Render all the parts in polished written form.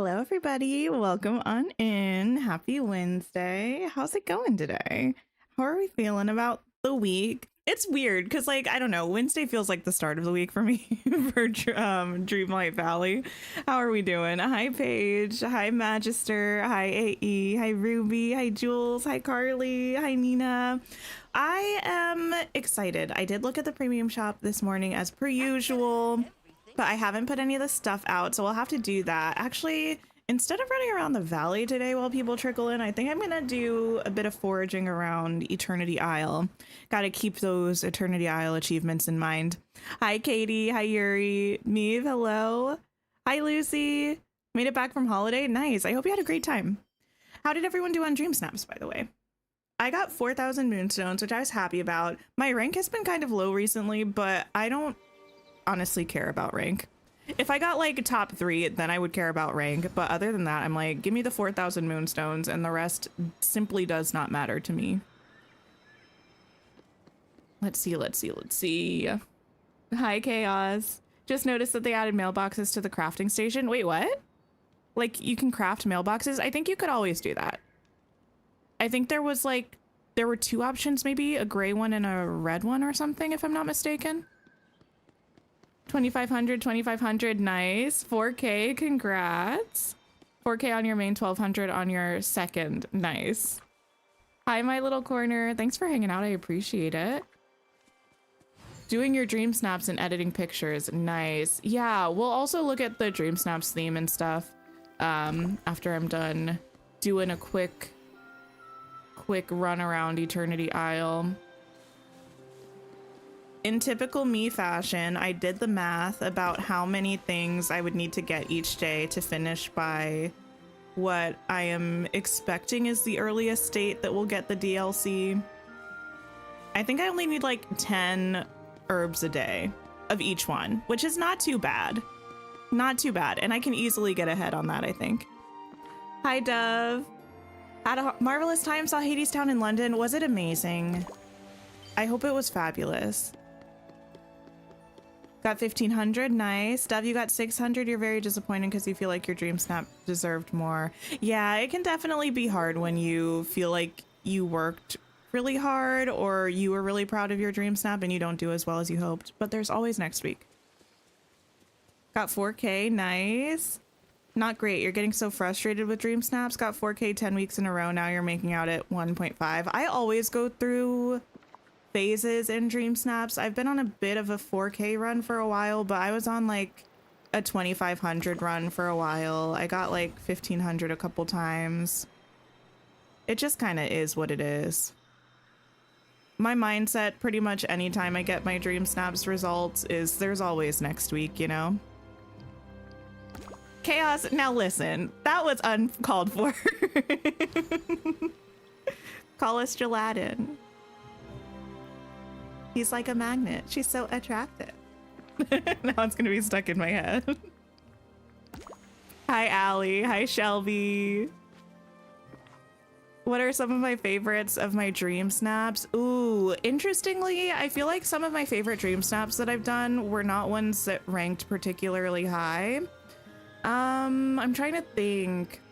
Hello, everybody. Welcome on in. Happy Wednesday. How's it going today? How are we feeling about the week? It's weird because, like, I don't know. Wednesday feels like the start of the week for me for Dreamlight Valley. How are we doing? Hi, Paige. Hi, Magister. Hi, AE. Hi, Ruby. Hi, Jules. Hi, Carly. Hi, Nina. I am excited. I did look at the premium shop this morning as per usual, but I haven't put any of the stuff out, so we'll have to do that. Actually, instead of running around the valley today while people trickle in, I think I'm gonna do a bit of foraging around Eternity Isle. Gotta keep those Eternity Isle achievements in mind. Hi, Katie. Hi, Yuri. Meave, hello. Hi, Lucy. Made it back from holiday. Nice. I hope you had a great time. How did everyone do on DreamSnaps, by the way? I got 4,000 moonstones, which I was happy about. My rank has been kind of low recently, but I don't honestly care about rank. If I got like top 3, then I would care about rank, but other than that, I'm like, give me the 4,000 moonstones and the rest simply does not matter to me. Let's see. Hi, Chaos. Just noticed that they added mailboxes to the crafting station. Wait, what? Like, you can craft mailboxes? I think you could always do that. I think there were 2 options, maybe a gray one and a red one or something, if I'm not mistaken. 2,500, nice. 4K, congrats. 4K on your main, 1,200 on your second, nice. Hi, my little corner. Thanks for hanging out, I appreciate it. Doing your DreamSnaps and editing pictures, nice. Yeah, we'll also look at the DreamSnaps theme and stuff after I'm done doing a quick run around Eternity Isle. In typical me fashion, I did the math about how many things I would need to get each day to finish by what I am expecting is the earliest date that we'll get the DLC. I think I only need like 10 herbs a day of each one, which is not too bad. Not too bad. And I can easily get ahead on that, I think. Hi, Dove. Had a marvelous time, saw Hadestown in London. Was it amazing? I hope it was fabulous. Got 1,500, nice. Dove, you got 600. You're very disappointed because you feel like your DreamSnap deserved more. Yeah, it can definitely be hard when you feel like you worked really hard or you were really proud of your DreamSnap and you don't do as well as you hoped. But there's always next week. Got 4K, nice. Not great. You're getting so frustrated with DreamSnaps. Got 4K 10 weeks in a row. Now you're making out at 1.5. I always go through phases in DreamSnaps. I've been on a bit of a 4K run for a while, but I was on like a 2,500 run for a while. I got like 1,500 a couple times. It just kind of is what it is. My mindset pretty much anytime I get my DreamSnaps results is there's always next week, you know? Chaos, now listen, that was uncalled for. Call us gelatin. He's like a magnet. She's so attractive. Now it's gonna be stuck in my head. Hi, Allie. Hi, Shelby. What are some of my favorites of my DreamSnaps? Ooh, interestingly, I feel like some of my favorite DreamSnaps that I've done were not ones that ranked particularly high. I'm trying to think.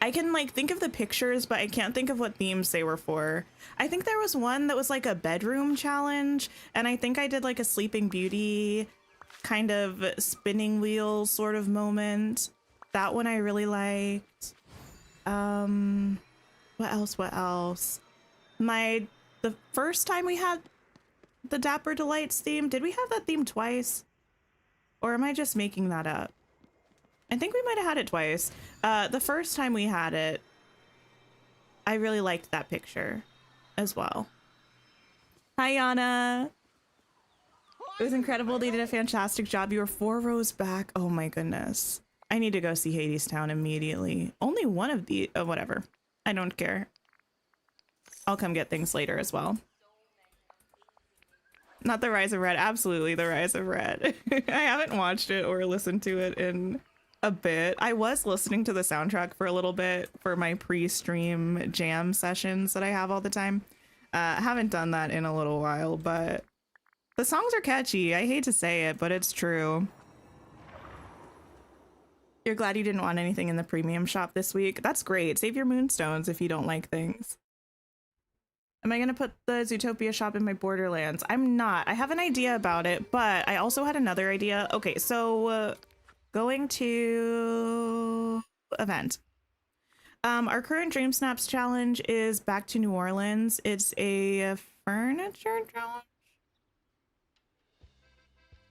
I can like think of the pictures, but I can't think of what themes they were for. I think there was one that was like a bedroom challenge, and I think I did like a Sleeping Beauty kind of spinning wheel sort of moment. That one I really liked. What else? The first time we had the Dapper Delights theme, did we have that theme twice? Or am I just making that up? I think we might have had it twice. The first time we had it, I really liked that picture as well. Hi, Yana. It was incredible. They did a fantastic job. You were 4 rows back. Oh my goodness. I need to go see Hadestown immediately. Only one of the, whatever. I don't care. I'll come get things later as well. Not the Rise of Red. Absolutely the Rise of Red. I haven't watched it or listened to it in a bit. I was listening to the soundtrack for a little bit for my pre-stream jam sessions that I have all the time. Haven't done that in a little while, but the songs are catchy. I hate to say it, but it's true. You're glad you didn't want anything in the premium shop this week. That's great. Save your moonstones if you don't like things. Am I going to put the Zootopia shop in my Borderlands? I'm not. I have an idea about it, but I also had another idea. Okay, so going to event. Our current DreamSnaps challenge is back to New Orleans. It's a furniture challenge.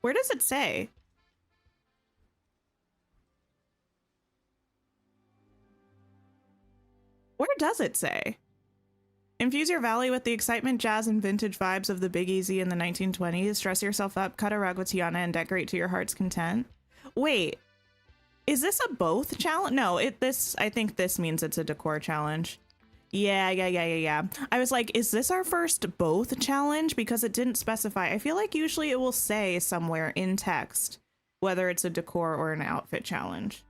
Where does it say? Where does it say? Infuse your valley with the excitement, jazz, and vintage vibes of the Big Easy in the 1920s. Dress yourself up, cut a rug with Tiana, and decorate to your heart's content. Wait, is this a both challenge? No, I think this means it's a decor challenge. Yeah. I was like, is this our first both challenge? Because it didn't specify. I feel like usually it will say somewhere in text whether it's a decor or an outfit challenge.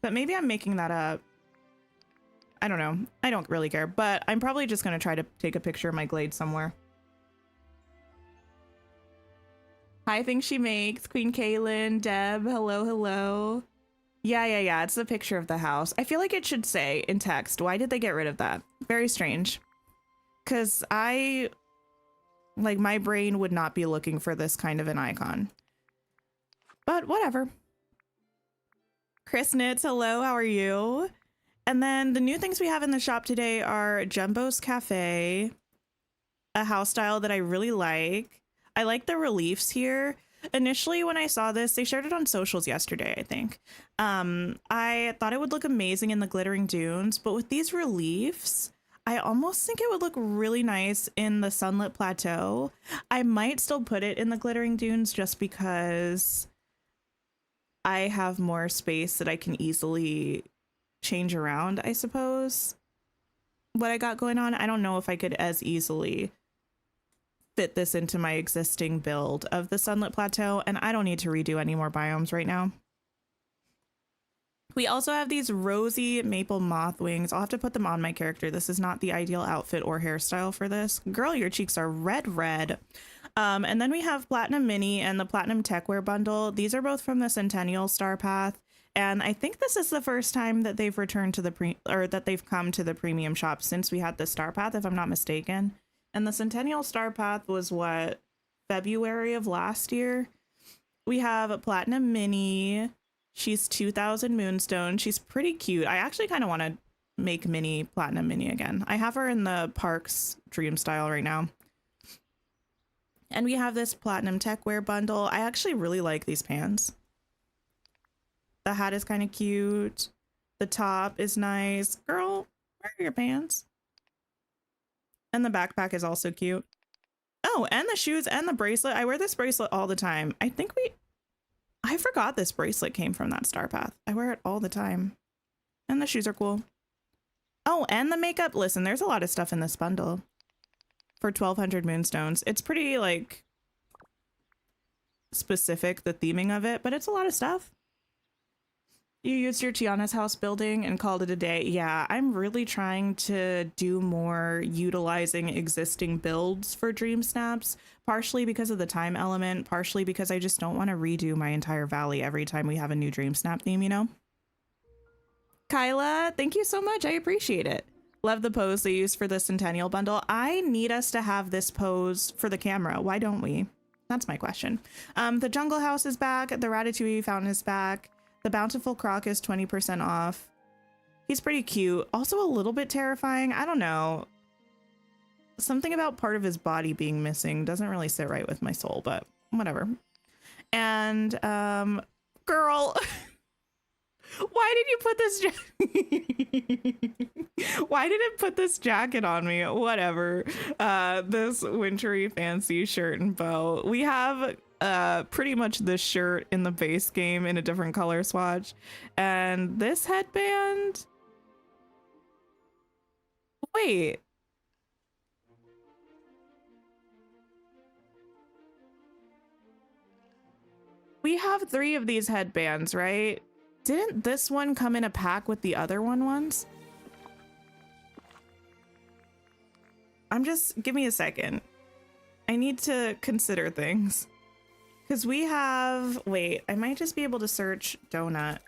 But maybe I'm making that up. I don't know. I don't really care, but I'm probably just going to try to take a picture of my Glade somewhere. Hi, things she makes. Queen Kaylin, Deb, hello. Yeah. It's the picture of the house. I feel like it should say in text. Why did they get rid of that? Very strange. Because my brain would not be looking for this kind of an icon. But whatever. Chris Knits, hello, how are you? And then the new things we have in the shop today are Jumbo's Cafe, a house style that I really like. I like the reliefs here. Initially, when I saw this, they shared it on socials yesterday, I think. I thought it would look amazing in the glittering dunes, but with these reliefs, I almost think it would look really nice in the sunlit plateau. I might still put it in the glittering dunes just because I have more space that I can easily change around, I suppose, what I got going on. I don't know if I could as easily fit this into my existing build of the sunlit plateau, and I don't need to redo any more biomes right now. We also have these rosy maple moth wings. I'll have to put them on my character. This is not the ideal outfit or hairstyle for this. Girl, your cheeks are red. And then we have Platinum Mini and the Platinum Techwear bundle. These are both from the Centennial Star Path. And I think this is the first time that they've returned to that they've come to the premium shop since we had the Star Path, if I'm not mistaken. And the Centennial Star Path was what, February of last year? We have a Platinum Mini. She's 2000 Moonstone. She's pretty cute. I actually kind of want to make Platinum Mini again. I have her in the Parks Dream style right now. And we have this Platinum Techwear bundle. I actually really like these pants. The hat is kind of cute. The top is nice. Girl, where are your pants? And the backpack is also cute. Oh, and the shoes and the bracelet. I wear this bracelet all the time. I forgot this bracelet came from that Star Path. I wear it all the time. And the shoes are cool. Oh, and the makeup. Listen, there's a lot of stuff in this bundle for 1200 Moonstones. It's pretty like specific, the theming of it, but it's a lot of stuff. You used your Tiana's house building and called it a day. Yeah, I'm really trying to do more utilizing existing builds for DreamSnaps, partially because of the time element, partially because I just don't want to redo my entire valley every time we have a new DreamSnap theme, you know? Kyla, thank you so much. I appreciate it. Love the pose they used for the Centennial bundle. I need us to have this pose for the camera. Why don't we? That's my question. The Jungle House is back. The Ratatouille Fountain is back. The Bountiful Croc is 20% off. He's pretty cute. Also a little bit terrifying. I don't know. Something about part of his body being missing doesn't really sit right with my soul, but whatever. And, girl, why did you put this why did it put this jacket on me? Whatever. This wintry fancy shirt and bow. We have pretty much this shirt in the base game in a different color swatch, and this headband. Wait, we have 3 of these headbands, right? Didn't this one come in a pack with the other one once? Give me a second. I need to consider things. Because we have, wait, I might just be able to search donut.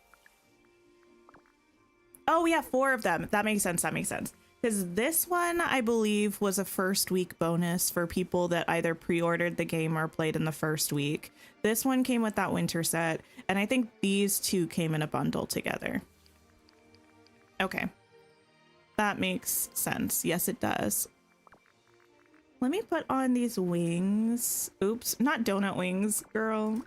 Oh yeah, 4 of them. That makes sense. That makes sense. Because this one, I believe, was a first week bonus for people that either pre-ordered the game or played in the first week. This one came with that winter set, and I think these 2 came in a bundle together. Okay. That makes sense. Yes, it does. Let me put on these wings. Oops, not donut wings, girl.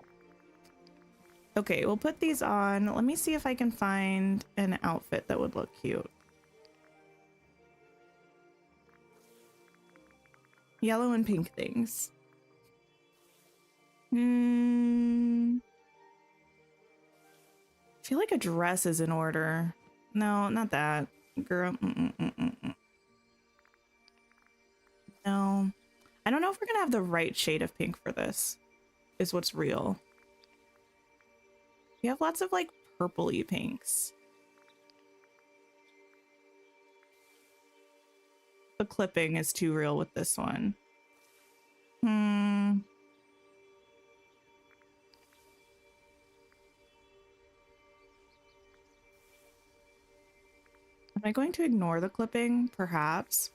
Okay, we'll put these on. Let me see if I can find an outfit that would look cute. Yellow and pink things. I feel like a dress is in order. No, not that. Girl. No. I don't know if we're gonna have the right shade of pink for this, is what's real. We have lots of like purpley pinks. The clipping is too real with this one. Am I going to ignore the clipping? Perhaps.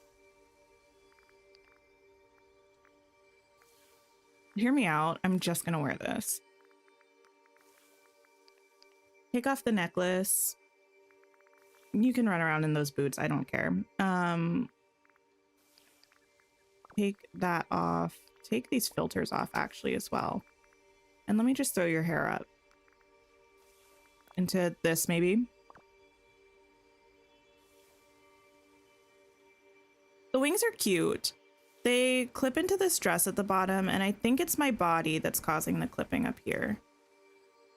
Hear me out. I'm just gonna wear this. Take off the necklace. You can run around in those boots. I don't care. Take that off. Take these filters off actually as well. And let me just throw your hair up. Into this maybe. The wings are cute. They clip into this dress at the bottom, and I think it's my body that's causing the clipping up here.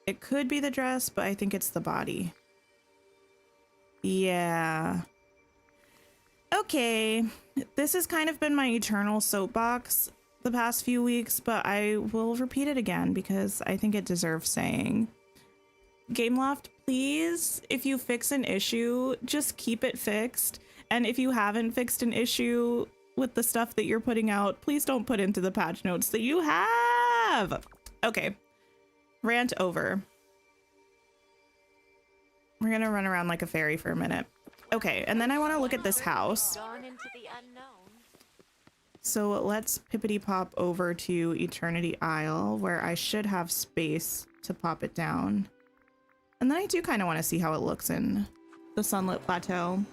It could be the dress, but I think it's the body. Yeah. Okay. This has kind of been my eternal soapbox the past few weeks, but I will repeat it again because I think it deserves saying. Gameloft, please, if you fix an issue, just keep it fixed. And if you haven't fixed an issue with the stuff that you're putting out, please don't put into the patch notes that you have. Okay. Rant over. We're gonna run around like a fairy for a minute. Okay, and then I want to look at this house. So let's pippity pop over to Eternity Isle, where I should have space to pop it down. And then I do kind of want to see how it looks in the Sunlit Plateau.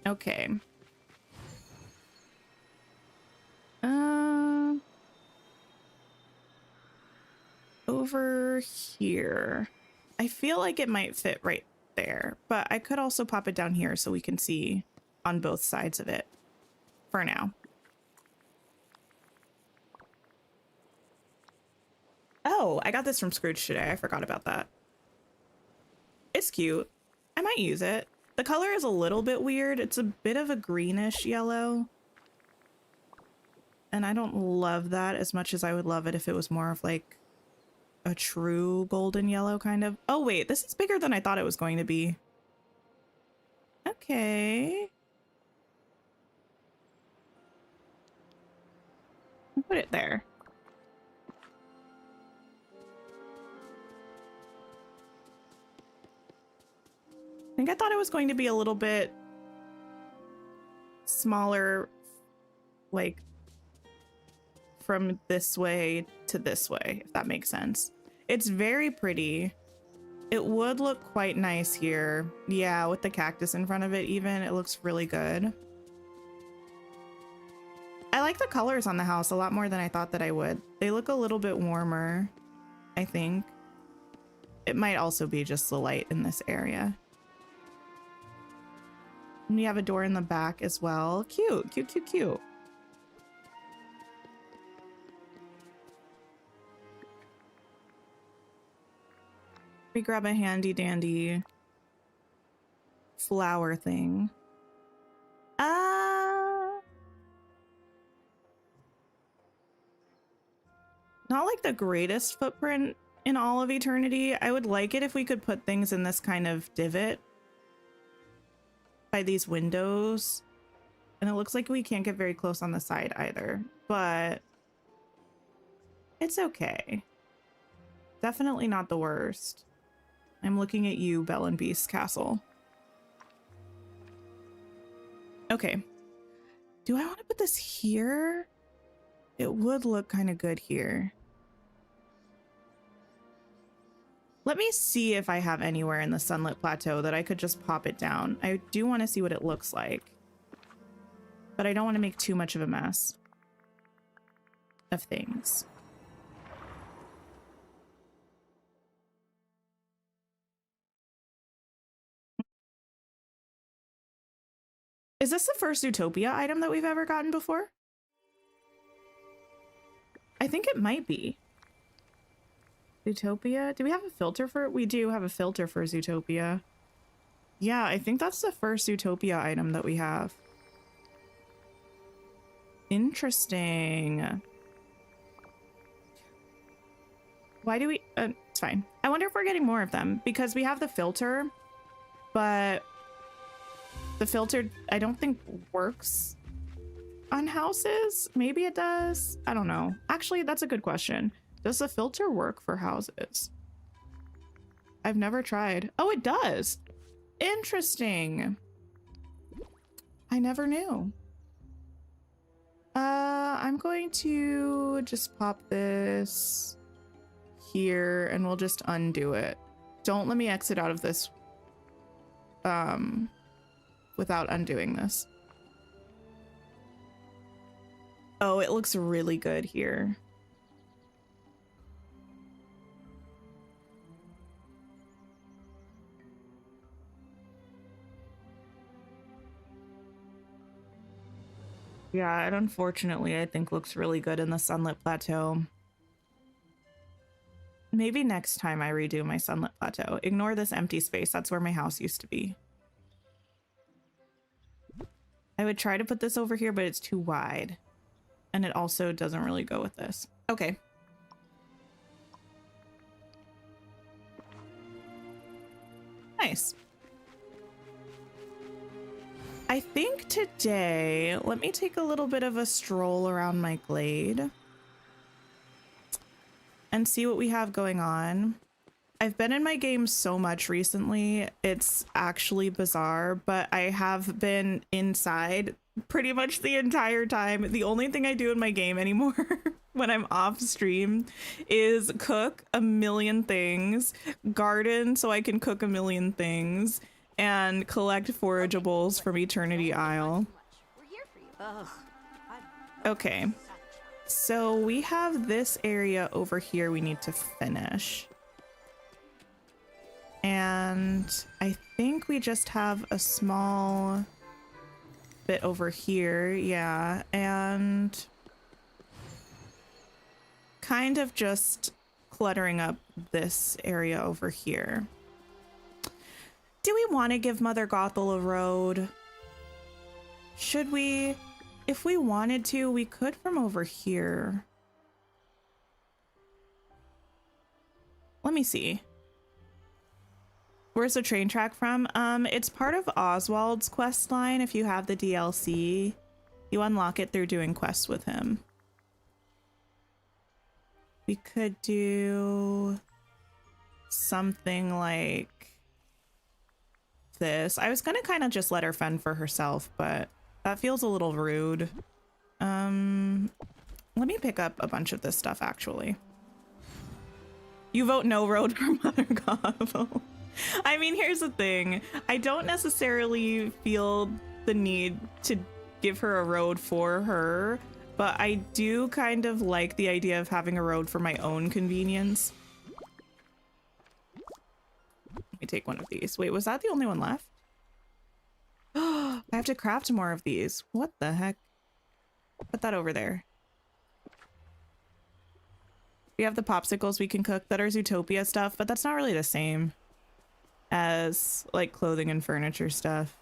Okay. Over here. I feel like it might fit right there, but I could also pop it down here so we can see on both sides of it for now. Oh, I got this from Scrooge today. I forgot about that. It's cute. I might use it. The color is a little bit weird. It's a bit of a greenish yellow. And I don't love that as much as I would love it if it was more of like a true golden yellow kind of. Oh wait, this is bigger than I thought it was going to be. Okay. I'll put it there. I think I thought it was going to be a little bit smaller, like from this way to this way, if that makes sense. It's very pretty. It would look quite nice here. Yeah, with the cactus in front of it even, it looks really good. I like the colors on the house a lot more than I thought that I would. They look a little bit warmer, I think. It might also be just the light in this area. And we have a door in the back as well. Cute, cute, cute, cute. We grab a handy dandy flower thing. Not like the greatest footprint in all of eternity. I would like it if we could put things in this kind of divot by these windows. And it looks like we can't get very close on the side either, but It's okay. Definitely not the worst. I'm looking at you, Bell and Beast Castle. Okay. Do I want to put this here? It would look kind of good here. Let me see if I have anywhere in the Sunlit Plateau that I could just pop it down. I do want to see what it looks like, but I don't want to make too much of a mess of things. Is this the first Zootopia item that we've ever gotten before? I think it might be. Zootopia? Do we have a filter for it? We do have a filter for Zootopia. Yeah, I think that's the first Zootopia item that we have. Interesting. Why do we... it's fine. I wonder if we're getting more of them because we have the filter, but the filter I don't think works on houses. Maybe it does. I don't know. Actually, that's a good question. Does the filter work for houses? I've never tried. Oh, it does. Interesting. I never knew. I'm going to just pop this here and we'll just undo it. Don't let me exit out of this without undoing this. Oh, it looks really good here. Yeah, it unfortunately I think looks really good in the Sunlit Plateau. Maybe next time I redo my Sunlit Plateau. Ignore this empty space. That's where my house used to be. I would try to put this over here, but it's too wide. And it also doesn't really go with this. Okay. Nice. I think today, let me take a little bit of a stroll around my glade and see what we have going on. I've been in my game so much recently, it's actually bizarre, but I have been inside pretty much the entire time. The only thing I do in my game anymore when I'm off stream is cook a million things, garden so I can cook a million things, and collect forageables from Eternity Isle. Okay, so we have this area over here we need to finish. And I think we just have a small bit over here, yeah, and kind of just cluttering up this area over here. Do we want to give Mother Gothel a road? Should we? If we wanted to, we could from over here. Let me see. Where's the train track from? It's part of Oswald's quest line. If you have the DLC, you unlock it through doing quests with him. We could do something like this. I was gonna kind of just let her fend for herself, but that feels a little rude. Let me pick up a bunch of this stuff actually. You vote no road for Mother Gothel. I mean, here's the thing. I don't necessarily feel the need to give her a road for her, but I do kind of like the idea of having a road for my own convenience. Let me take one of these. Wait, was that the only one left? I have to craft more of these. What the heck? Put that over there. We have the popsicles we can cook that are Zootopia stuff, but that's not really the same as like clothing and furniture stuff.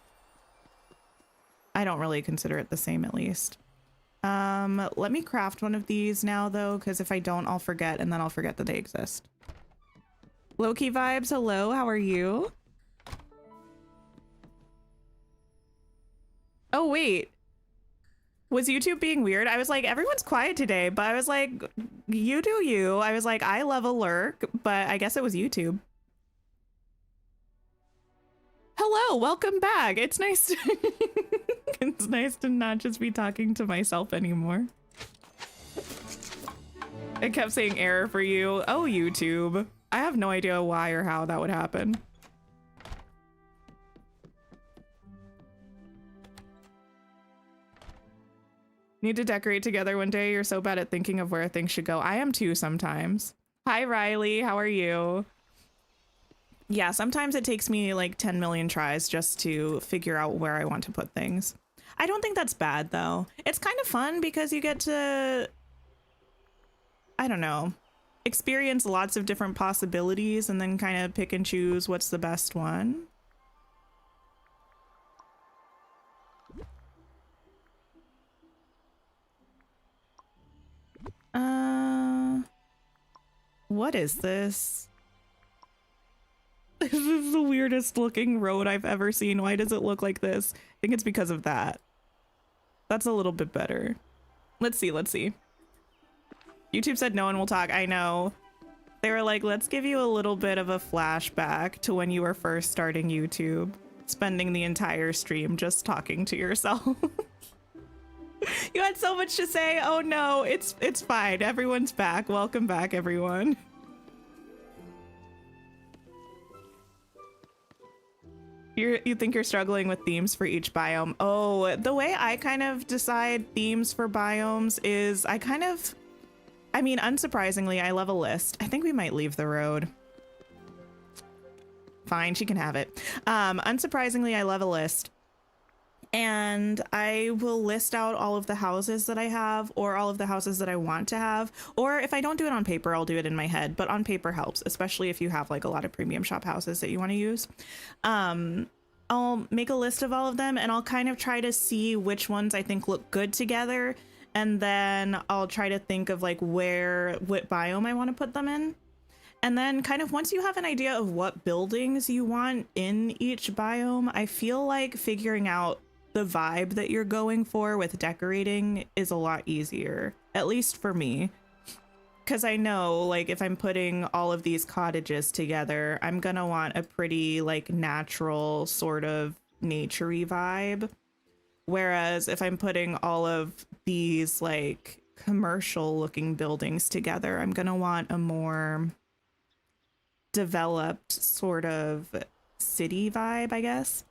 I don't really consider it the same, at least. Let me craft one of these now though, because if I don't, I'll forget, and then I'll forget that they exist. Loki vibes, hello, how are you? Oh wait, Was YouTube being weird? I was like, everyone's quiet today, but I was like, you do you. I was like, I love a lurk, but I guess it was YouTube. Hello, welcome back. It's nice to it's nice to not just be talking to myself anymore. It kept saying error for you. Oh, YouTube. I have no idea why or how that would happen. Need to decorate together one day. You're so bad at thinking of where things should go. I am too sometimes. Hi, Riley. How are you? Yeah, sometimes it takes me like 10 million tries just to figure out where I want to put things. I don't think that's bad, though. It's kind of fun because you get to, I don't know, experience lots of different possibilities and then kind of pick and choose what's the best one. What is this? This is the weirdest looking road I've ever seen. Why does it look like this? I think it's because of that. That's a little bit better. Let's see, let's see. YouTube said no one will talk. I know. They were like, let's give you a little bit of a flashback to when you were first starting YouTube, spending the entire stream just talking to yourself. You had so much to say. Oh no, it's fine. Everyone's back. Welcome back, everyone. You think you're struggling with themes for each biome. Oh, the way I kind of decide themes for biomes is I mean, unsurprisingly, I love a list. I think we might leave the road. Fine, she can have it. Unsurprisingly, I love a list. And I will list out all of the houses that I have or all of the houses that I want to have. Or if I don't do it on paper, I'll do it in my head. But on paper helps, especially if you have like a lot of premium shop houses that you want to use. I'll make a list of all of them and I'll kind of try to see which ones I think look good together. And then I'll try to think of like what biome I want to put them in. And then kind of once you have an idea of what buildings you want in each biome, I feel like figuring out the vibe that you're going for with decorating is a lot easier, at least for me. Because I know, like, if I'm putting all of these cottages together, I'm gonna want a pretty, like, natural sort of nature-y vibe. Whereas if I'm putting all of these, like, commercial-looking buildings together, I'm gonna want a more developed sort of city vibe, I guess.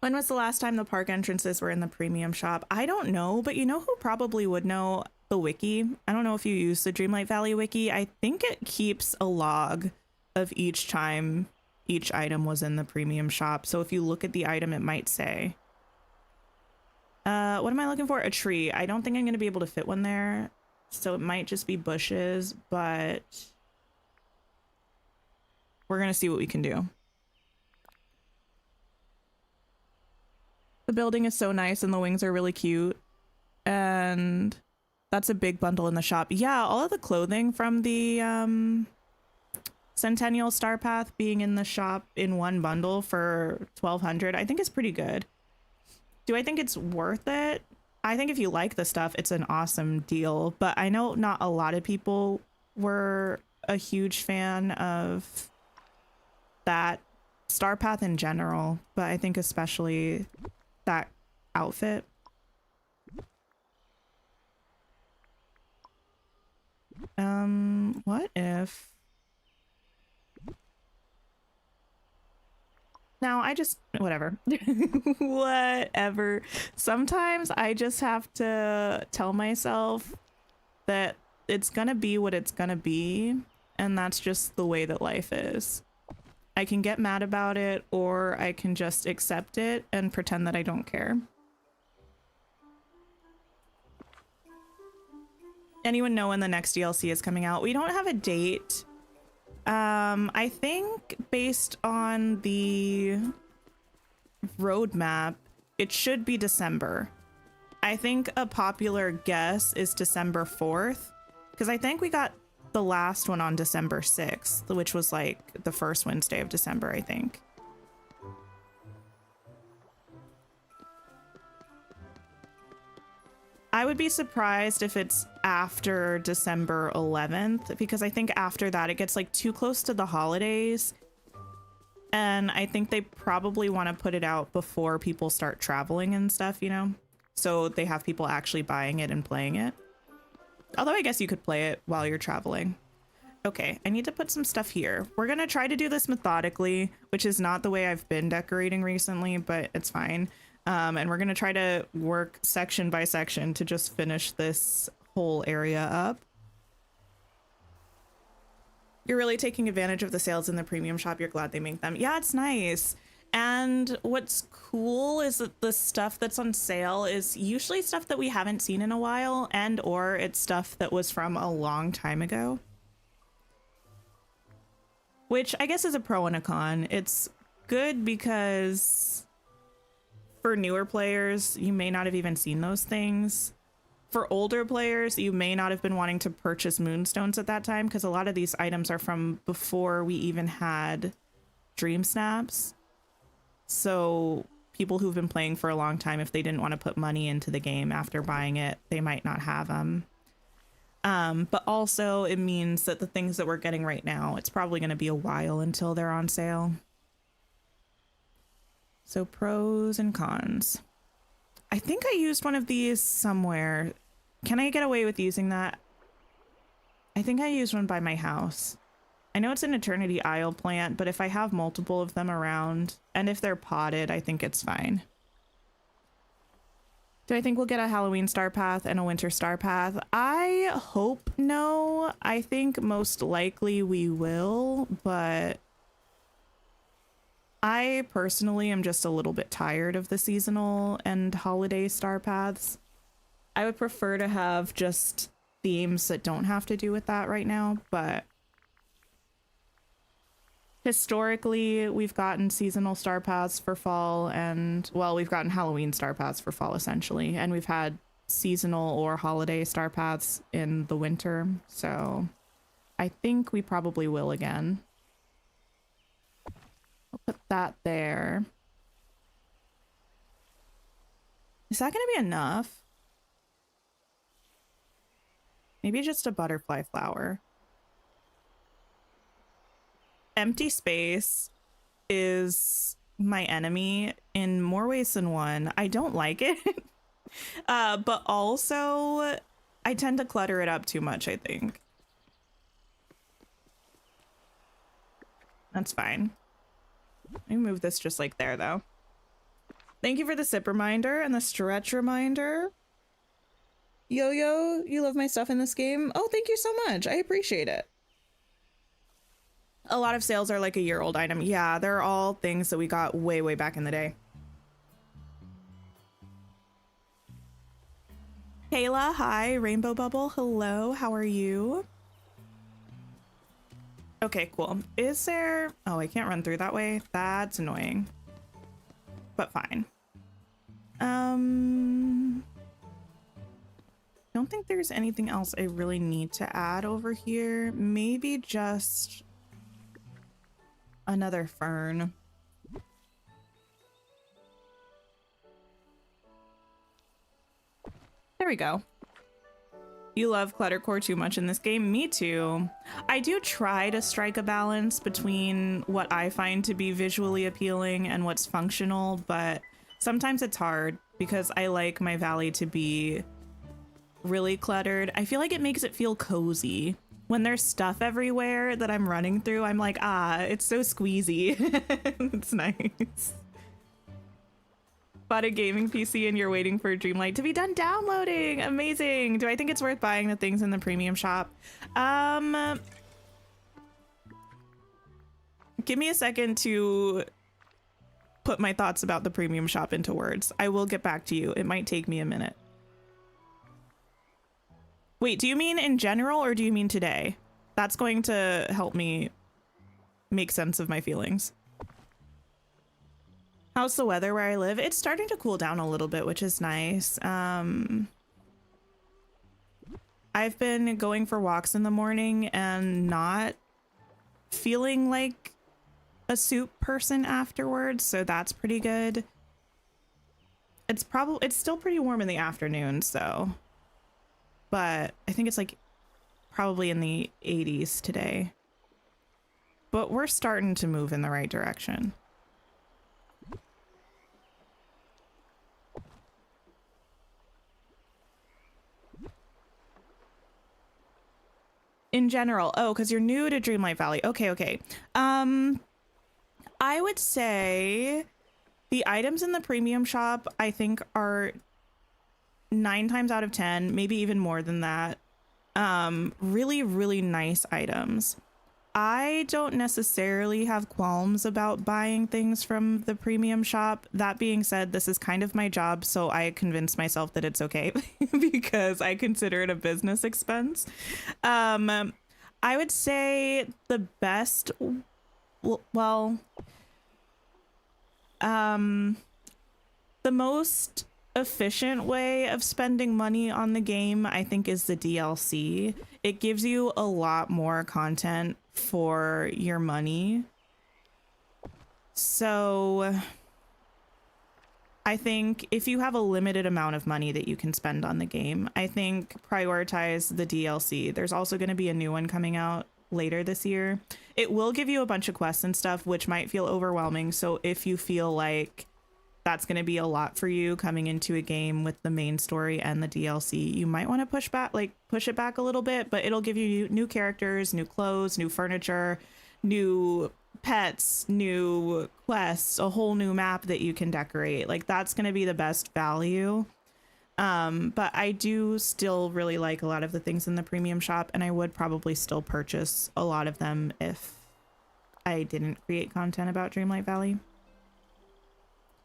When was the last time the park entrances were in the premium shop? I don't know, but you know who probably would know? The wiki. I don't know if you use the Dreamlight Valley wiki. I think it keeps a log of each time each item was in the premium shop. So if you look at the item, it might say. What am I looking for? A tree. I don't think I'm going to be able to fit one there. So it might just be bushes, but we're going to see what we can do. The building is so nice and the wings are really cute. And that's a big bundle in the shop. Yeah, all of the clothing from the Centennial Star Path being in the shop in one bundle for $1,200, I think is pretty good. Do I think it's worth it? I think if you like the stuff, it's an awesome deal. But I know not a lot of people were a huge fan of that Star Path in general, but I think especially that outfit. What if... Now I just... Whatever. Whatever. Sometimes I just have to tell myself that it's gonna be what it's gonna be, and that's just the way that life is. I can get mad about it, or I can just accept it and pretend that I don't care. Anyone know when the next DLC is coming out? We don't have a date. I think based on the roadmap, it should be December. I think a popular guess is December 4th, because I think we got the last one on December 6th, which was like the first Wednesday of December, I think. I would be surprised if it's after December 11th, because I think after that it gets like too close to the holidays. And I think they probably want to put it out before people start traveling and stuff, you know? So they have people actually buying it and playing it. Although I guess you could play it while you're traveling. Okay, I need to put some stuff here. We're gonna try to do this methodically, which is not the way I've been decorating recently, but it's fine. And we're gonna try to work section by section to just finish this whole area up. You're really taking advantage of the sales in the premium shop. You're glad they make them. Yeah, it's nice. And what's cool is that the stuff that's on sale is usually stuff that we haven't seen in a while, and or it's stuff that was from a long time ago. Which I guess is a pro and a con. It's good because for newer players, you may not have even seen those things. For older players, you may not have been wanting to purchase moonstones at that time, because a lot of these items are from before we even had DreamSnaps. So people who've been playing for a long time, if they didn't want to put money into the game after buying it, they might not have them. But also it means that the things that we're getting right now, it's probably going to be a while until they're on sale. So pros and cons. I think I used one of these somewhere. Can I get away with using that? I think I used one by my house. I know it's an Eternity Isle plant, but if I have multiple of them around, and if they're potted, I think it's fine. Do I think we'll get a Halloween Star Path and a Winter Star Path? I hope no. I think most likely we will, but I personally am just a little bit tired of the seasonal and holiday Star Paths. I would prefer to have just themes that don't have to do with that right now, but historically, we've gotten seasonal Star Paths for fall, and, well, we've gotten Halloween Star Paths for fall, essentially, and we've had seasonal or holiday Star Paths in the winter, so I think we probably will again. I'll put that there. Is that going to be enough? Maybe just a butterfly flower. Empty space is my enemy in more ways than one. I don't like it. But also I tend to clutter it up too much, I think. That's fine. Let me move this just like there, though. Thank you for the sip reminder and the stretch reminder. Yo-Yo, you love my stuff in this game? Oh, thank you so much. I appreciate it. A lot of sales are like a year-old item. Yeah, they're all things that we got way, way back in the day. Kayla, hi. Rainbow Bubble, hello. How are you? Okay, cool. Is there... Oh, I can't run through that way. That's annoying. But fine. Don't think there's anything else I really need to add over here. Maybe just another fern. There we go. You love cluttercore too much in this game? Me too. I do try to strike a balance between what I find to be visually appealing and what's functional, but sometimes it's hard because I like my valley to be really cluttered. I feel like it makes it feel cozy. When there's stuff everywhere that I'm running through, I'm like, ah, it's so squeezy. It's nice. Bought a gaming PC and you're waiting for Dreamlight to be done downloading. Amazing. Do I think it's worth buying the things in the premium shop? Give me a second to put my thoughts about the premium shop into words. I will get back to you. It might take me a minute. Wait, do you mean in general or do you mean today? That's going to help me make sense of my feelings. How's the weather where I live? It's starting to cool down a little bit, which is nice. I've been going for walks in the morning and not feeling like a soup person afterwards, so that's pretty good. It's still pretty warm in the afternoon, so but I think it's like probably in the 80s today. But we're starting to move in the right direction. In general, oh, because you're new to Dreamlight Valley. Okay. I would say the items in the premium shop, I think, are 9 times out of 10, maybe even more than that. Really, really nice items. I don't necessarily have qualms about buying things from the premium shop. That being said, this is kind of my job, so I convince myself that it's okay because I consider it a business expense. I would say the best, well, the most efficient way of spending money on the game, I think, is the DLC. It gives you a lot more content for your money. So I think if you have a limited amount of money that you can spend on the game, I think prioritize the DLC. There's also going to be a new one coming out later this year. It will give you a bunch of quests and stuff, which might feel overwhelming. So if you feel like that's going to be a lot for you coming into a game with the main story and the DLC, you might want to push it back a little bit, but it'll give you new characters, new clothes, new furniture, new pets, new quests, a whole new map that you can decorate. Like, that's going to be the best value. But I do still really like a lot of the things in the premium shop, and I would probably still purchase a lot of them if I didn't create content about Dreamlight Valley.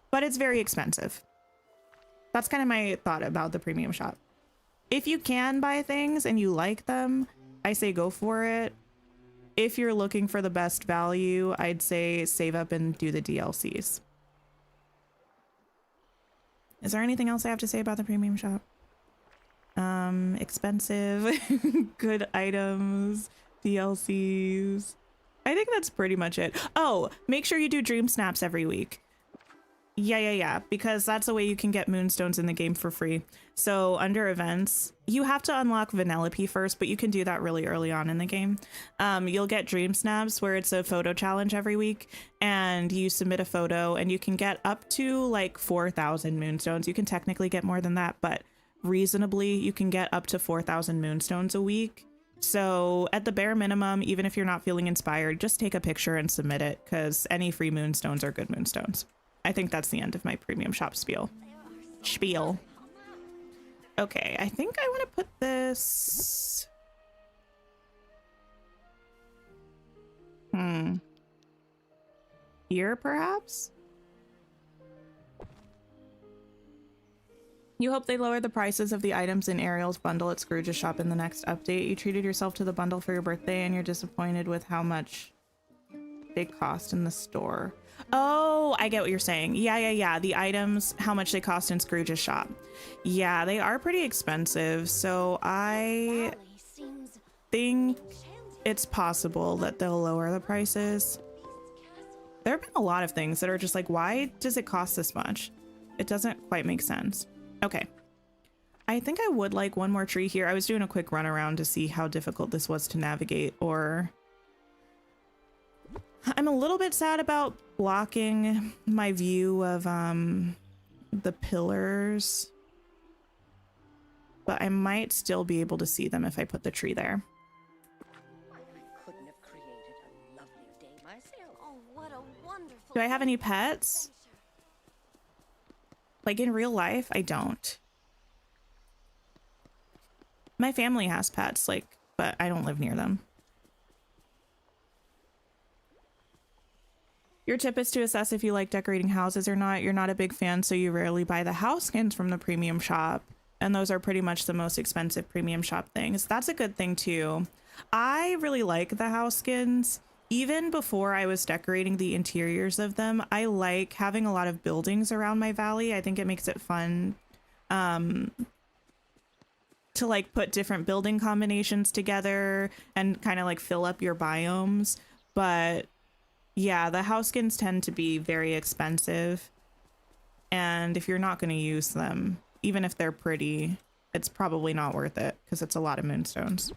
But it's very expensive. That's kind of my thought about the premium shop. If you can buy things and you like them, I say go for it. If you're looking for the best value, I'd say save up and do the DLCs. Is there anything else I have to say about the premium shop? Expensive, good items, DLCs. I think that's pretty much it. Oh, make sure you do DreamSnaps every week. Yeah, because that's the way you can get moonstones in the game for free. So under events, you have to unlock Vanellope first, but you can do that really early on in the game. You'll get DreamSnaps, where it's a photo challenge every week, and you submit a photo and you can get up to like 4,000 moonstones. You can technically get more than that, but reasonably you can get up to 4,000 moonstones a week. So at the bare minimum, even if you're not feeling inspired, just take a picture and submit it, because any free moonstones are good moonstones. I think that's the end of my premium shop spiel. Okay, I think I want to put this... Here, perhaps? You hope they lower the prices of the items in Ariel's bundle at Scrooge's shop in the next update. You treated yourself to the bundle for your birthday and you're disappointed with how much they cost in the store. Oh, I get what you're saying. Yeah. The items, how much they cost in Scrooge's shop. Yeah, they are pretty expensive. So I think it's possible that they'll lower the prices. There have been a lot of things that are just like, why does it cost this much? It doesn't quite make sense. Okay. I think I would like one more tree here. I was doing a quick run around to see how difficult this was to navigate, or... I'm a little bit sad about blocking my view of the pillars, but I might still be able to see them if I put the tree there. I couldn't have created a lovelier day myself. Oh, what a wonderful... Do I have any pets? Like in real life, I don't. My family has pets, like, but I don't live near them. Your tip is to assess if you like decorating houses or not. You're not a big fan, so you rarely buy the house skins from the premium shop. And those are pretty much the most expensive premium shop things. That's a good thing too. I really like the house skins. Even before I was decorating the interiors of them, I like having a lot of buildings around my valley. I think it makes it fun to like put different building combinations together and kind of like fill up your biomes. But yeah, the house skins tend to be very expensive. And if you're not going to use them, even if they're pretty, it's probably not worth it because it's a lot of moonstones.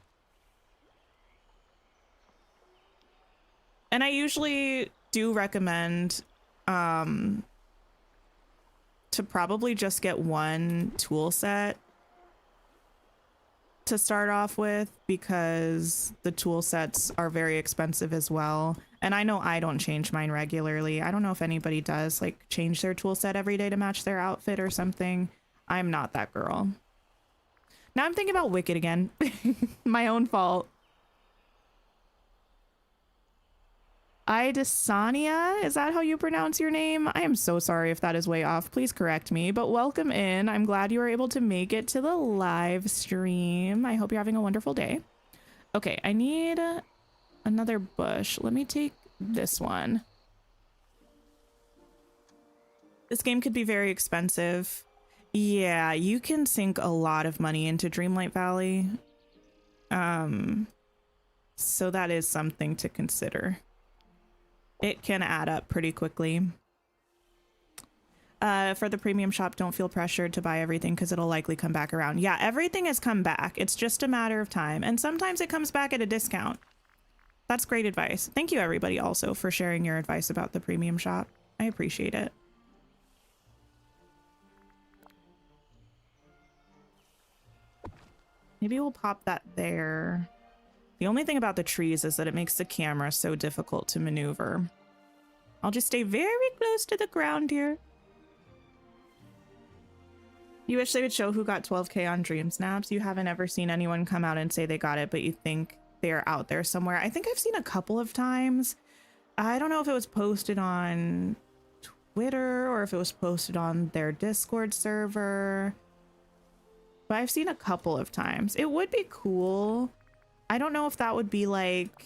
And I usually do recommend to probably just get one tool set to start off with, because the tool sets are very expensive as well. And I know I don't change mine regularly. I don't know if anybody does, like, change their tool set every day to match their outfit or something. I'm not that girl. Now I'm thinking about Wicked again. My own fault. Idesania, is that how you pronounce your name? I am so sorry if that is way off. Please correct me, but welcome in. I'm glad you were able to make it to the live stream. I hope you're having a wonderful day. Okay, I need another bush. Let me take this one. This game could be very expensive. Yeah, you can sink a lot of money into Dreamlight Valley. So that is something to consider. It can add up pretty quickly. For the premium shop, don't feel pressured to buy everything because it'll likely come back around. Yeah, everything has come back. It's just a matter of time. And sometimes it comes back at a discount. That's great advice. Thank you, everybody, also, for sharing your advice about the premium shop. I appreciate it. Maybe we'll pop that there. The only thing about the trees is that it makes the camera so difficult to maneuver. I'll just stay very close to the ground here. You wish they would show who got 12K on DreamSnaps. You haven't ever seen anyone come out and say they got it, but you think they're out there somewhere. I think I've seen a couple of times. I don't know if it was posted on Twitter or if it was posted on their Discord server, but I've seen a couple of times. It would be cool. I don't know if that would be like,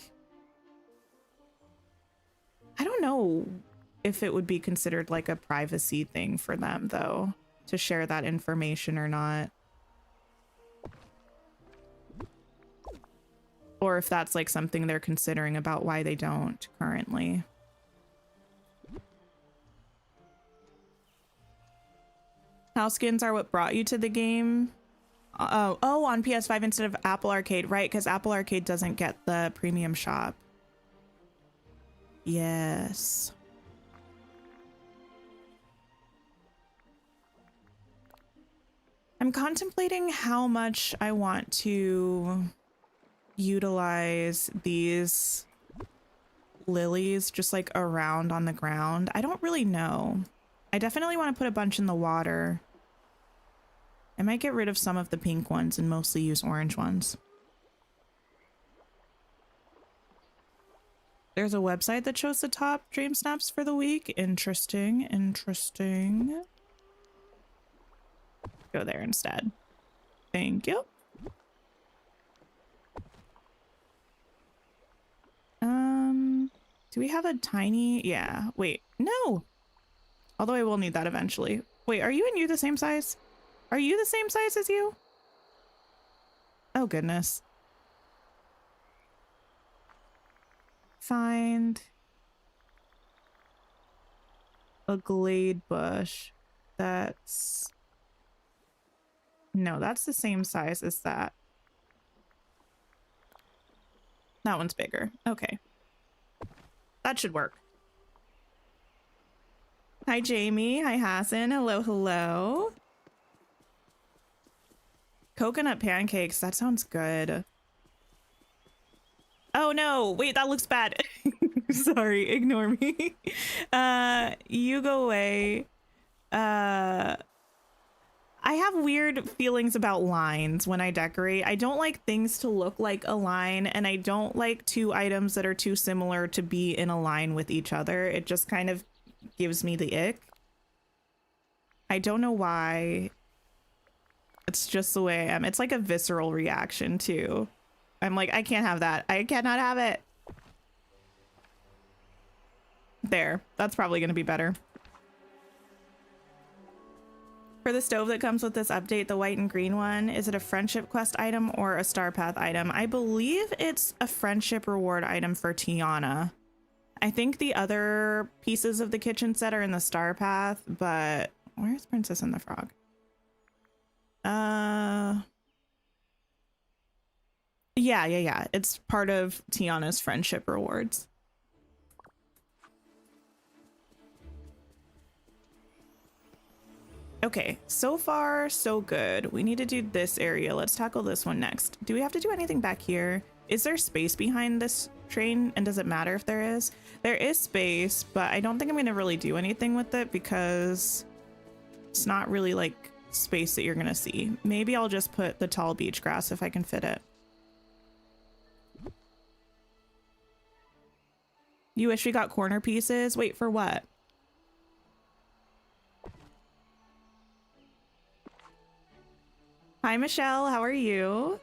I don't know if it would be considered like a privacy thing for them though, to share that information or not. Or if that's like something they're considering about why they don't currently. House skins are what brought you to the game. Oh, on PS5 instead of Apple Arcade, right? Because Apple Arcade doesn't get the premium shop. Yes. I'm contemplating how much I want to utilize these lilies just like around on the ground. I don't really know. I definitely want to put a bunch in the water. I might get rid of some of the pink ones and mostly use orange ones. There's a website that shows the top DreamSnaps for the week. Interesting, interesting. Go there instead. Thank you. Do we have a tiny? Yeah, wait, no. Although I will need that eventually. Wait, are you and you the same size? Are you the same size as you? Oh, goodness. Find a glade bush that's... No, that's the same size as that. That one's bigger. Okay. That should work. Hi, Jamie. Hi, Hassan. Hello, hello. Coconut pancakes. That sounds good. Oh, no. Wait, that looks bad. Sorry. Ignore me. You go away. I have weird feelings about lines when I decorate. I don't like things to look like a line, and I don't like two items that are too similar to be in a line with each other. It just kind of gives me the ick. I don't know why. It's just the way I am. It's like a visceral reaction too. I'm like, I can't have that. I cannot have it. There. That's probably going to be better. For the stove that comes with this update, the white and green one, is it a friendship quest item or a star path item? I believe it's a friendship reward item for Tiana. I think the other pieces of the kitchen set are in the star path, but where's Princess and the Frog? Uh, yeah. It's part of Tiana's friendship rewards. Okay, so far so good. We need to do this area. Let's tackle this one next. Do we have to do anything back here? Is there space behind this train, and does it matter if there is? There is space, but I don't think I'm gonna really do anything with it because it's not really like space that you're gonna see. Maybe I'll just put the tall beach grass if I can fit it. You wish we got corner pieces? Wait, for what? Hi, Michelle. How are you?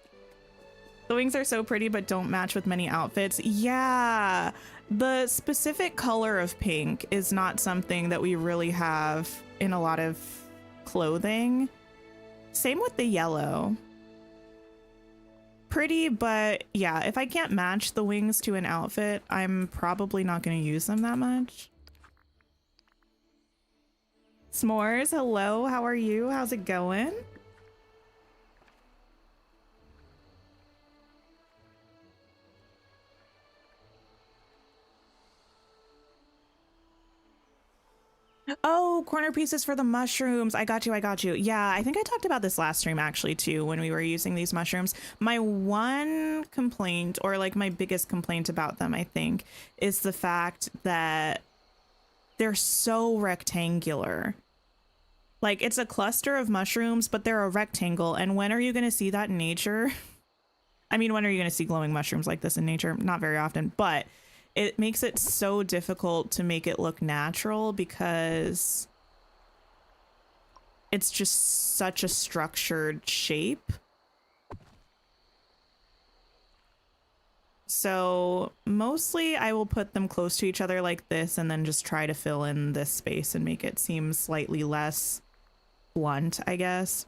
The wings are so pretty, but don't match with many outfits. Yeah, the specific color of pink is not something that we really have in a lot of clothing. Same with the yellow. Pretty, but yeah, if I can't match the wings to an outfit, I'm probably not going to use them that much. S'mores, hello. How are you? How's it going? Oh, corner pieces for the mushrooms. I got you. Yeah, I think I talked about this last stream actually too when we were using these mushrooms. My one complaint, or like my biggest complaint about them, I think, is the fact that they're so rectangular. Like, it's a cluster of mushrooms, but they're a rectangle. And when are you going to see that in nature? I mean, when are you going to see glowing mushrooms like this in nature? Not very often, but it makes it so difficult to make it look natural because it's just such a structured shape. So mostly I will put them close to each other like this and then just try to fill in this space and make it seem slightly less blunt, I guess.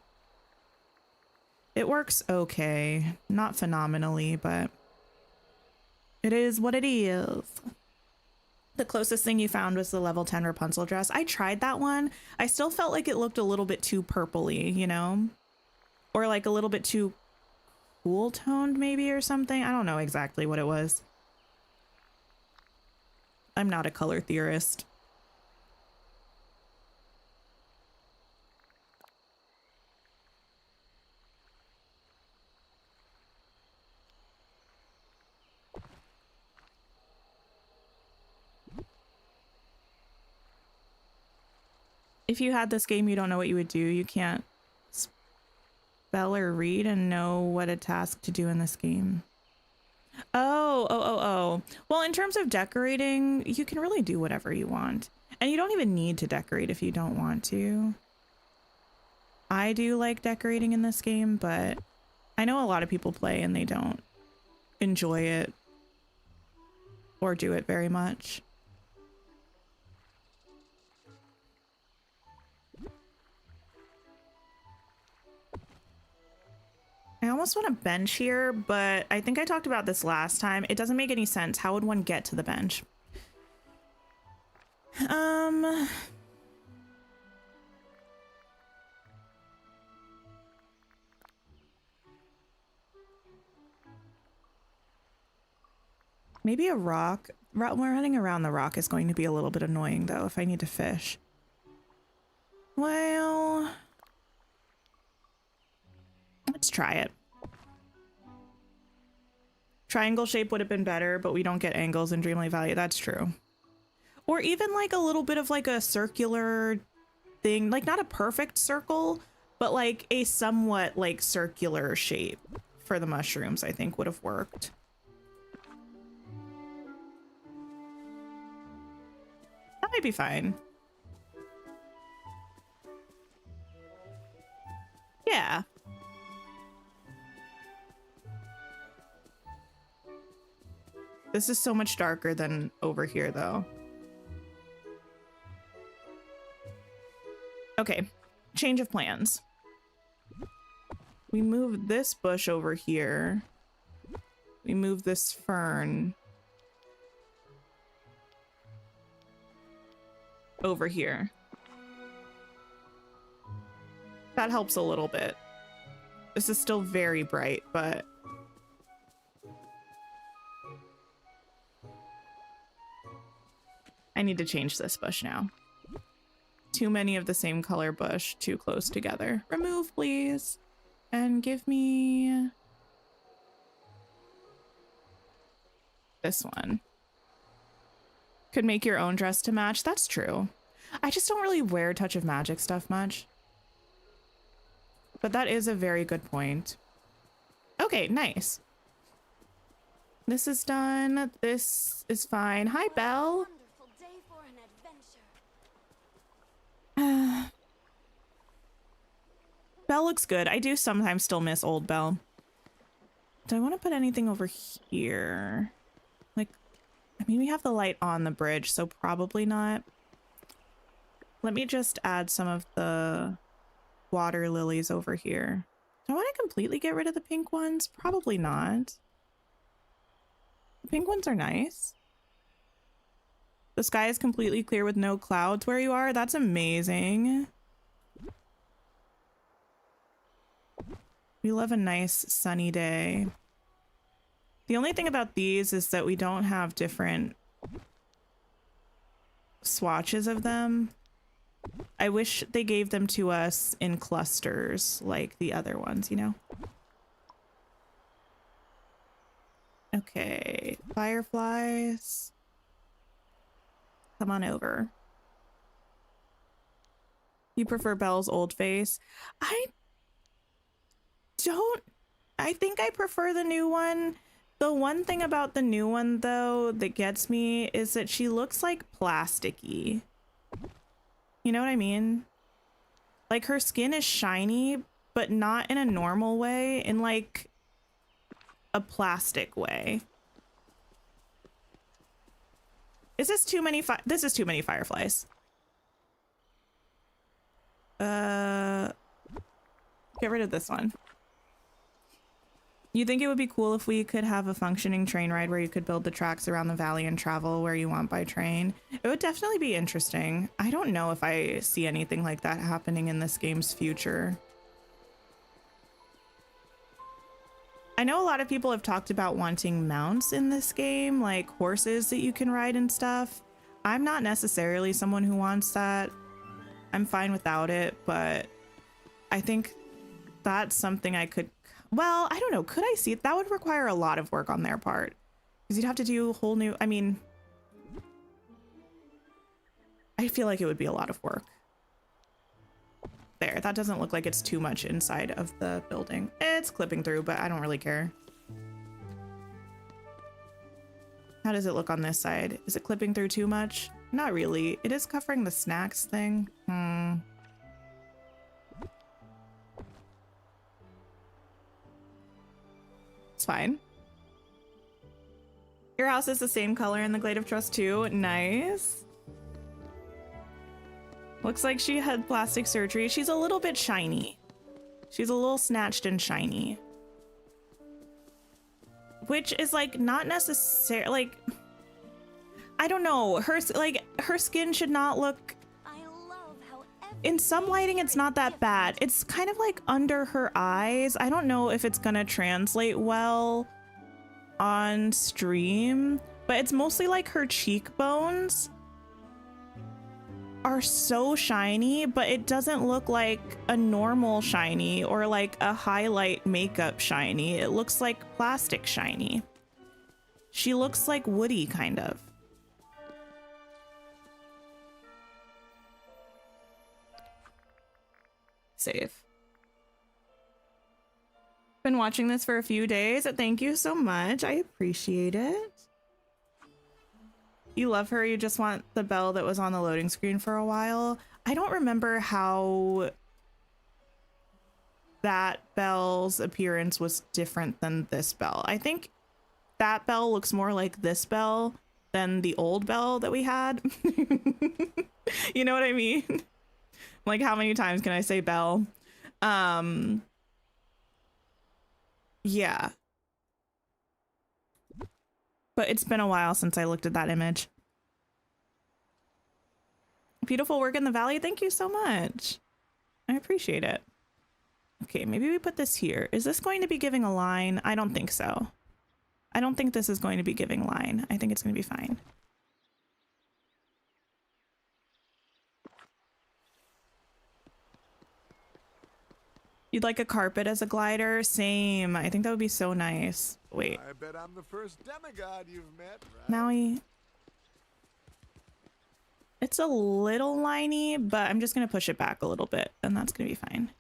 It works okay. Not phenomenally, but it is what it is. The closest thing you found was the level 10 Rapunzel dress. I tried that one. I still felt like it looked a little bit too purpley, you know? Or like a little bit too cool toned maybe or something. I don't know exactly what it was. I'm not a color theorist. If you had this game, you don't know what you would do. You can't spell or read and know what a task to do in this game. Oh. Well, in terms of decorating, you can really do whatever you want. And you don't even need to decorate if you don't want to. I do like decorating in this game, but I know a lot of people play and they don't enjoy it or do it very much. I almost want a bench here, but I think I talked about this last time. It doesn't make any sense. How would one get to the bench? Maybe a rock. Running around the rock is going to be a little bit annoying, though, if I need to fish. Well, let's try it. Triangle shape would have been better, but we don't get angles in Dreamlight Valley. That's true. Or even like a little bit of like a circular thing, like not a perfect circle, but like a somewhat like circular shape for the mushrooms, I think would have worked. That might be fine. Yeah. This is so much darker than over here, though. Okay, change of plans. We move this bush over here. We move this fern over here. That helps a little bit. This is still very bright, but I need to change this bush now. Too many of the same color bush too close together. Remove, please. And give me this one. Could make your own dress to match. That's true. I just don't really wear Touch of Magic stuff much. But that is a very good point. Okay, nice. This is done. This is fine. Hi, Belle. Belle looks good. I do sometimes still miss old Belle. Do I want to put anything over here? Like, I mean, we have the light on the bridge, so probably not. Let me just add some of the water lilies over here. Do I want to completely get rid of the pink ones? Probably not. The pink ones are nice. The sky is completely clear with no clouds where you are. That's amazing. We love a nice sunny day. The only thing about these is that we don't have different swatches of them. I wish they gave them to us in clusters like the other ones, you know? Okay, fireflies. Come on over. You prefer Belle's old face? I think I prefer the new one. The one thing about the new one, though, that gets me is that she looks like plasticky. You know what I mean? Like, her skin is shiny, but not in a normal way, in like a plastic way. Is this too many this is too many fireflies. Get rid of this one. You think it would be cool if we could have a functioning train ride where you could build the tracks around the valley and travel where you want by train? It would definitely be interesting. I don't know if I see anything like that happening in this game's future. I know a lot of people have talked about wanting mounts in this game, like horses that you can ride and stuff. I'm not necessarily someone who wants that. I'm fine without it, but I think that's something I could... Well, I don't know. Could I see it? That would require a lot of work on their part. Because you'd have to do a whole new... I mean... I feel like it would be a lot of work. There, that doesn't look like it's too much inside of the building. It's clipping through, but I don't really care. How does it look on this side? Is it clipping through too much? Not really. It is covering the snacks thing. It's fine. Your house is the same color in the Glade of Trust too. Nice. Looks like she had plastic surgery. She's a little bit shiny. She's a little snatched and shiny. Which is like not necessarily like, I don't know. Her skin should not look... In some lighting, it's not that bad. It's kind of like under her eyes. I don't know if it's gonna translate well on stream, but it's mostly like her cheekbones are so shiny, but it doesn't look like a normal shiny or like a highlight makeup shiny. It looks like plastic shiny. She looks like Woody, kind of. Save. Been watching this for a few days. Thank you so much. I appreciate it. You love her. You just want the Belle that was on the loading screen for a while. I don't remember how that Belle's appearance was different than this Belle. I think that Belle looks more like this Belle than the old Belle that we had. You know what I mean? Like, how many times can I say Belle? Yeah. But it's been a while since I looked at that image. Beautiful work in the valley. Thank you so much. I appreciate it. Okay, maybe we put this here. Is this going to be giving a line? I don't think so. I don't think this is going to be giving line. I think it's going to be fine. You'd like a carpet as a glider? Same. I think that would be so nice. Wait. I bet I'm the first demigod you've met, right? Maui. It's a little liney, but I'm just going to push it back a little bit, and that's going to be fine.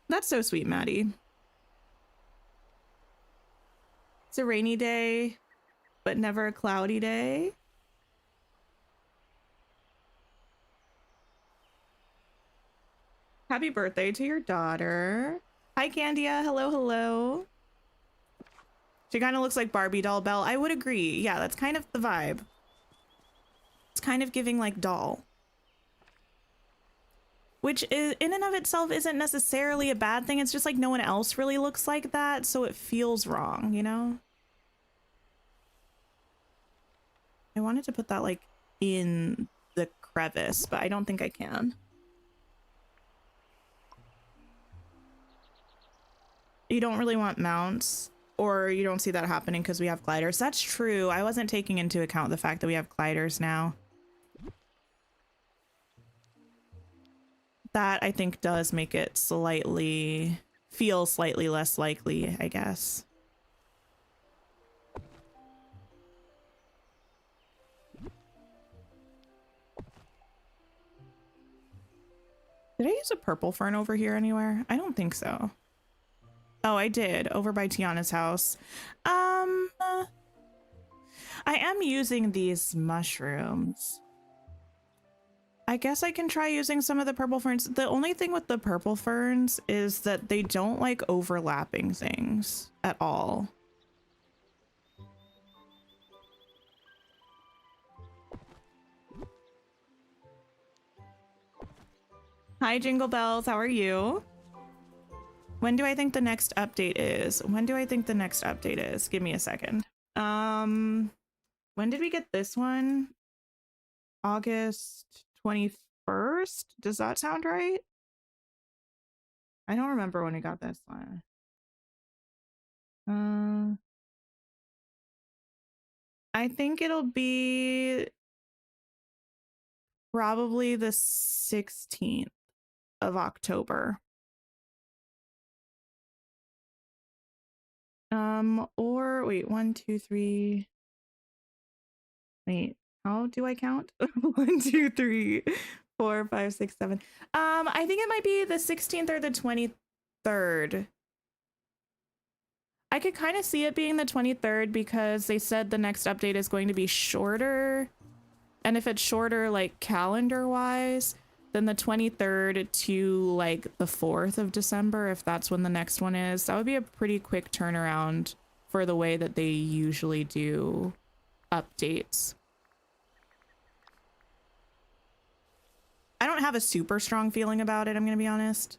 That's so sweet, Maddie. It's a rainy day, but never a cloudy day. Happy birthday to your daughter. Hi, Candia. Hello, hello. She kind of looks like Barbie doll Belle. I would agree. Yeah, that's kind of the vibe. It's kind of giving like doll. Which is, in and of itself isn't necessarily a bad thing. It's just like no one else really looks like that, so it feels wrong, you know? I wanted to put that like in the crevice, but I don't think I can. You don't really want mounts, or you don't see that happening because we have gliders. That's true. I wasn't taking into account the fact that we have gliders now. That I think does make it feel slightly less likely, I guess. Did I use a purple fern over here anywhere? I don't think so. Oh, I did, over by Tiana's house. I am using these mushrooms. I guess I can try using some of the purple ferns. The only thing with the purple ferns is that they don't like overlapping things at all. Hi, Jingle Bells. How are you? When do I think the next update is? When do I think the next update is? Give me a second. When did we get this one? August 21st? Does that sound right? I don't remember when we got this one. I think it'll be probably the 16th of October. Or wait, 1, 2, 3. Wait, how do I count? 1, 2, 3, 4, 5, 6, 7. I think it might be the 16th or the 23rd. I could kind of see it being the 23rd because they said the next update is going to be shorter. And if it's shorter, like calendar wise, then the 23rd to like the 4th of December, if that's when the next one is, that would be a pretty quick turnaround for the way that they usually do updates. I don't have a super strong feeling about it, I'm going to be honest.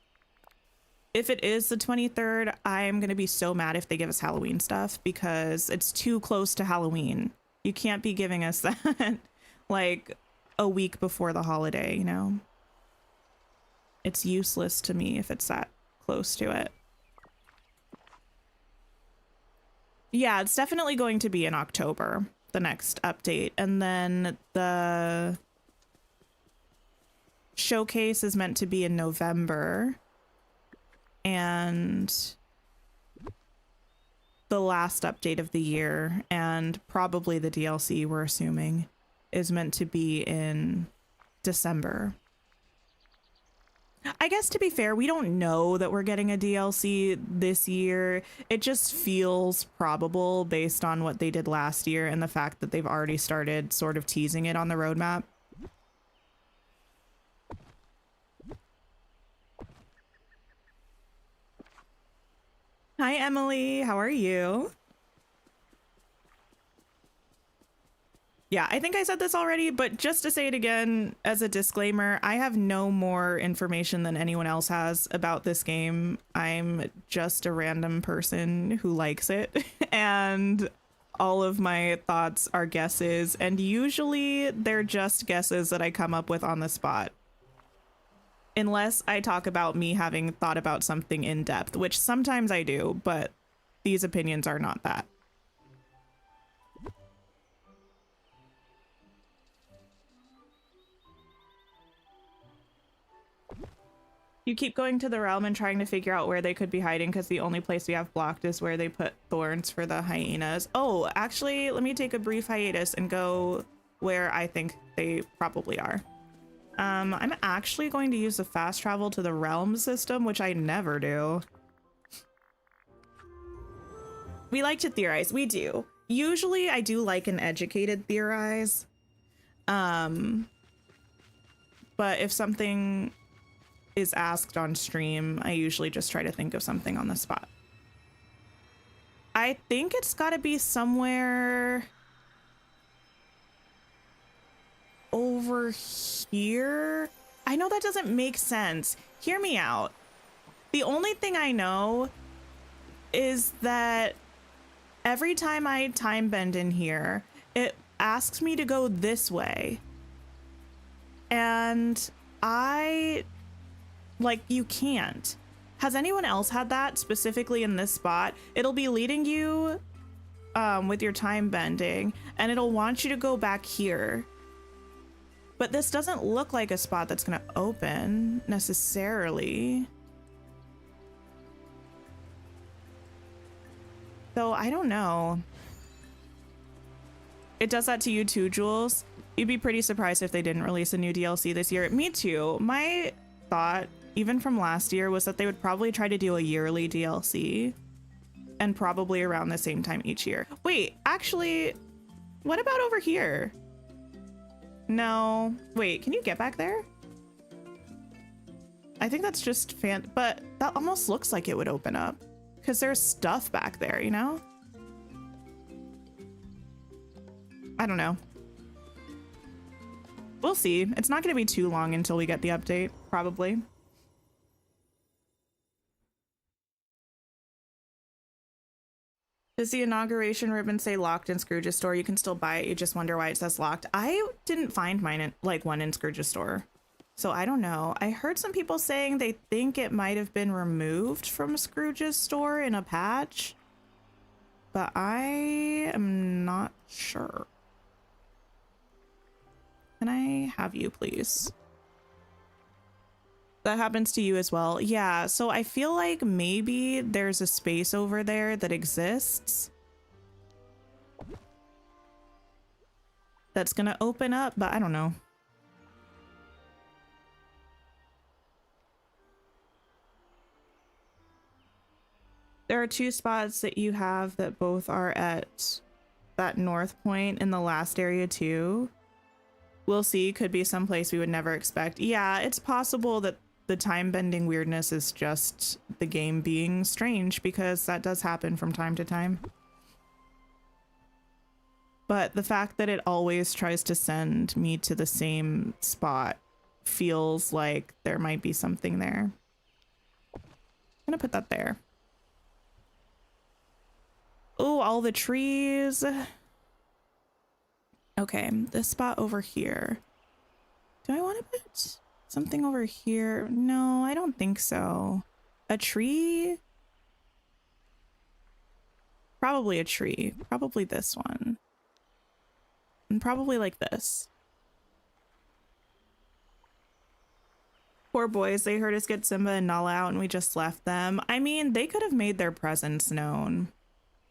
If it is the 23rd, I'm going to be so mad if they give us Halloween stuff because it's too close to Halloween. You can't be giving us that like a week before the holiday, you know? It's useless to me if it's that close to it. Yeah, it's definitely going to be in October, the next update. And then the showcase is meant to be in November. And the last update of the year, and probably the DLC, we're assuming, is meant to be in December. I guess to be fair, we don't know that we're getting a DLC this year. It just feels probable based on what they did last year and the fact that they've already started sort of teasing it on the roadmap. Hi, Emily. How are you? Yeah, I think I said this already, but just to say it again as a disclaimer, I have no more information than anyone else has about this game. I'm just a random person who likes it, and all of my thoughts are guesses, and usually they're just guesses that I come up with on the spot. Unless I talk about me having thought about something in depth, which sometimes I do, but these opinions are not that. You keep going to the realm and trying to figure out where they could be hiding because the only place we have blocked is where they put thorns for the hyenas. Oh, actually, let me take a brief hiatus and go where I think they probably are. I'm actually going to use the fast travel to the realm system, which I never do. We like to theorize. We do. Usually I do like an educated theorize. But if something is asked on stream, I usually just try to think of something on the spot. I think it's got to be somewhere over here. I know that doesn't make sense. Hear me out. The only thing I know is that every time I time bend in here, it asks me to go this way. And you can't. Has anyone else had that specifically in this spot? It'll be leading you with your time bending, and it'll want you to go back here. But this doesn't look like a spot that's gonna open necessarily. So I don't know. It does that to you too, Jules. You'd be pretty surprised if they didn't release a new DLC this year. Me too. My thought, even from last year, was that they would probably try to do a yearly DLC and probably around the same time each year. Wait, actually, what about over here? No, wait, can you get back there? I think that's just but that almost looks like it would open up because there's stuff back there, you know? I don't know. We'll see. It's not going to be too long until we get the update, probably. Does the inauguration ribbon say locked in Scrooge's store? You can still buy it. You just wonder why it says locked. I didn't find mine in, one in Scrooge's store. So I don't know. I heard some people saying they think it might have been removed from Scrooge's store in a patch. But I am not sure. Can I have you, please? That happens to you as well. Yeah, so I feel like maybe there's a space over there that exists that's gonna open up, but I don't know. There are two spots that you have that both are at that north point in the last area too. We'll see. Could be someplace we would never expect. Yeah, it's possible that the time bending weirdness is just the game being strange, because that does happen from time to time. But the fact that it always tries to send me to the same spot feels like there might be something there. I'm gonna put that there. Oh, all the trees. Okay, this spot over here. Do I want to put something over here? No, I don't think so. A tree? Probably a tree. Probably this one. And probably like this. Poor boys, they heard us get Simba and Nala out and we just left them. I mean, they could have made their presence known.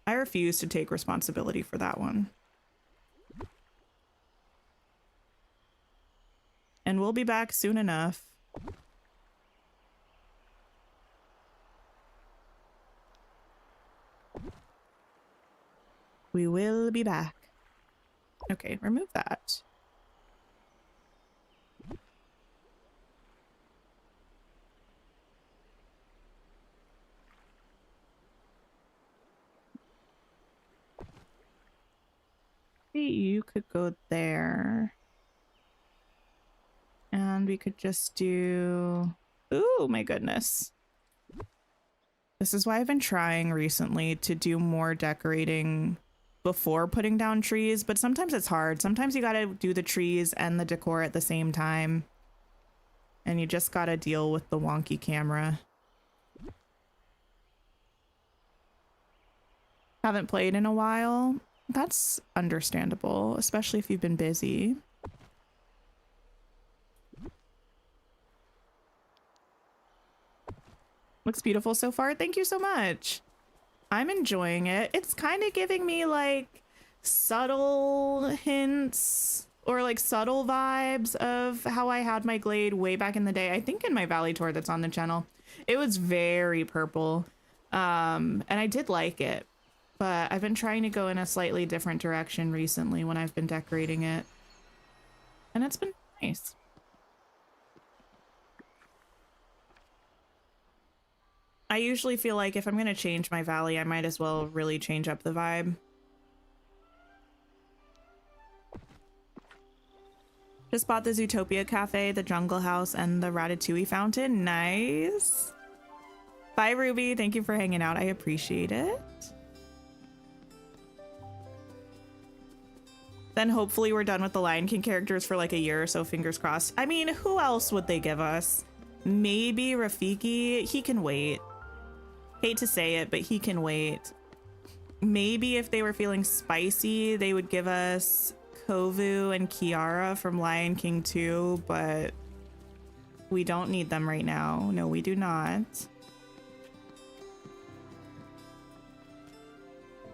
I refuse to take responsibility for that one. And we'll be back soon enough. We will be back. Okay, remove that. You could go there. And we could just do... Ooh, my goodness. This is why I've been trying recently to do more decorating before putting down trees, but sometimes it's hard. Sometimes you gotta do the trees and the decor at the same time. and you just gotta deal with the wonky camera. Haven't played in a while. That's understandable, especially if you've been busy. Looks beautiful so far. Thank you so much. I'm enjoying it. It's kind of giving me like subtle hints or like subtle vibes of how I had my Glade way back in the day. I think in my Valley tour that's on the channel. It was very purple. And I did like it, but I've been trying to go in a slightly different direction recently when I've been decorating it. And it's been nice. I usually feel like if I'm going to change my Valley, I might as well really change up the vibe. Just bought the Zootopia Cafe, the Jungle House, and the Ratatouille Fountain. Nice. Bye, Ruby. Thank you for hanging out. I appreciate it. Then hopefully we're done with the Lion King characters for like a year or so, fingers crossed. I mean, who else would they give us? Maybe Rafiki. He can wait. Hate to say it, but he can wait. Maybe if they were feeling spicy, they would give us Kovu and Kiara from Lion King 2, but we don't need them right now. No, we do not.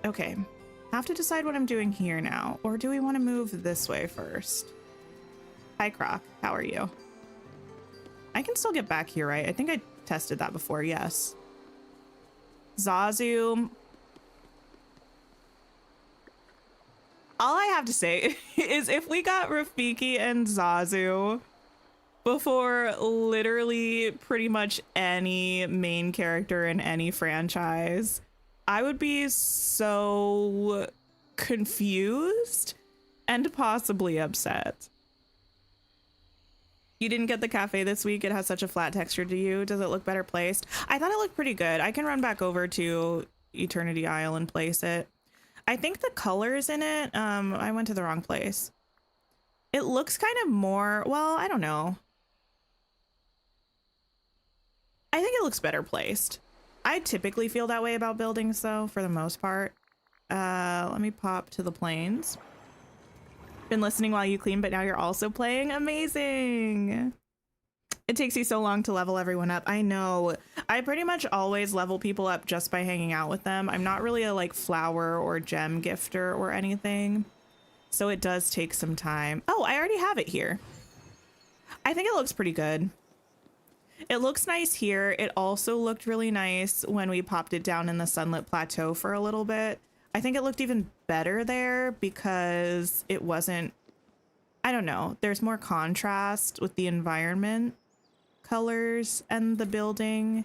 Okay. Have to decide what I'm doing here now, or do we want to move this way first? Hi, Croc. How are you? I can still get back here, right? I think I tested that before. Yes. Zazu. All I have to say is if we got Rafiki and Zazu before literally pretty much any main character in any franchise, I would be so confused and possibly upset. You didn't get the cafe this week. It has such a flat texture to you. Does it look better placed? I thought it looked pretty good. I can run back over to Eternity Isle and place it. I think the colors in it, I went to the wrong place. It looks kind of more, well, I don't know. I think it looks better placed. I typically feel that way about buildings though, for the most part. Let me pop to the plains. Been listening while you clean, but now you're also playing. Amazing. It takes you so long to level everyone up. I know. I pretty much always level people up just by hanging out with them. I'm not really a like flower or gem gifter or anything. So it does take some time. Oh, I already have it here. I think it looks pretty good. It looks nice here. It also looked really nice when we popped it down in the Sunlit Plateau for a little bit. I think it looked even better there because it wasn't, I don't know, there's more contrast with the environment colors and the building.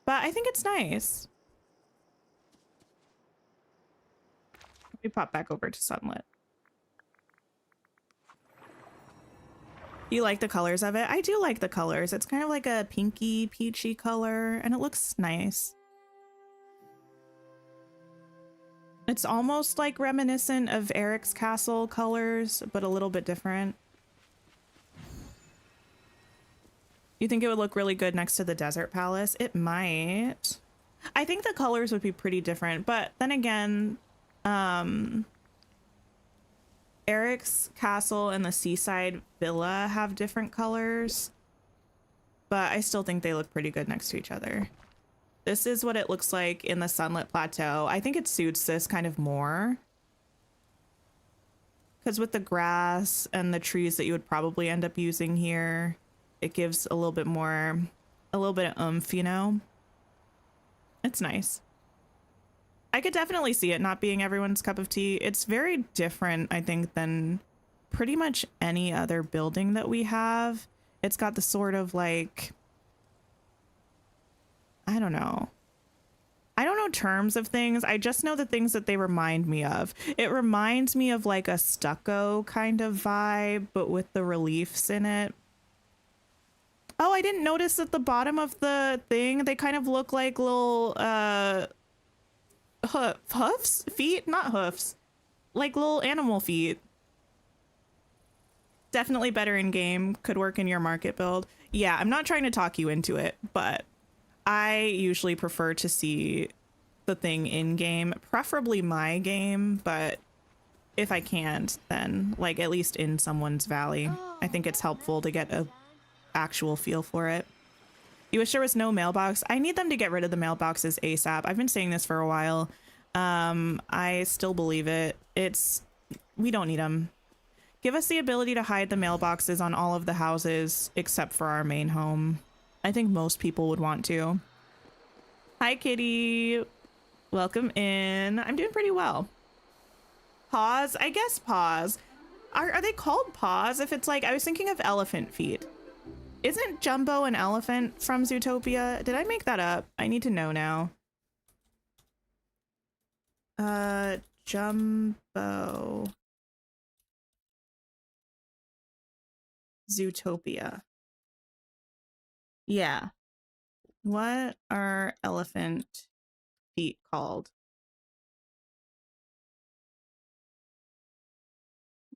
But I think it's nice. Let me pop back over to Sunlit. You like the colors of it? I do like the colors. It's kind of like a pinky, peachy color, and it looks nice. It's almost like reminiscent of Eric's castle colors, but a little bit different. You think it would look really good next to the Desert Palace? It might. I think the colors would be pretty different, but then again, Eric's castle and the seaside villa have different colors, but I still think they look pretty good next to each other. This is what it looks like in the Sunlit Plateau. I think it suits this kind of more, because with the grass and the trees that you would probably end up using here, it gives a little bit more, a little bit of oomph, you know? It's nice. I could definitely see it not being everyone's cup of tea. It's very different, I think, than pretty much any other building that we have. It's got the sort of like, I don't know. I don't know terms of things. I just know the things that they remind me of. It reminds me of like a stucco kind of vibe, but with the reliefs in it. Oh, I didn't notice at the bottom of the thing, they kind of look like little, hoofs? Feet? Not hoofs. Like little animal feet. Definitely better in game, could work in your market build. Yeah, I'm not trying to talk you into it, but I usually prefer to see the thing in game, preferably my game, but if I can't, then like at least in someone's valley. I think it's helpful to get a actual feel for it. You wish there was no mailbox. I need them to get rid of the mailboxes ASAP. I've been saying this for a while. I still believe it. We don't need them. Give us the ability to hide the mailboxes on all of the houses except for our main home. I think most people would want to. Hi, Kitty. Welcome in. I'm doing pretty well. Paws? I guess paws. Are they called paws? If it's like, I was thinking of elephant feet. Isn't Jumbo an elephant from Zootopia? Did I make that up? I need to know now. Jumbo. Zootopia. Yeah. What are elephant feet called?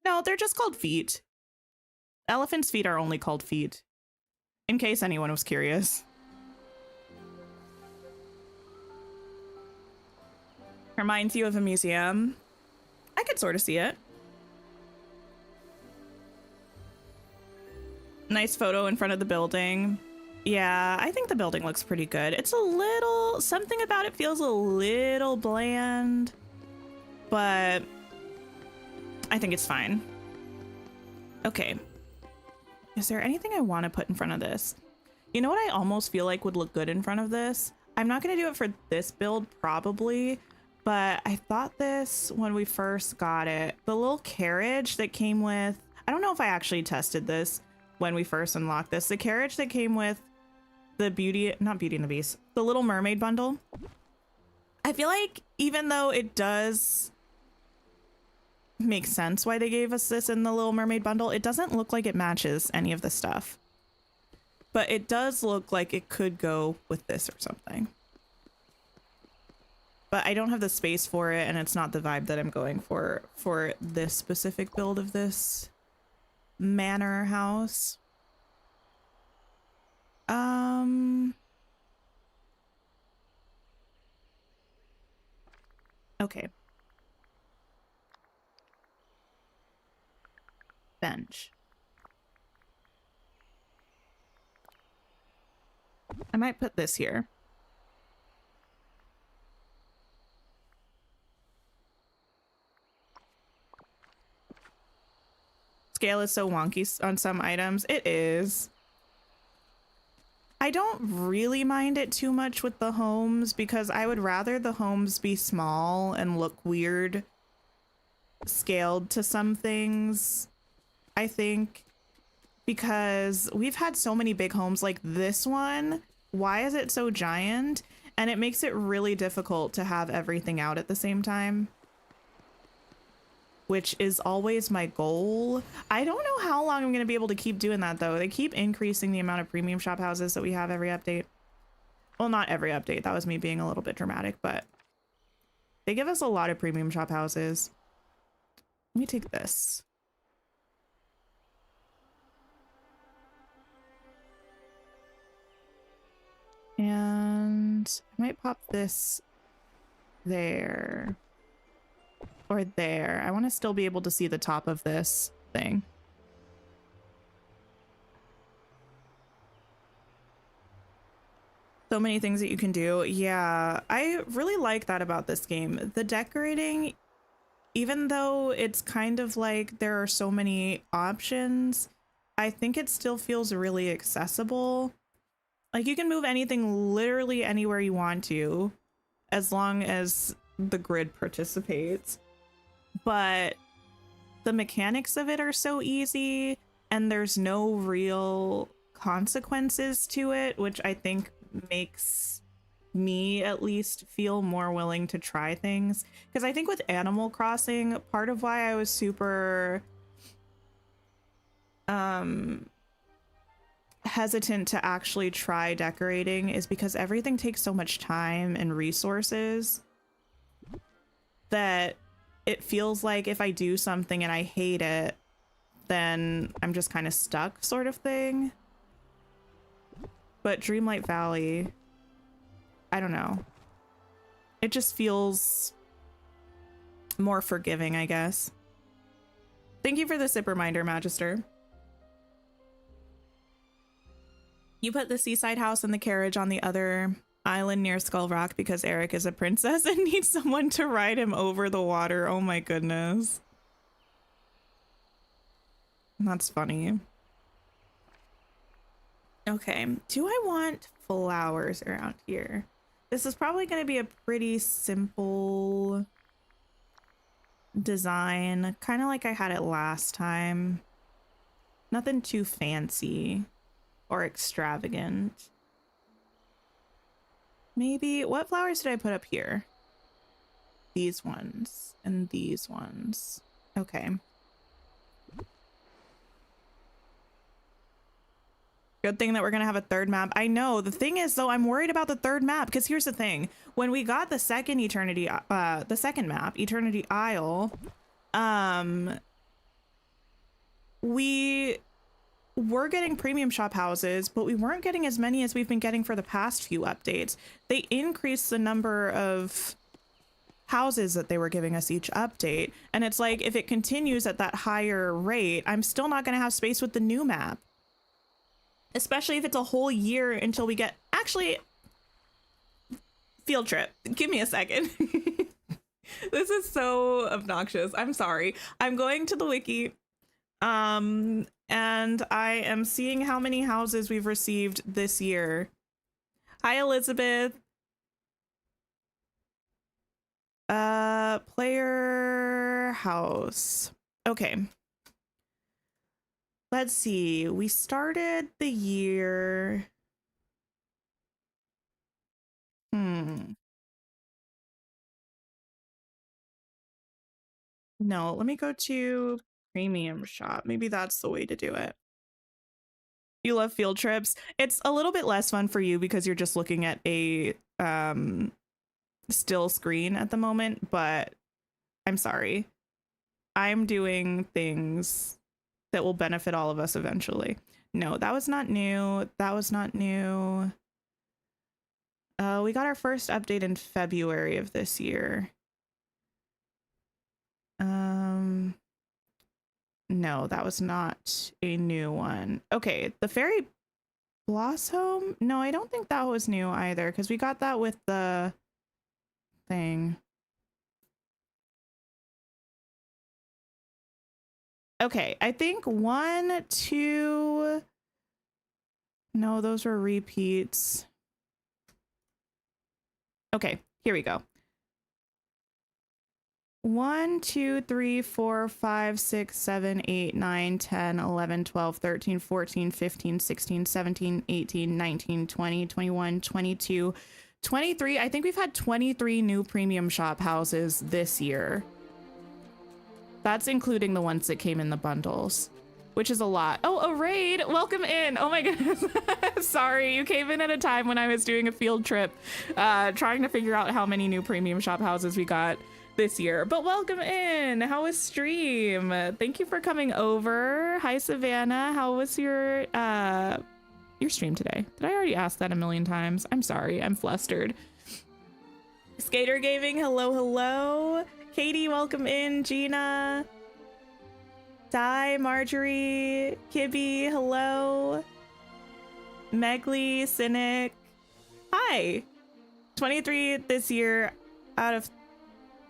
No, they're just called feet. Elephant's feet are only called feet. In case anyone was curious. Reminds you of a museum. I could sort of see it. Nice photo in front of the building. Yeah, I think the building looks pretty good. It's a little, something about it feels a little bland, but I think it's fine. Okay. Is there anything I want to put in front of this? You know what I almost feel like would look good in front of this? I'm not going to do it for this build, probably, but I thought this when we first got it. The little carriage that came with, I don't know if I actually tested this when we first unlocked this. The carriage that came with the not Beauty and the Beast, the Little Mermaid bundle. I feel like even though it does make sense why they gave us this in the Little Mermaid bundle, it doesn't look like it matches any of the stuff. But it does look like it could go with this or something. But I don't have the space for it, and it's not the vibe that I'm going for this specific build of this manor house. Okay. Bench. I might put this here. Scale is so wonky on some items. It is. I don't really mind it too much with the homes because I would rather the homes be small and look weird scaled to some things, I think, because we've had so many big homes like this one. Why is it so giant? And it makes it really difficult to have everything out at the same time, which is always my goal. I don't know how long I'm going to be able to keep doing that, though. They keep increasing the amount of premium shop houses that we have every update. Well, not every update. That was me being a little bit dramatic, but they give us a lot of premium shop houses. Let me take this. And I might pop this there. Or there. I want to still be able to see the top of this thing. So many things that you can do. Yeah, I really like that about this game. The decorating, even though it's kind of like there are so many options, I think it still feels really accessible. Like you can move anything literally anywhere you want to, as long as the grid participates. But the mechanics of it are so easy and there's no real consequences to it, which I think makes me at least feel more willing to try things. Because I think with Animal Crossing, part of why I was super hesitant to actually try decorating is because everything takes so much time and resources that it feels like if I do something and I hate it, then I'm just kind of stuck sort of thing. But Dreamlight Valley, I don't know. It just feels more forgiving, I guess. Thank you for the sip reminder, Magister. You put the seaside house and the carriage on the other island near Skull Rock because Eric is a princess and needs someone to ride him over the water. Oh my goodness. That's funny. Okay, do I want flowers around here? This is probably going to be a pretty simple design, kind of like I had it last time. Nothing too fancy or extravagant. Maybe, what flowers did I put up here? These ones and these ones. Okay. Good thing that we're gonna have a third map. I know. The thing is, though, I'm worried about the third map because here's the thing: when we got the second map, Eternity Isle, we were getting premium shop houses, but we weren't getting as many as we've been getting for the past few updates. They increased the number of houses that they were giving us each update, and it's like if it continues at that higher rate, I'm still not gonna have space with the new map. Especially if it's a whole year until we get... Actually, field trip. Give me a second. This is so obnoxious. I'm sorry. I'm going to the wiki. And I am seeing how many houses we've received this year. Hi, Elizabeth. Player house. Okay. Let's see, we started the year. No, let me go to premium shop. Maybe that's the way to do it. You love field trips. It's a little bit less fun for you because you're just looking at a still screen at the moment, but I'm sorry. I'm doing things that will benefit all of us eventually. No, that was not new. That was not new. We got our first update in February of this year. No, that was not a new one. Okay, the Fairy Blossom? No, I don't think that was new either, because we got that with the thing. Okay, I think 1, 2... No, those were repeats. Okay, here we go. 1, 2, 3, 4, 5, 6, 7, 8, 9, 10, 11, 12, 13, 14, 15, 16, 17, 18, 19, 20, 21, 22, 23. I think we've had 23 new premium shop houses this year. That's including the ones that came in the bundles, which is a lot. Oh, a raid. Welcome in. Oh my goodness. Sorry, you came in at a time when I was doing a field trip, trying to figure out how many new premium shop houses we got this year. But welcome in. How was stream? Thank you for coming over. Hi, Savannah. How was your stream today? Did I already ask that a million times? I'm sorry. I'm flustered. Skater Gaming. Hello, hello. Katie, welcome in. Gina. Di, Marjorie, Kibby, hello. Megley, Cynic. Hi. 23 this year out of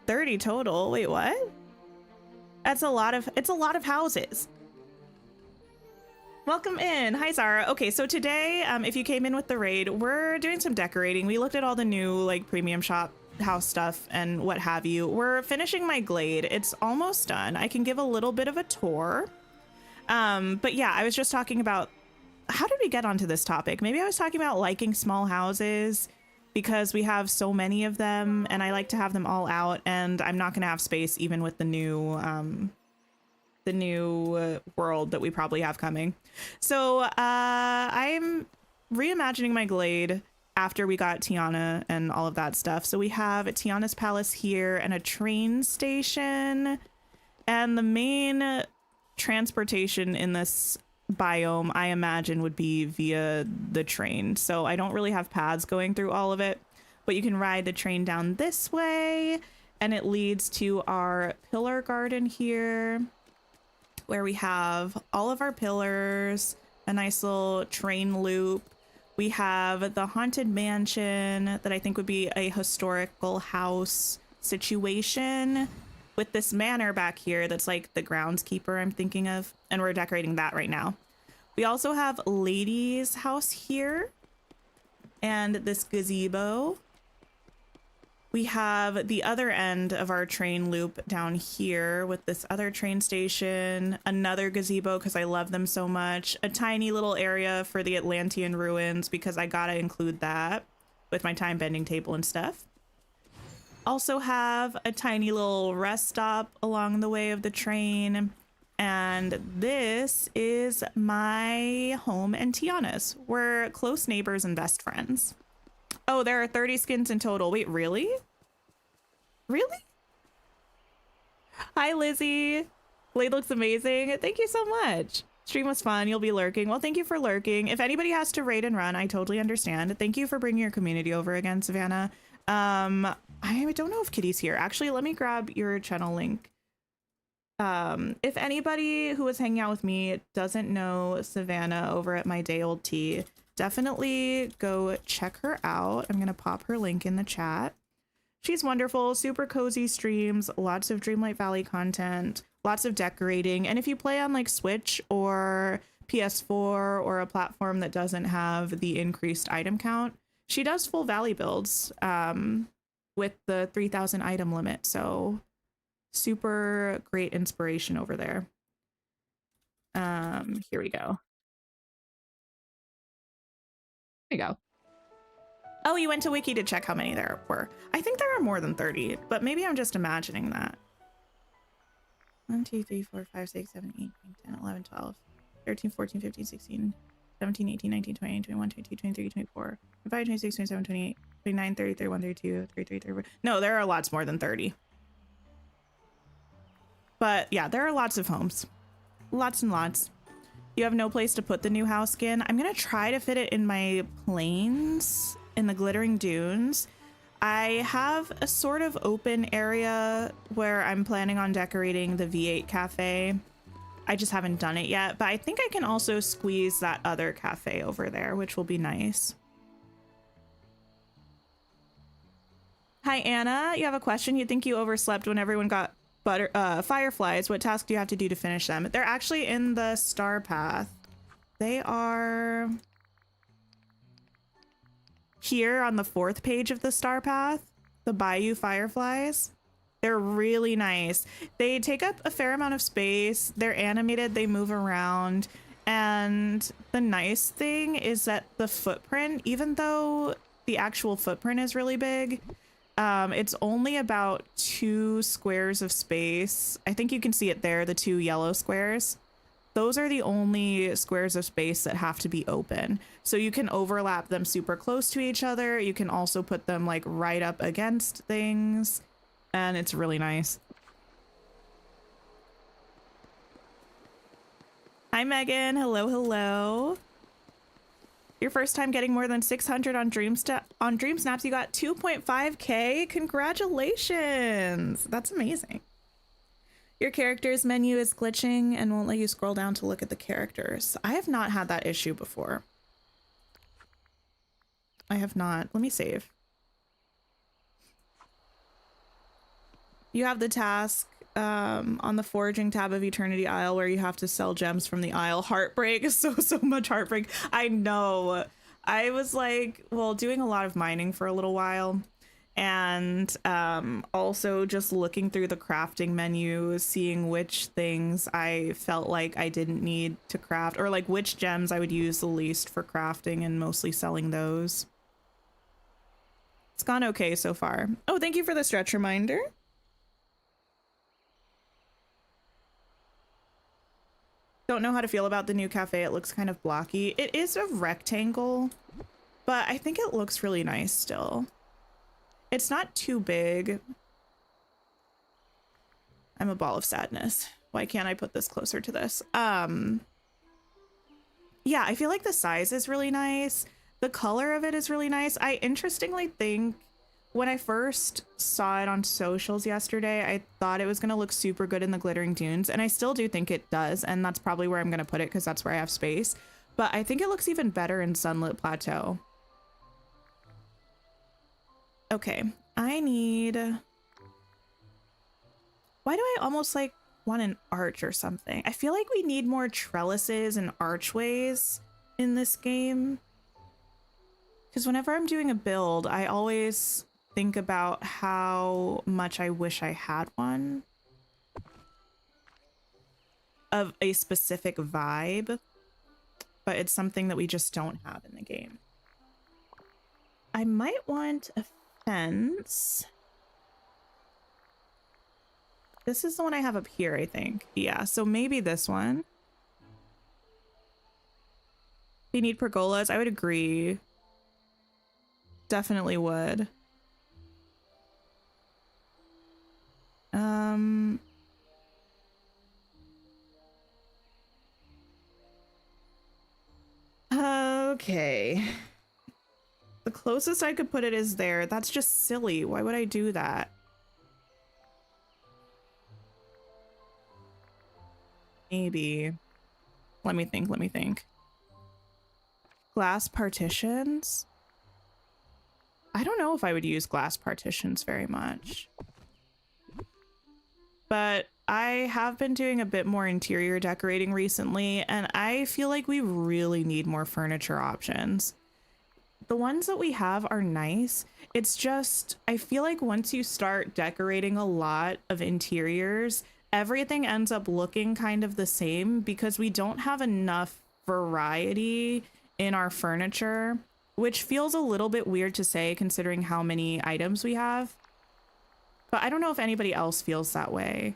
30 total. Wait, what? It's a lot of houses. Welcome in. Hi, Zara. Okay, so today, if you came in with the raid, we're doing some decorating. We looked at all the new like premium shop house stuff and what have you. We're finishing my Glade. It's almost done. I can give a little bit of a tour. But yeah, I was just talking about, how did we get onto this topic? Maybe I was talking about liking small houses because we have so many of them and I like to have them all out, and I'm not going to have space even with the new world that we probably have coming. So I'm reimagining my Glade after we got Tiana and all of that stuff. So we have Tiana's Palace here and a train station. And the main transportation in this biome, I imagine, would be via the train. So I don't really have paths going through all of it, but you can ride the train down this way and it leads to our pillar garden here where we have all of our pillars, a nice little train loop. We have the haunted mansion that I think would be a historical house situation with this manor back here that's like the groundskeeper I'm thinking of, and we're decorating that right now. We also have Lady's house here and this gazebo. We have the other end of our train loop down here with this other train station, another gazebo because I love them so much, a tiny little area for the Atlantean ruins because I gotta include that with my time bending table and stuff. Also have a tiny little rest stop along the way of the train. And this is my home and Tiana's. We're close neighbors and best friends. Oh, there are 30 skins in total. Wait, really? Really? Hi, Lizzie. Glade looks amazing. Thank you so much. Stream was fun. You'll be lurking. Well, thank you for lurking. If anybody has to raid and run, I totally understand. Thank you for bringing your community over again, Savannah. I don't know if Kitty's here. Actually, let me grab your channel link. If anybody who was hanging out with me doesn't know Savannah over at My Day Old Tea, definitely go check her out. I'm gonna pop her link in the chat. She's wonderful, super cozy streams, lots of Dreamlight Valley content, lots of decorating. And if you play on like Switch or PS4 or a platform that doesn't have the increased item count, she does full Valley builds with the 3,000 item limit. So super great inspiration over there. Here we go. There you go. Oh, you went to Wiki to check how many there were. I think there are more than 30, but maybe I'm just imagining that. 1, 2, 3, 4, 5, 6, 7, 8, 9, 10, 11, 12, 13, 14, 15, 16, 17, 18, 19, 20, 21, 22, 23, 24, 25, 26, 27, 28, 29, 30, 31, 32, 33, 34. No, there are lots more than 30. But yeah, there are lots of homes. Lots and lots. You have no place to put the new house skin. I'm going to try to fit it in my plains in the Glittering Dunes. I have a sort of open area where I'm planning on decorating the V8 cafe. I just haven't done it yet, but I think I can also squeeze that other cafe over there, which will be nice. Hi, Anna. You have a question? You think you overslept when everyone got fireflies. What task do you have to do to finish them? They're actually in the star path. They are here on the 4th page of the star path, the Bayou fireflies. They're really nice. They take up a fair amount of space. They're animated. They move around. And the nice thing is that the footprint, even though the actual footprint is really big, it's only about 2 squares of space. I think you can see it there, the 2 yellow squares. Those are the only squares of space that have to be open. So you can overlap them super close to each other. You can also put them like right up against things. And it's really nice. Hi, Megan. Hello, hello. Your first time getting more than 600 on DreamSnaps. You got 2.5K. Congratulations. That's amazing. Your characters menu is glitching and won't let you scroll down to look at the characters. I have not had that issue before. I have not. Let me save. You have the task on the foraging tab of Eternity Isle where you have to sell gems from the Isle. Heartbreak. So much heartbreak. I know. I was like, well, doing a lot of mining for a little while. And also just looking through the crafting menu, seeing which things I felt like I didn't need to craft, or like which gems I would use the least for crafting, and mostly selling those. It's gone okay so far. Oh, thank you for the stretch reminder. Don't know how to feel about the new cafe. It looks kind of blocky. It is a rectangle, but I think it looks really nice still. It's not too big. I'm a ball of sadness. Why can't I put this closer to this? Yeah, I feel like the size is really nice. The color of it is really nice. I interestingly think when I first saw it on socials yesterday, I thought it was going to look super good in the glittering dunes, and I still do think it does, and that's probably where I'm going to put it because that's where I have space. But I think it looks even better in Sunlit Plateau. Okay, I need... Why do I almost like want an arch or something? I feel like we need more trellises and archways in this game. Because whenever I'm doing a build, I always think about how much I wish I had one of a specific vibe, but it's something that we just don't have in the game. I might want a fence. This is the one I have up here, I think. Yeah, so maybe this one. You need pergolas? I would agree. Definitely would. Okay. The closest I could put it is there. That's just silly. Why would I do that? Maybe. Let me think. Glass partitions? I don't know if I would use glass partitions very much. But I have been doing a bit more interior decorating recently, and I feel like we really need more furniture options. The ones that we have are nice. It's just, I feel like once you start decorating a lot of interiors, everything ends up looking kind of the same because we don't have enough variety in our furniture, which feels a little bit weird to say considering how many items we have. But I don't know if anybody else feels that way.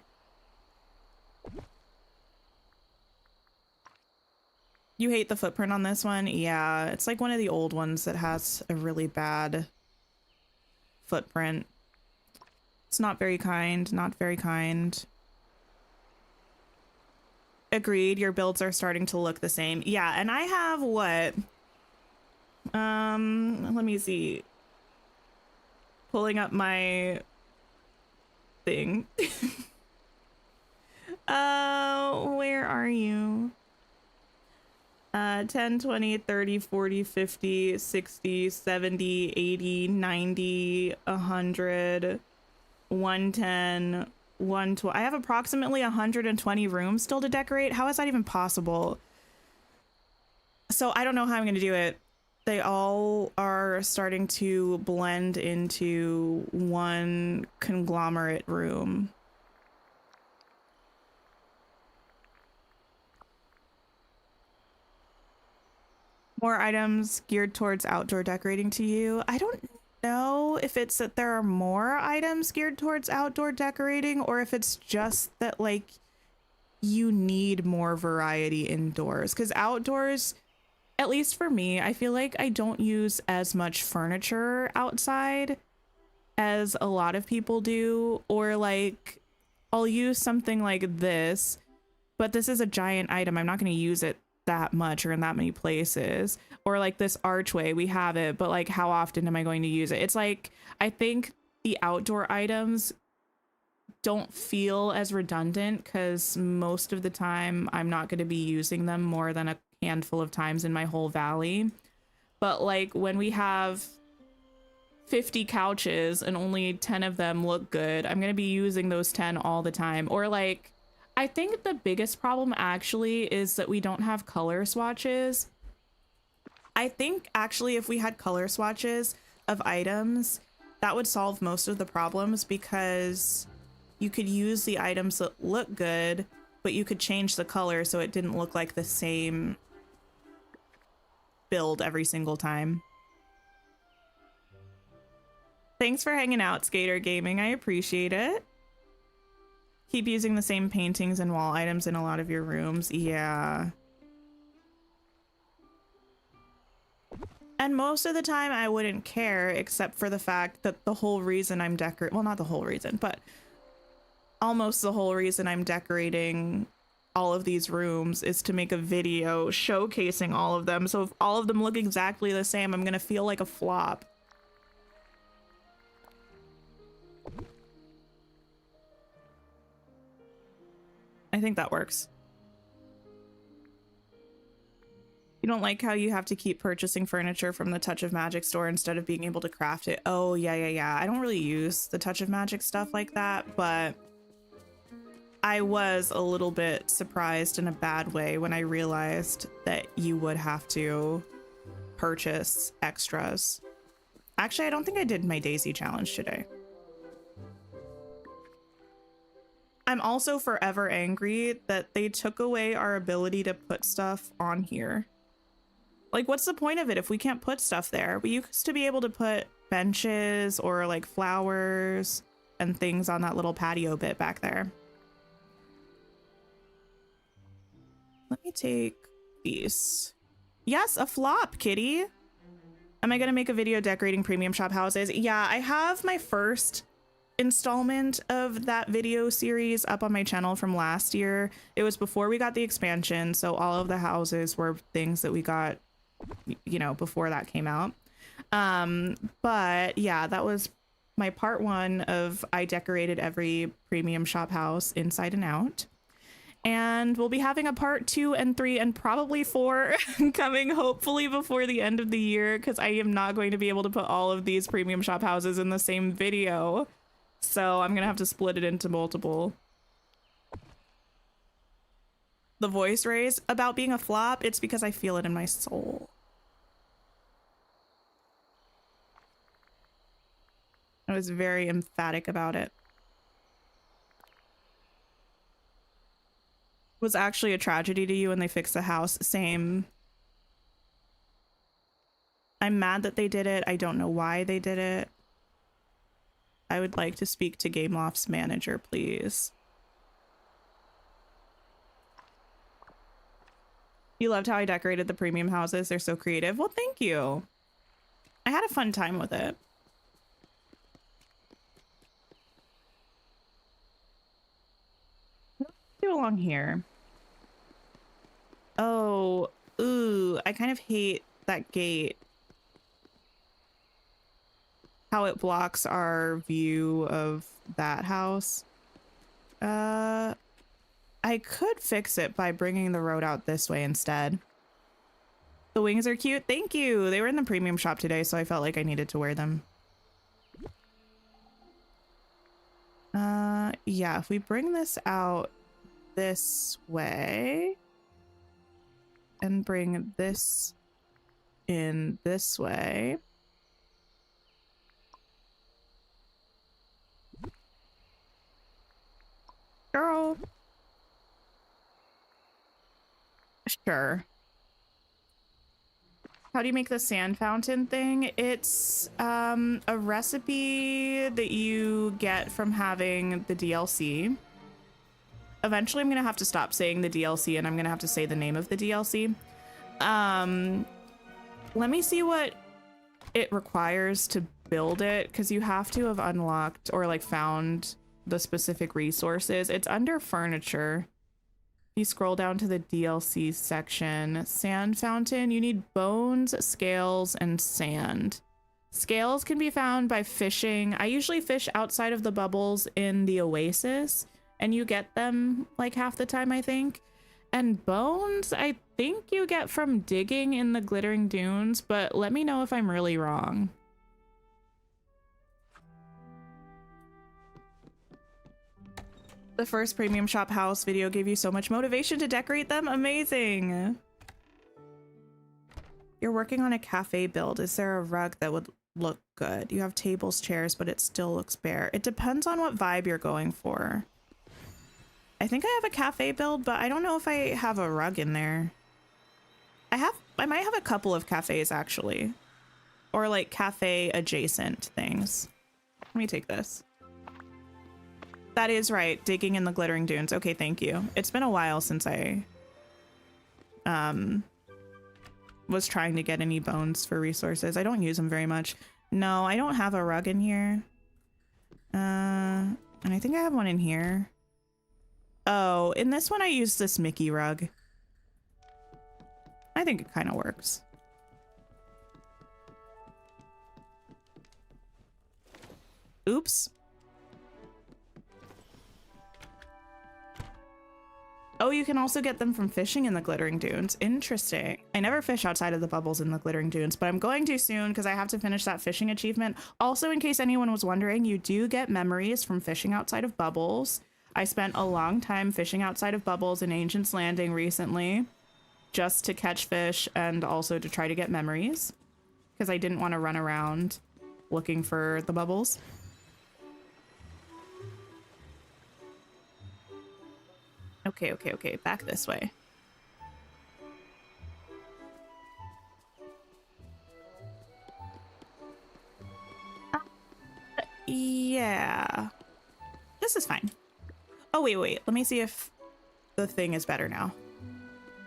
You hate the footprint on this one? Yeah, it's like one of the old ones that has a really bad footprint. It's not very kind, not very kind. Agreed, your builds are starting to look the same. Yeah, and I have what? Let me see. Pulling up my thing. Where are you? 10, 20, 30, 40, 50, 60, 70, 80, 90, 100, 110, 120. I have approximately 120 rooms still to decorate. How is that even possible? So I don't know how I'm going to do it. They all are starting to blend into one conglomerate room. More items geared towards outdoor decorating to you. I don't know if it's that there are more items geared towards outdoor decorating or if it's just that like you need more variety indoors, because outdoors, at least for me, I feel like I don't use as much furniture outside as a lot of people do, or like I'll use something like this, but this is a giant item. I'm not going to use it that much or in that many places. Or like this archway, we have it, but like how often am I going to use it? It's like I think the outdoor items don't feel as redundant because most of the time I'm not going to be using them more than a handful of times in my whole valley. But like when we have 50 couches and only 10 of them look good, I'm going to be using those 10 all the time. Or like I think the biggest problem actually is that we don't have color swatches. I think actually if we had color swatches of items, that would solve most of the problems, because you could use the items that look good, but you could change the color so it didn't look like the same build every single time. Thanks for hanging out, Skater Gaming. I appreciate it. Keep using the same paintings and wall items in a lot of your rooms. Yeah. And most of the time I wouldn't care, except for the fact that the whole reason I'm well, not the whole reason, but almost the whole reason I'm decorating all of these rooms is to make a video showcasing all of them. So if all of them look exactly the same, I'm gonna feel like a flop. I think that works. You don't like how you have to keep purchasing furniture from the Touch of Magic store instead of being able to craft it? Oh, yeah. I don't really use the Touch of Magic stuff like that, but I was a little bit surprised in a bad way when I realized that you would have to purchase extras. Actually, I don't think I did my Daisy challenge today. I'm also forever angry that they took away our ability to put stuff on here. Like, what's the point of it if we can't put stuff there? We used to be able to put benches or like flowers and things on that little patio bit back there. Let me take these. Yes, a flop, kitty. Am I gonna make a video decorating premium shop houses? Yeah, I have my first installment of that video series up on my channel from last year. It was before we got the expansion, so all of the houses were things that we got, you know, before that came out. But yeah, that was my part one of I decorated every premium shop house inside and out. And we'll be having a part 2 and 3 and probably 4 coming hopefully before the end of the year, because I am not going to be able to put all of these premium shop houses in the same video. So I'm gonna have to split it into multiple. The voice raise about being a flop, it's because I feel it in my soul. I was very emphatic about it. Was actually a tragedy to you when they fixed the house. Same. I'm mad that they did it. I don't know why they did it. I would like to speak to Gameloft's manager, please. You loved how I decorated the premium houses. They're so creative. Well, thank you. I had a fun time with it. What do I do along here? Oh, ooh, I kind of hate that gate. How it blocks our view of that house. I could fix it by bringing the road out this way instead. The wings are cute. Thank you. They were in the premium shop today, so I felt like I needed to wear them. Yeah, if we bring this out this way and bring this in this way. Girl. Sure. How do you make the sand fountain thing? It's a recipe that you get from having the DLC. Eventually I'm gonna have to stop saying the DLC and I'm gonna have to say the name of the DLC. Let me see what it requires to build it, because you have to have unlocked or like found the specific resources. It's under furniture. You scroll down to the DLC section. Sand fountain. You need bones, scales, and sand. Scales can be found by fishing. I usually fish outside of the bubbles in the oasis, and you get them like half the time, I think. And bones, I think you get from digging in the glittering dunes, but let me know if I'm really wrong. The first premium shop house video gave you so much motivation to decorate them. Amazing. You're working on a cafe build. Is there a rug that would look good? You have tables, chairs, but it still looks bare. It depends on what vibe you're going for. I think I have a cafe build, but I don't know if I have a rug in there. I might have a couple of cafes actually, or like cafe adjacent things. Let me take this. That is right. Digging in the glittering dunes. Okay, thank you. It's been a while since I was trying to get any bones for resources. I don't use them very much. No, I don't have a rug in here. And I think I have one in here. Oh, in this one I used this Mickey rug. I think it kind of works. Oops. Oh, you can also get them from fishing in the Glittering Dunes. Interesting. I never fish outside of the bubbles in the Glittering Dunes, but I'm going to soon because I have to finish that fishing achievement. Also, in case anyone was wondering, you do get memories from fishing outside of bubbles. I spent a long time fishing outside of bubbles in Ancient's Landing recently just to catch fish and also to try to get memories because I didn't want to run around looking for the bubbles. Okay. Back this way. Yeah. This is fine. Oh, wait. Let me see if the thing is better now.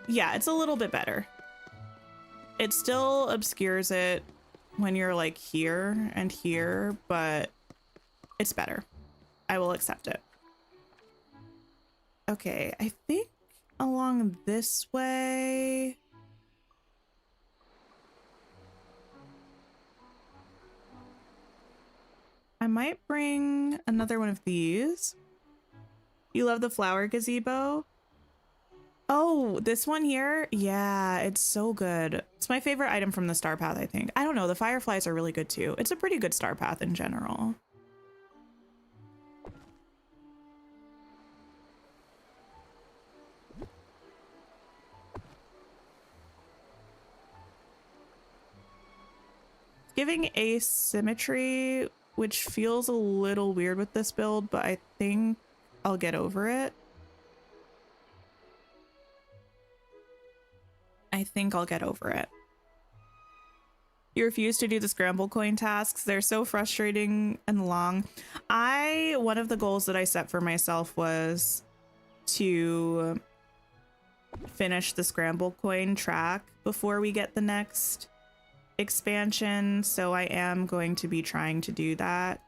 Yeah, it's a little bit better. It still obscures it when you're like here and here, but it's better. I will accept it. Okay, I think along this way. I might bring another one of these. You love the flower gazebo? Oh, this one here? Yeah, it's so good. It's my favorite item from the Star Path, I think. I don't know, the fireflies are really good too. It's a pretty good Star Path in general. Giving asymmetry, which feels a little weird with this build, but I think I'll get over it. You refuse to do the scramble coin tasks. They're so frustrating and long. One of the goals that I set for myself was to finish the scramble coin track before we get the next expansion, so I am going to be trying to do that.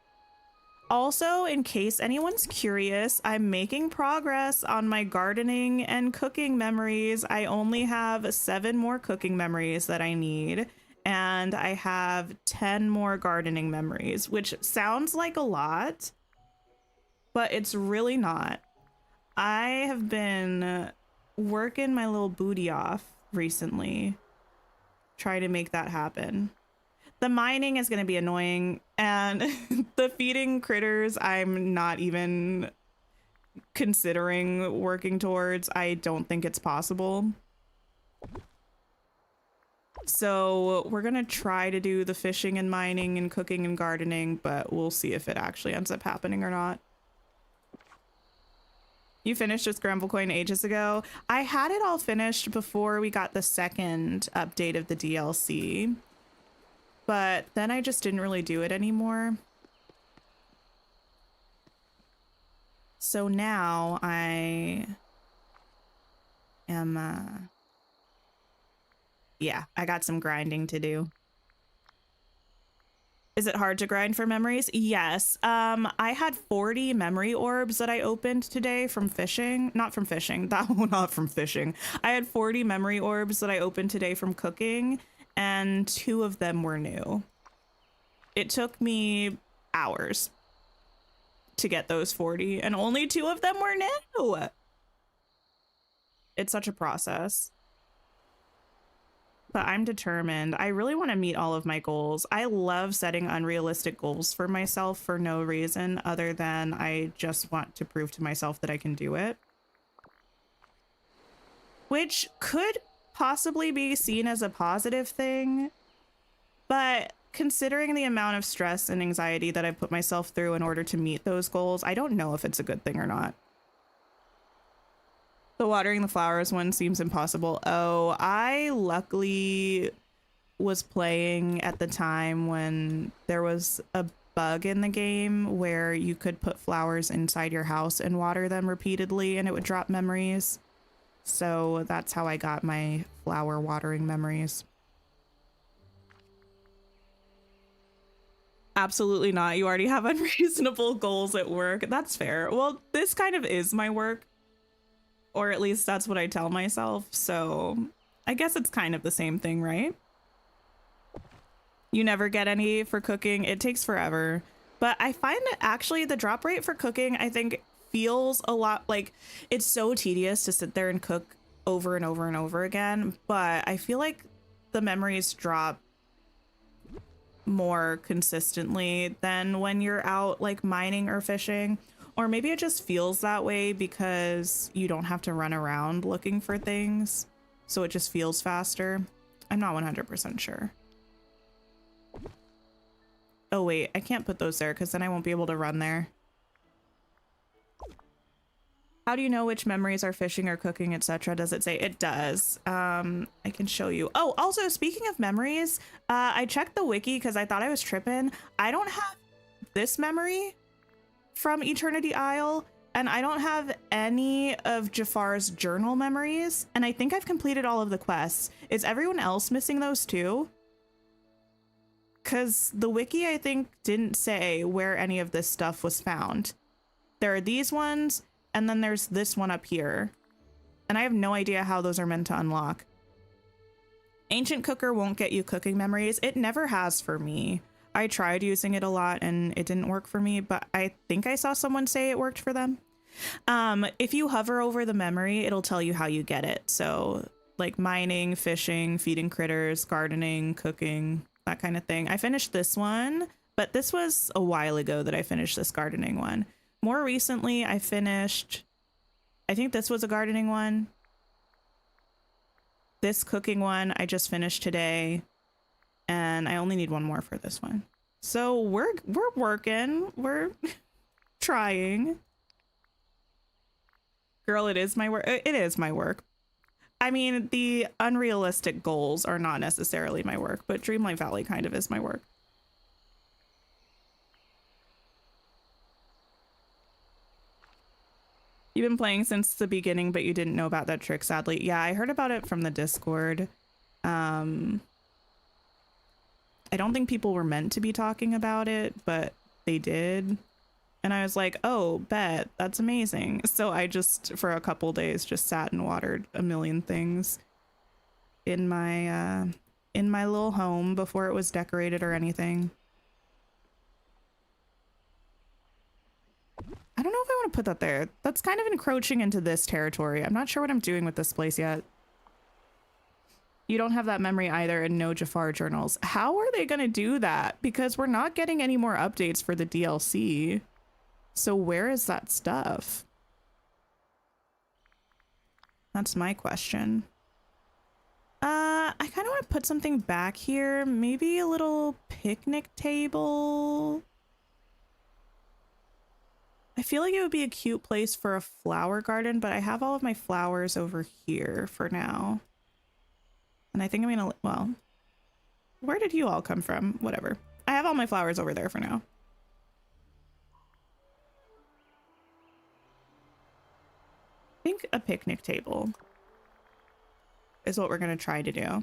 Also, in case anyone's curious, I'm making progress on my gardening and cooking memories. I only have 7 more cooking memories that I need, and I have 10 more gardening memories, which sounds like a lot, but it's really not. I have been working my little booty off recently, try to make that happen. The mining is going to be annoying, and the feeding critters I'm not even considering working towards. I don't think it's possible. So we're going to try to do the fishing and mining and cooking and gardening, but we'll see if it actually ends up happening or not. You finished with Scramble Coin ages ago. I had it all finished before we got the second update of the DLC, but then I just didn't really do it anymore. So now I am, yeah, I got some grinding to do. Is it hard to grind for memories? Yes. I had 40 memory orbs that I opened today from fishing. Not from fishing. Not from fishing. I had 40 memory orbs that I opened today from cooking, and 2 of them were new. It took me hours to get those 40, and only 2 of them were new. It's such a process. But I'm determined. I really want to meet all of my goals. I love setting unrealistic goals for myself for no reason other than I just want to prove to myself that I can do it. Which could possibly be seen as a positive thing, but considering the amount of stress and anxiety that I put myself through in order to meet those goals, I don't know if it's a good thing or not. The watering the flowers one seems impossible. Oh, I luckily was playing at the time when there was a bug in the game where you could put flowers inside your house and water them repeatedly and it would drop memories. So that's how I got my flower watering memories. Absolutely not. You already have unreasonable goals at work. That's fair. Well, this kind of is my work, or at least that's what I tell myself. So I guess it's kind of the same thing, right? You never get any for cooking. It takes forever. But I find that actually the drop rate for cooking, I think, feels a lot like it's so tedious to sit there and cook over and over and over again. But I feel like the memories drop more consistently than when you're out like mining or fishing. Or maybe it just feels that way because you don't have to run around looking for things. So it just feels faster. I'm not 100% sure. Oh wait, I can't put those there because then I won't be able to run there. How do you know which memories are fishing or cooking, etc.? Does it say? It does. I can show you. Oh, also speaking of memories, I checked the wiki because I thought I was tripping. I don't have this memory from Eternity Isle, and I don't have any of Jafar's journal memories, and I think I've completed all of the quests. Is everyone else missing those too? Because the wiki, I think, didn't say where any of this stuff was found. There are these ones, and then there's this one up here. And I have no idea how those are meant to unlock. Ancient Cooker won't get you cooking memories. It never has for me. I tried using it a lot and it didn't work for me, but I think I saw someone say it worked for them. If you hover over the memory, it'll tell you how you get it. So like mining, fishing, feeding critters, gardening, cooking, that kind of thing. I finished this one, but this was a while ago that I finished this gardening one. More recently, I finished, I think this was a gardening one. This cooking one I just finished today, and I only need one more for this one. So we're working, we're trying. Girl, it is my work. It is my work. I mean, the unrealistic goals are not necessarily my work, but Dreamlight Valley kind of is my work. You've been playing since the beginning, but you didn't know about that trick, sadly. Yeah, I heard about it from the Discord. I don't think people were meant to be talking about it, but they did. And I was like, oh, bet, that's amazing. So I just, for a couple days, just sat and watered a million things in my little home before it was decorated or anything. I don't know if I want to put that there. That's kind of encroaching into this territory. I'm not sure what I'm doing with this place yet. You don't have that memory either, and no Jafar journals. How are they going to do that? Because we're not getting any more updates for the DLC. So where is that stuff? That's my question. I kind of want to put something back here. Maybe a little picnic table. I feel like it would be a cute place for a flower garden, but I have all of my flowers over here for now. And I think I'm gonna, well, where did you all come from? Whatever. I have all my flowers over there for now. I think a picnic table is what we're gonna try to do.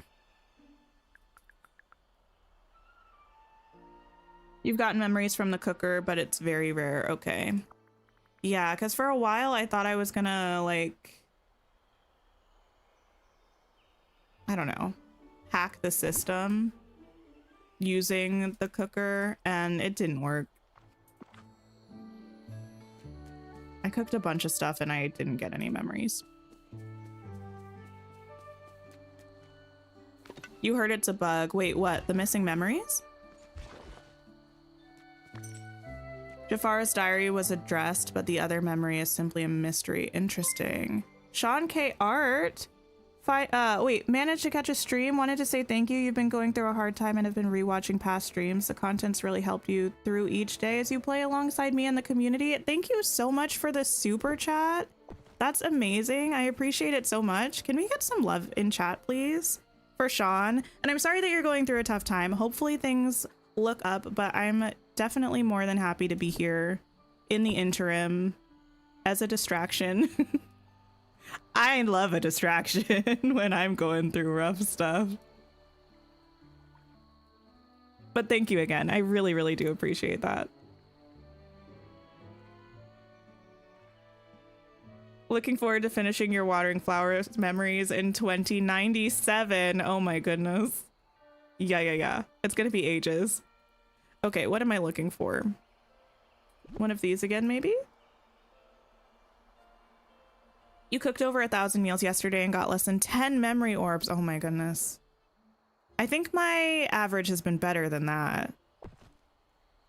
You've gotten memories from the cooker, but it's very rare. Okay. Yeah, because for a while I thought I was gonna, like, I don't know, hack the system using the cooker, and it didn't work. I cooked a bunch of stuff and I didn't get any memories. You heard it's a bug. Wait, what? The missing memories? Jafar's diary was addressed, but the other memory is simply a mystery. Interesting. Sean K. Art. Wait, managed to catch a stream. Wanted to say thank you. You've been going through a hard time and have been rewatching past streams. The content's really helped you through each day as you play alongside me and the community. Thank you so much for the super chat. That's amazing. I appreciate it so much. Can we get some love in chat, please? For Sean. And I'm sorry that you're going through a tough time. Hopefully things look up, but I'm definitely more than happy to be here in the interim as a distraction. I love a distraction when I'm going through rough stuff. But thank you again. I really, really do appreciate that. Looking forward to finishing your Watering Flowers memories in 2097. Oh my goodness. Yeah. It's gonna be ages. Okay, what am I looking for? One of these again, maybe? You cooked over 1,000 meals yesterday and got less than 10 memory orbs. Oh my goodness. I think my average has been better than that.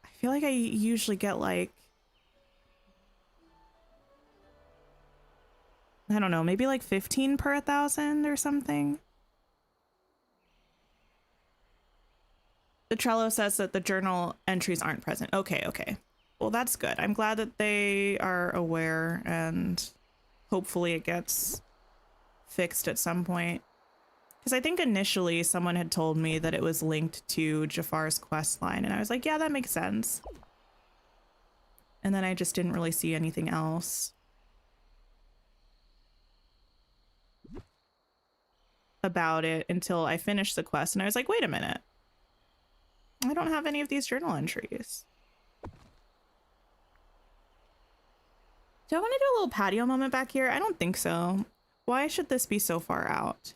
I feel like I usually get like, I don't know, maybe like 15 per 1,000 or something. The Trello says that the journal entries aren't present. Okay. Well, that's good. I'm glad that they are aware, and hopefully it gets fixed at some point. Because I think initially someone had told me that it was linked to Jafar's quest line, and I was like, yeah, that makes sense. And then I just didn't really see anything else about it until I finished the quest, and I was like, wait a minute. I don't have any of these journal entries. Do I want to do a little patio moment back here? I don't think so. Why should this be so far out?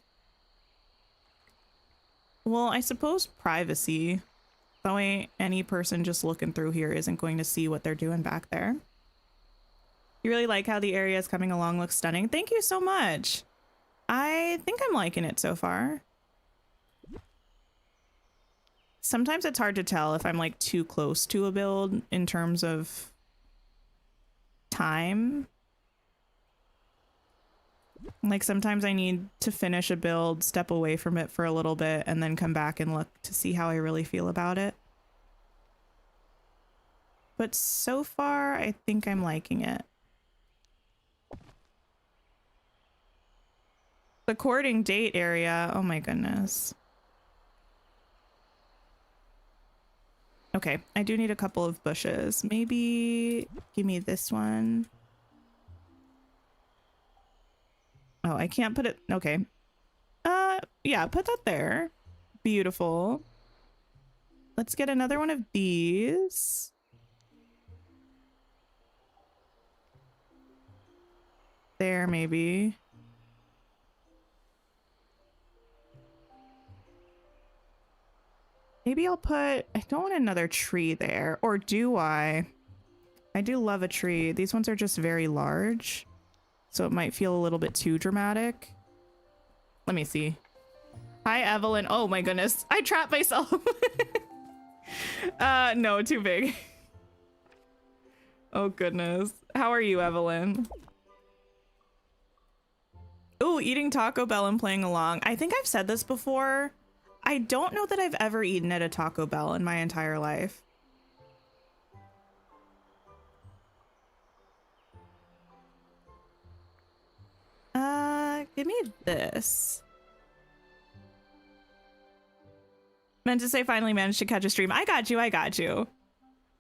Well, I suppose privacy. That way any person just looking through here isn't going to see what they're doing back there. You really like how the area is coming along, looks stunning. Thank you so much. I think I'm liking it so far. Sometimes it's hard to tell if I'm like too close to a build in terms of time. Like sometimes I need to finish a build, step away from it for a little bit, and then come back and look to see how I really feel about it. But so far, I think I'm liking it. The courting date area. Oh my goodness. Okay, I do need a couple of bushes. Maybe give me this one. Oh, I can't put it. Okay. Yeah, put that there. Beautiful. Let's get another one of these. There, maybe. Maybe I'll put, I don't want another tree there. Or do I? I do love a tree. These ones are just very large, so it might feel a little bit too dramatic. Let me see. Hi, Evelyn. Oh my goodness. I trapped myself. No, too big. Oh goodness. How are you, Evelyn? Ooh, eating Taco Bell and playing along. I think I've said this before. I don't know that I've ever eaten at a Taco Bell in my entire life. Give me this. Meant to say finally managed to catch a stream. I got you.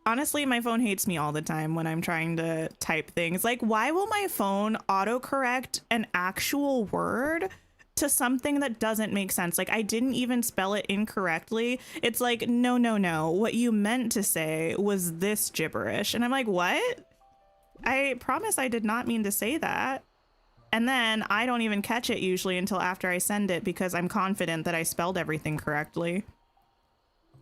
Honestly, my phone hates me all the time when I'm trying to type things. Like, why will my phone autocorrect an actual word to something that doesn't make sense? Like, I didn't even spell it incorrectly. It's like, no. What you meant to say was this gibberish. And I'm like, what? I promise I did not mean to say that. And then I don't even catch it usually until after I send it because I'm confident that I spelled everything correctly.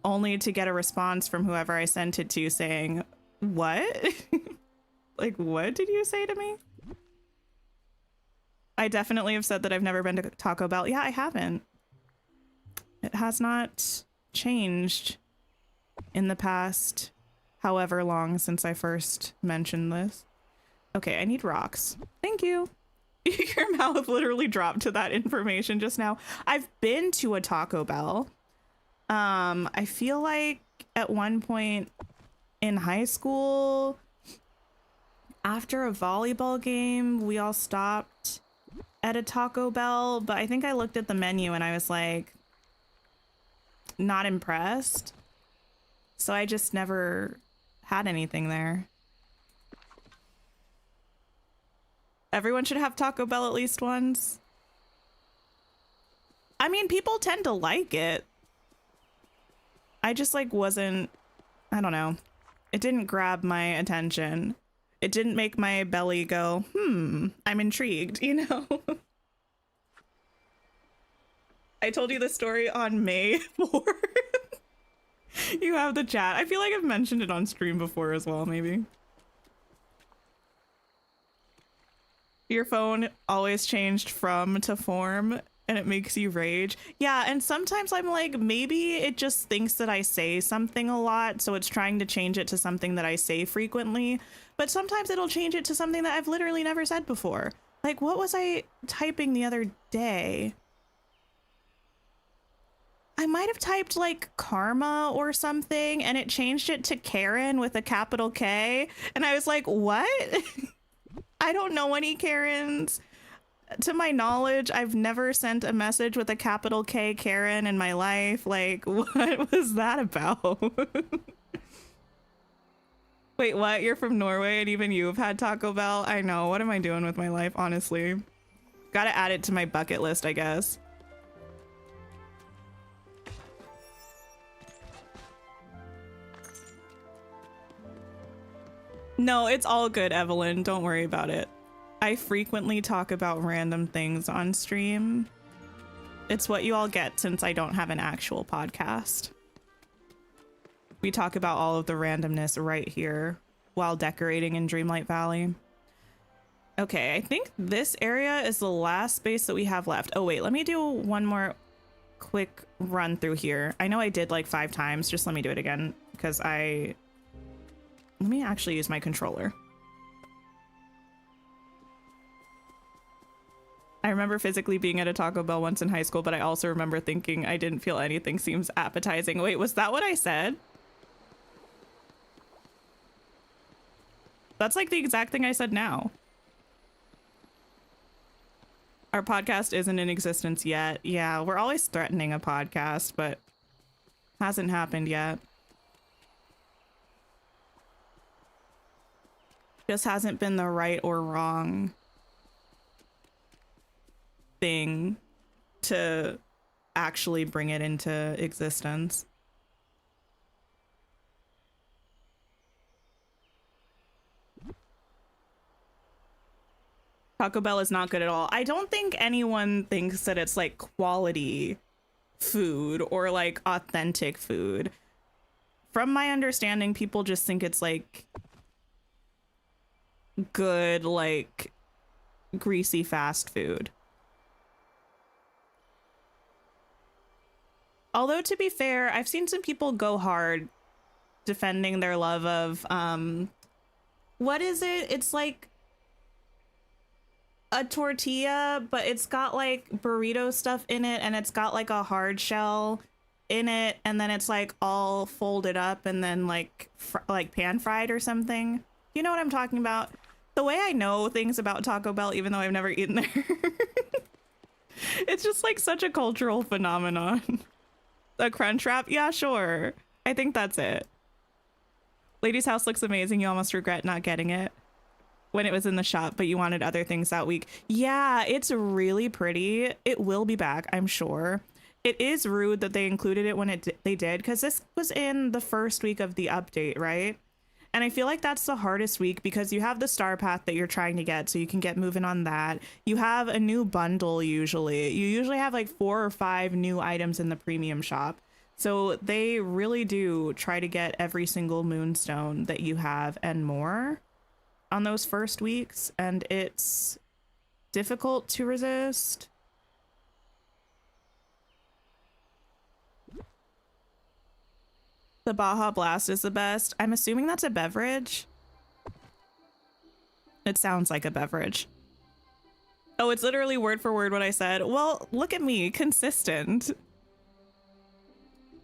Only to get a response from whoever I sent it to saying, what? Like, what did you say to me? I definitely have said that I've never been to Taco Bell. Yeah, I haven't. It has not changed in the past however long since I first mentioned this. Okay, I need rocks. Thank you. Your mouth literally dropped to that information just now. I've been to a Taco Bell. I feel like at one point in high school, after a volleyball game, we all stopped at a Taco Bell, but I think I looked at the menu and I was like, not impressed. So I just never had anything there. Everyone should have Taco Bell at least once. I mean, people tend to like it. I just like wasn't, I don't know. It didn't grab my attention. It didn't make my belly go, I'm intrigued, you know? I told you the story on May 4th. You have the chat. I feel like I've mentioned it on stream before as well, maybe. Your phone always changed from to form and it makes you rage. Yeah, and sometimes I'm like, maybe it just thinks that I say something a lot, so it's trying to change it to something that I say frequently. But sometimes it'll change it to something that I've literally never said before. Like, what was I typing the other day? I might have typed like karma or something and it changed it to Karen with a capital K. And I was like, what? I don't know any Karens. To my knowledge, I've never sent a message with a capital K Karen in my life. Like, what was that about? Wait, what? You're from Norway and even you have had Taco Bell? I know. What am I doing with my life, honestly? Gotta add it to my bucket list, I guess. No, it's all good, Evelyn. Don't worry about it. I frequently talk about random things on stream. It's what you all get since I don't have an actual podcast. We talk about all of the randomness right here while decorating in Dreamlight Valley. Okay, I think this area is the last space that we have left. Oh wait, let me do one more quick run through here. I know I did like 5 times. Just let me do it again because let me actually use my controller. I remember physically being at a Taco Bell once in high school, but I also remember thinking I didn't feel anything seems appetizing. Wait, was that what I said? That's like the exact thing I said now. Our podcast isn't in existence yet. Yeah, we're always threatening a podcast, but hasn't happened yet. Just hasn't been the right or wrong thing to actually bring it into existence. Taco Bell is not good at all. I don't think anyone thinks that it's like quality food or like authentic food. From my understanding, people just think it's like good, like greasy fast food. Although to be fair, I've seen some people go hard defending their love of what is it? It's like a tortilla, but it's got like burrito stuff in it and it's got like a hard shell in it and then it's like all folded up and then like pan fried or something. You know what I'm talking about? The way I know things about Taco Bell, even though I've never eaten there. It's just like such a cultural phenomenon. A crunch wrap? Yeah, sure. I think that's it. Lady's House looks amazing. You almost regret not getting it when it was in the shop, but you wanted other things that week. Yeah, it's really pretty. It will be back, I'm sure. It is rude that they included it when they did, because this was in the first week of the update, right? And I feel like that's the hardest week because you have the star path that you're trying to get, so you can get moving on that. You have a new bundle usually. You usually have like 4 or 5 new items in the premium shop. So they really do try to get every single moonstone that you have and more on those first weeks, and it's difficult to resist. The Baja Blast is the best. I'm assuming that's a beverage. It sounds like a beverage. Oh, it's literally word for word what I said. Well, look at me, consistent.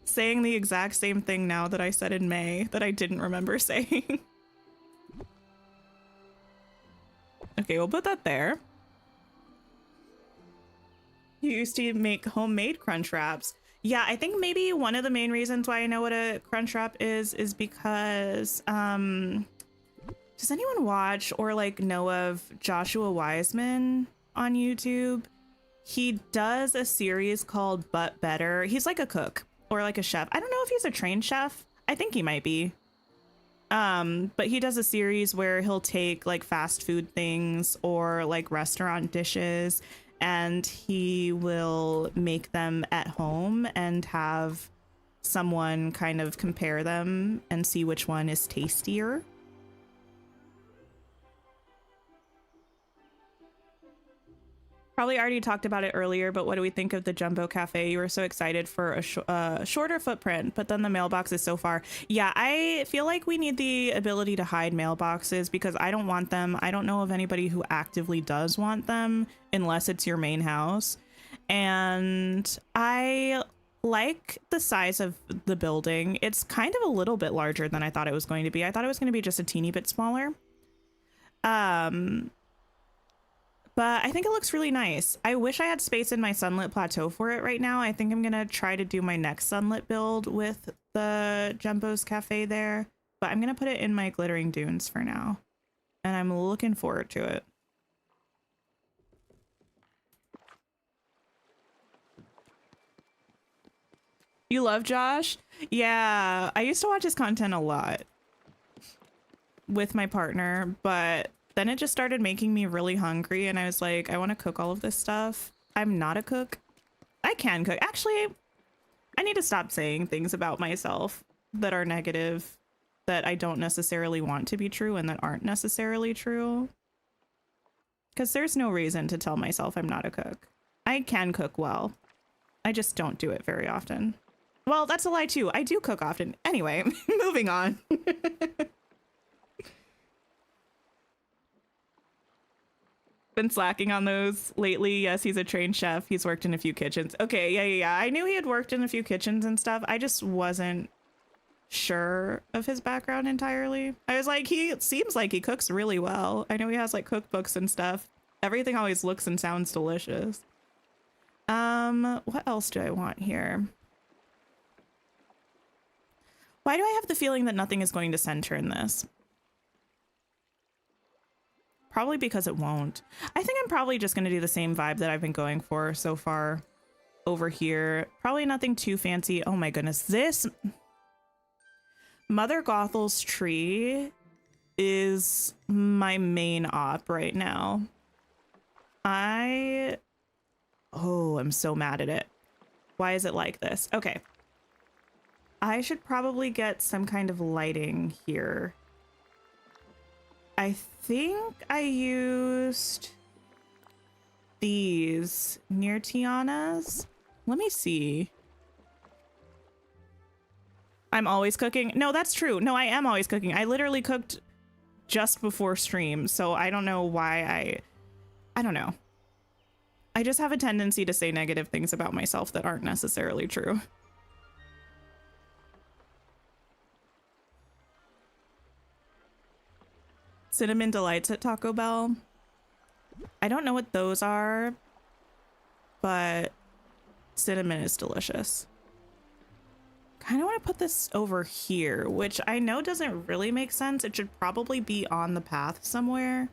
Saying the exact same thing now that I said in May that I didn't remember saying. Okay, we'll put that there. You used to make homemade crunch wraps. Yeah, I think maybe one of the main reasons why I know what a crunch wrap is because, does anyone watch or like know of Joshua Wiseman on YouTube? He does a series called But Better. He's like a cook. or like a chef. I don't know if he's a trained chef. I think he might be. But he does a series where he'll take like fast food things or like restaurant dishes, and he will make them at home and have someone kind of compare them and see which one is tastier. Probably already talked about it earlier, but what do we think of the Jumbo Cafe? You were so excited for a shorter footprint, but then the mailbox is so far. Yeah, I feel like we need the ability to hide mailboxes because I don't want them. I don't know of anybody who actively does want them unless it's your main house. And I like the size of the building. It's kind of a little bit larger than I thought it was going to be. I thought it was going to be just a teeny bit smaller. But I think it looks really nice. I wish I had space in my sunlit plateau for it right now. I think I'm going to try to do my next sunlit build with the Jumbo's Cafe there. But I'm going to put it in my glittering dunes for now. And I'm looking forward to it. You love Josh? Yeah, I used to watch his content a lot with my partner, but then it just started making me really hungry, and I was like, I want to cook all of this stuff. I'm not a cook. I can cook. Actually, I need to stop saying things about myself that are negative, that I don't necessarily want to be true and that aren't necessarily true. Because there's no reason to tell myself I'm not a cook. I can cook well. I just don't do it very often. Well, that's a lie too. I do cook often. Anyway, moving on. Been slacking on those lately. Yes, he's a trained chef. He's worked in a few kitchens. Okay, yeah. I knew he had worked in a few kitchens and stuff. I just wasn't sure of his background entirely. I was like, he seems like he cooks really well. I know he has like cookbooks and stuff. Everything always looks and sounds delicious. What else do I want here? Why do I have the feeling that nothing is going to center in this? Probably because it won't. I think I'm probably just going to do the same vibe that I've been going for so far over here. Probably nothing too fancy. Oh my goodness. This Mother Gothel's tree is my main op right now. I'm so mad at it. Why is it like this? Okay. I should probably get some kind of lighting here. I think I used these near Tiana's. Let me see. I'm always cooking. No, that's true. No, I am always cooking. I literally cooked just before stream, so I don't know why I don't know. I just have a tendency to say negative things about myself that aren't necessarily true. Cinnamon Delights at Taco Bell. I don't know what those are, but cinnamon is delicious. Kind of want to put this over here, which I know doesn't really make sense. It should probably be on the path somewhere,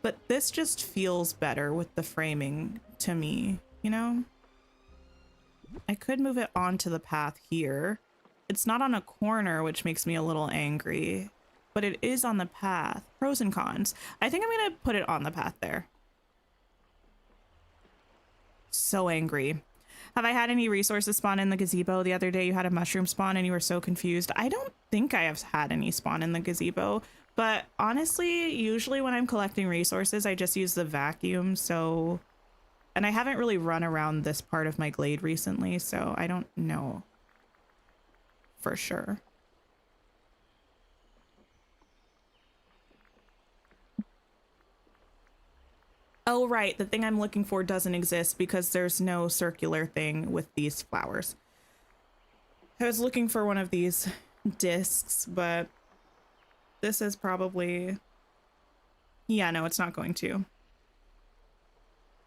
but this just feels better with the framing to me, you know? I could move it onto the path here. It's not on a corner, which makes me a little angry, but it is on the path. Pros and cons. I think I'm going to put it on the path there. So angry. Have I had any resources spawn in the gazebo? The other day you had a mushroom spawn and you were so confused. I don't think I have had any spawn in the gazebo, but honestly, usually when I'm collecting resources, I just use the vacuum. So, and I haven't really run around this part of my glade recently, so I don't know for sure. Oh, right. The thing I'm looking for doesn't exist because there's no circular thing with these flowers. I was looking for one of these discs, but this is probably... Yeah, no, it's not going to.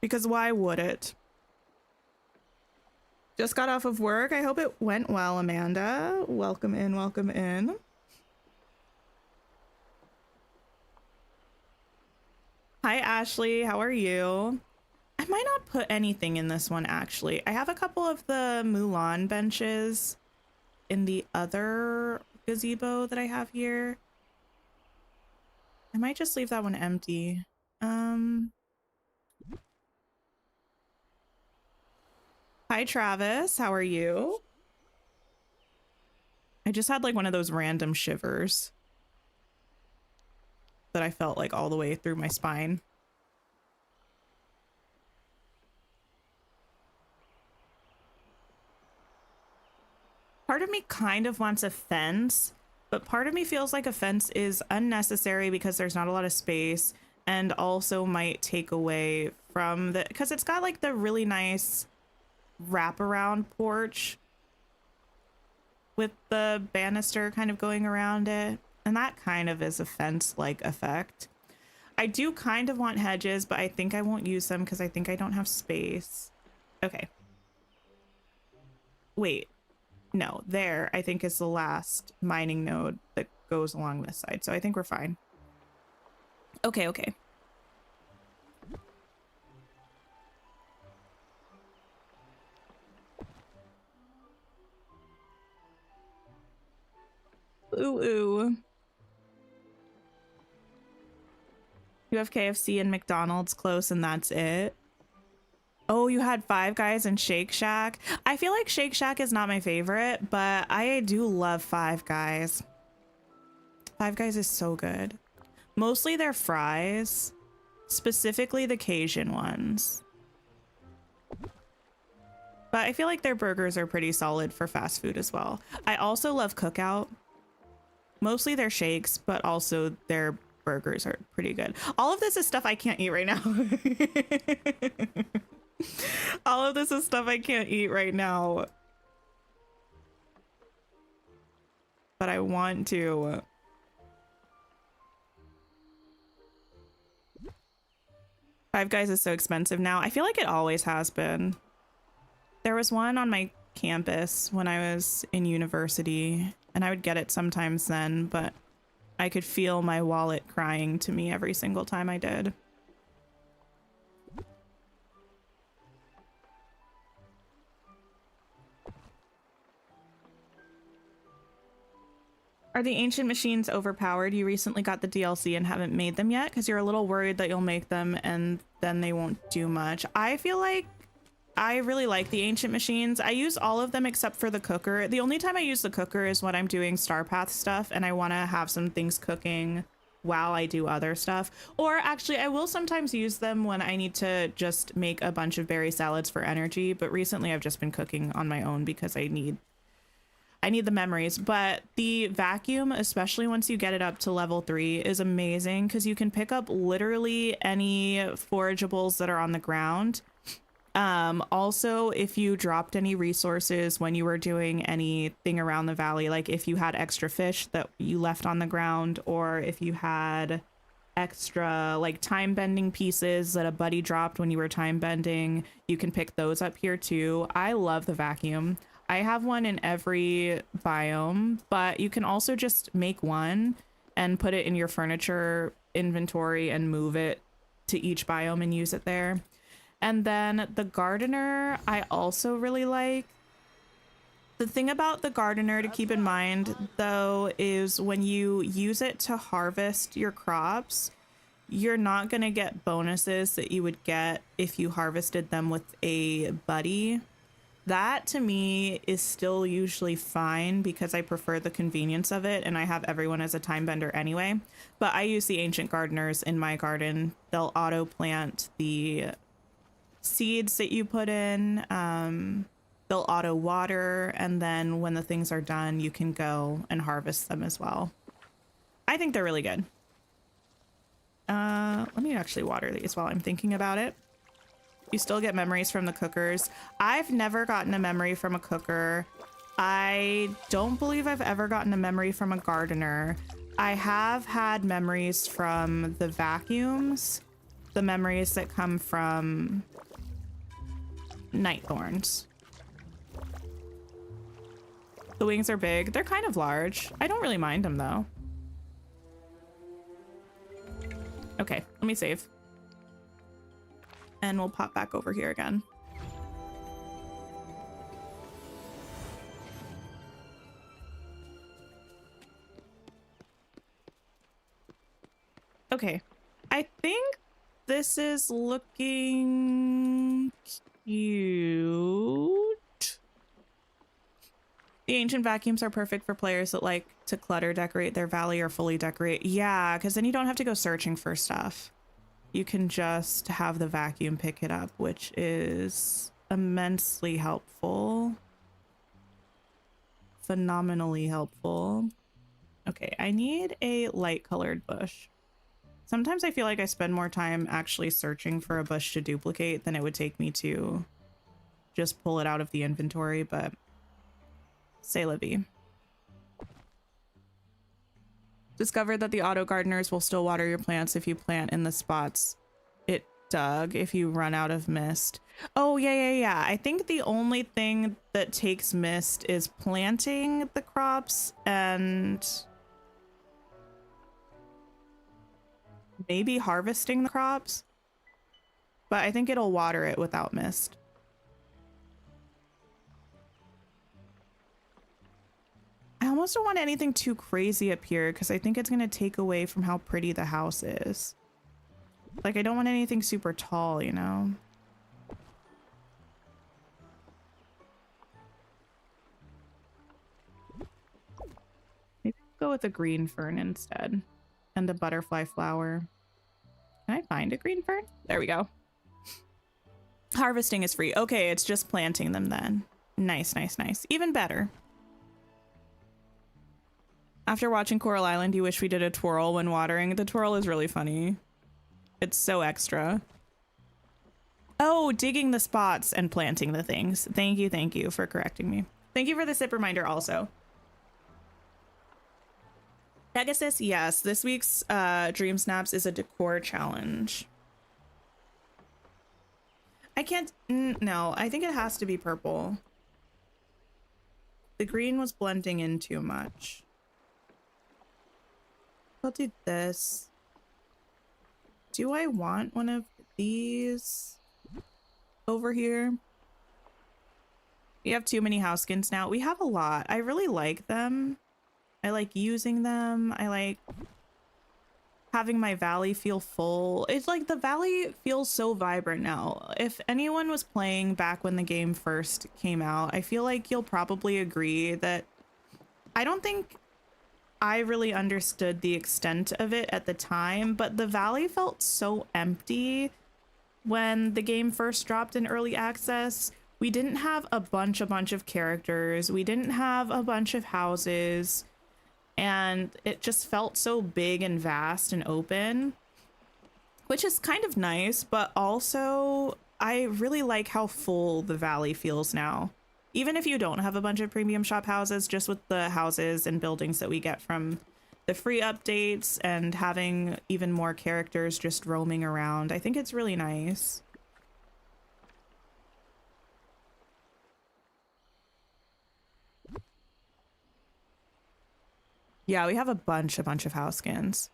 Because why would it? Just got off of work. I hope it went well, Amanda. Welcome in, welcome in. Hi, Ashley. How are you? I might not put anything in this one, actually. I have a couple of the Mulan benches in the other gazebo that I have here. I might just leave that one empty. Hi, Travis. How are you? I just had like one of those random shivers that I felt like all the way through my spine. Part of me kind of wants a fence, but part of me feels like a fence is unnecessary because there's not a lot of space and also might take away from the, because it's got like the really nice wraparound porch with the banister kind of going around it. And that kind of is a fence-like effect. I do kind of want hedges, but I think I won't use them because I think I don't have space. Okay. Wait. No, there I think is the last mining node that goes along this side. So I think we're fine. Okay, okay. Ooh, ooh. You have KFC and McDonald's close and that's it. Oh, you had Five Guys and Shake Shack. I feel like Shake Shack is not my favorite, but I do love Five Guys. Five Guys is so good. Mostly their fries, specifically the Cajun ones. But I feel like their burgers are pretty solid for fast food as well. I also love Cookout. Mostly their shakes, but also their burgers are pretty good. All of this is stuff I can't eat right now. All of this is stuff I can't eat right now. But I want to. Five Guys is so expensive now. I feel like it always has been. There was one on my campus when I was in university, and I would get it sometimes then, but I could feel my wallet crying to me every single time I did. Are the ancient machines overpowered? You recently got the DLC and haven't made them yet because you're a little worried that you'll make them and then they won't do much. I feel like I really like the ancient machines. I use all of them except for the cooker. The only time I use the cooker is when I'm doing Star Path stuff and I want to have some things cooking while I do other stuff. Or actually, I will sometimes use them when I need to just make a bunch of berry salads for energy. But recently I've just been cooking on my own because I need the memories. But the vacuum, especially once you get it up to level 3, is amazing because you can pick up literally any forageables that are on the ground. Also, if you dropped any resources when you were doing anything around the valley, like if you had extra fish that you left on the ground, or if you had extra like time bending pieces that a buddy dropped when you were time bending, you can pick those up here too. I love the vacuum. I have one in every biome, but you can also just make one and put it in your furniture inventory and move it to each biome and use it there. And then the gardener, I also really like. The thing about the gardener to keep in mind, though, is when you use it to harvest your crops, you're not going to get bonuses that you would get if you harvested them with a buddy. That, to me, is still usually fine because I prefer the convenience of it, and I have everyone as a time bender anyway. But I use the ancient gardeners in my garden. They'll auto-plant the seeds that you put in, they'll auto water, and then when the things are done you can go and harvest them as well. I think they're really good. Let me actually water these while I'm thinking about it. You still get memories from the cookers. I've never gotten a memory from a cooker. I don't believe I've ever gotten a memory from a gardener. I have had memories from the vacuums, the memories that come from night thorns. The wings are big. They're kind of large. I don't really mind them though. Okay, let me save. and we'll pop back over here again. Okay, I think this is looking cute. The ancient vacuums are perfect for players that like to clutter decorate their valley or fully decorate. Yeah, because then you don't have to go searching for stuff. You can just have the vacuum pick it up, which is immensely helpful. Phenomenally helpful. Okay, I need a light colored bush. Sometimes I feel like I spend more time actually searching for a bush to duplicate than it would take me to just pull it out of the inventory, but c'est la vie. Discovered that the auto gardeners will still water your plants if you plant in the spots it dug if you run out of mist. Oh, yeah. I think the only thing that takes mist is planting the crops and maybe harvesting the crops, but I think it'll water it without mist. I almost don't want anything too crazy up here because I think it's going to take away from how pretty the house is. Like, I don't want anything super tall, you know? Maybe go with a green fern instead and a butterfly flower. Can I find a green fern? There we go. Harvesting is free. Okay, it's just planting them then. Nice. Even better. After watching Coral Island, you wish we did a twirl when watering. The twirl is really funny. It's so extra. Oh, digging the spots and planting the things. Thank you for correcting me. Thank you for the sip reminder also. Pegasus, yes. This week's DreamSnaps is a decor challenge. I can't... No, I think it has to be purple. The green was blending in too much. I'll do this. Do I want one of these over here? We have too many house skins now. We have a lot. I really like them. I like using them. I like having my valley feel full. It's like the valley feels so vibrant now. If anyone was playing back when the game first came out, I feel like you'll probably agree that I don't think I really understood the extent of it at the time, but the valley felt so empty when the game first dropped in early access. We didn't have a bunch of characters. We didn't have a bunch of houses, and it just felt so big and vast and open, which is kind of nice, but also I really like how full the valley feels now. Even if you don't have a bunch of premium shop houses, just with the houses and buildings that we get from the free updates and having even more characters just roaming around, I think it's really nice. Yeah, we have a bunch of house skins.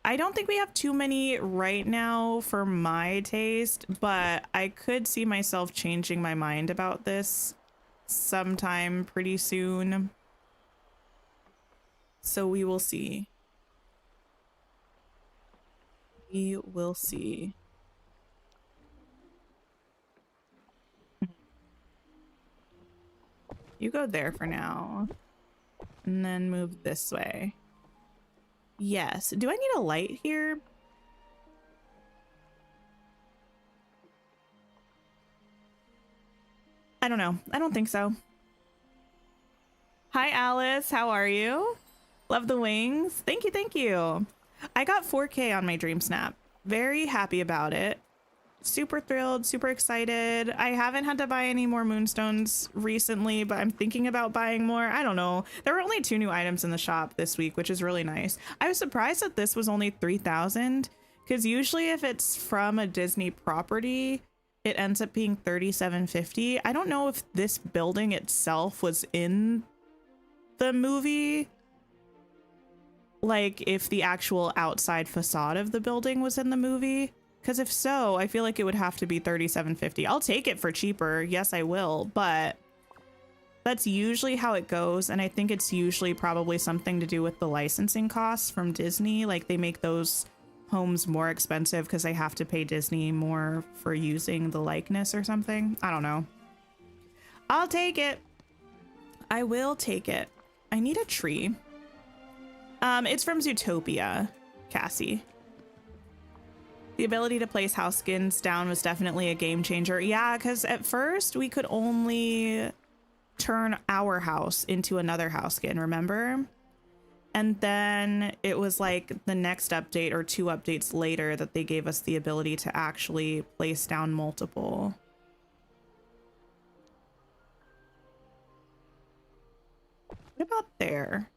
I don't think we have too many right now for my taste, but I could see myself changing my mind about this sometime pretty soon. So we will see. We will see. You go there for now. And then move this way. Yes. Do I need a light here? I don't know. I don't think so. Hi, Alice. How are you? Love the wings. Thank you. I got 4K on my DreamSnap. Very happy about it. Super thrilled, super excited. I haven't had to buy any more moonstones recently, but I'm thinking about buying more. I don't know. There were only 2 new items in the shop this week, which is really nice. I was surprised that this was only 3,000, because usually if it's from a Disney property, it ends up being 3,750. I don't know if this building itself was in the movie, like if the actual outside facade of the building was in the movie, Because if so, I feel like it would have to be $37.50. I'll take it for cheaper. Yes, I will. But that's usually how it goes. And I think it's usually probably something to do with the licensing costs from Disney. Like they make those homes more expensive because they have to pay Disney more for using the likeness or something. I don't know. I'll take it. I will take it. I need a tree. It's from Zootopia, Cassie. The ability to place house skins down was definitely a game changer. Yeah, because at first we could only turn our house into another house skin, remember? And then it was like the next update or 2 updates later that they gave us the ability to actually place down multiple. What about there?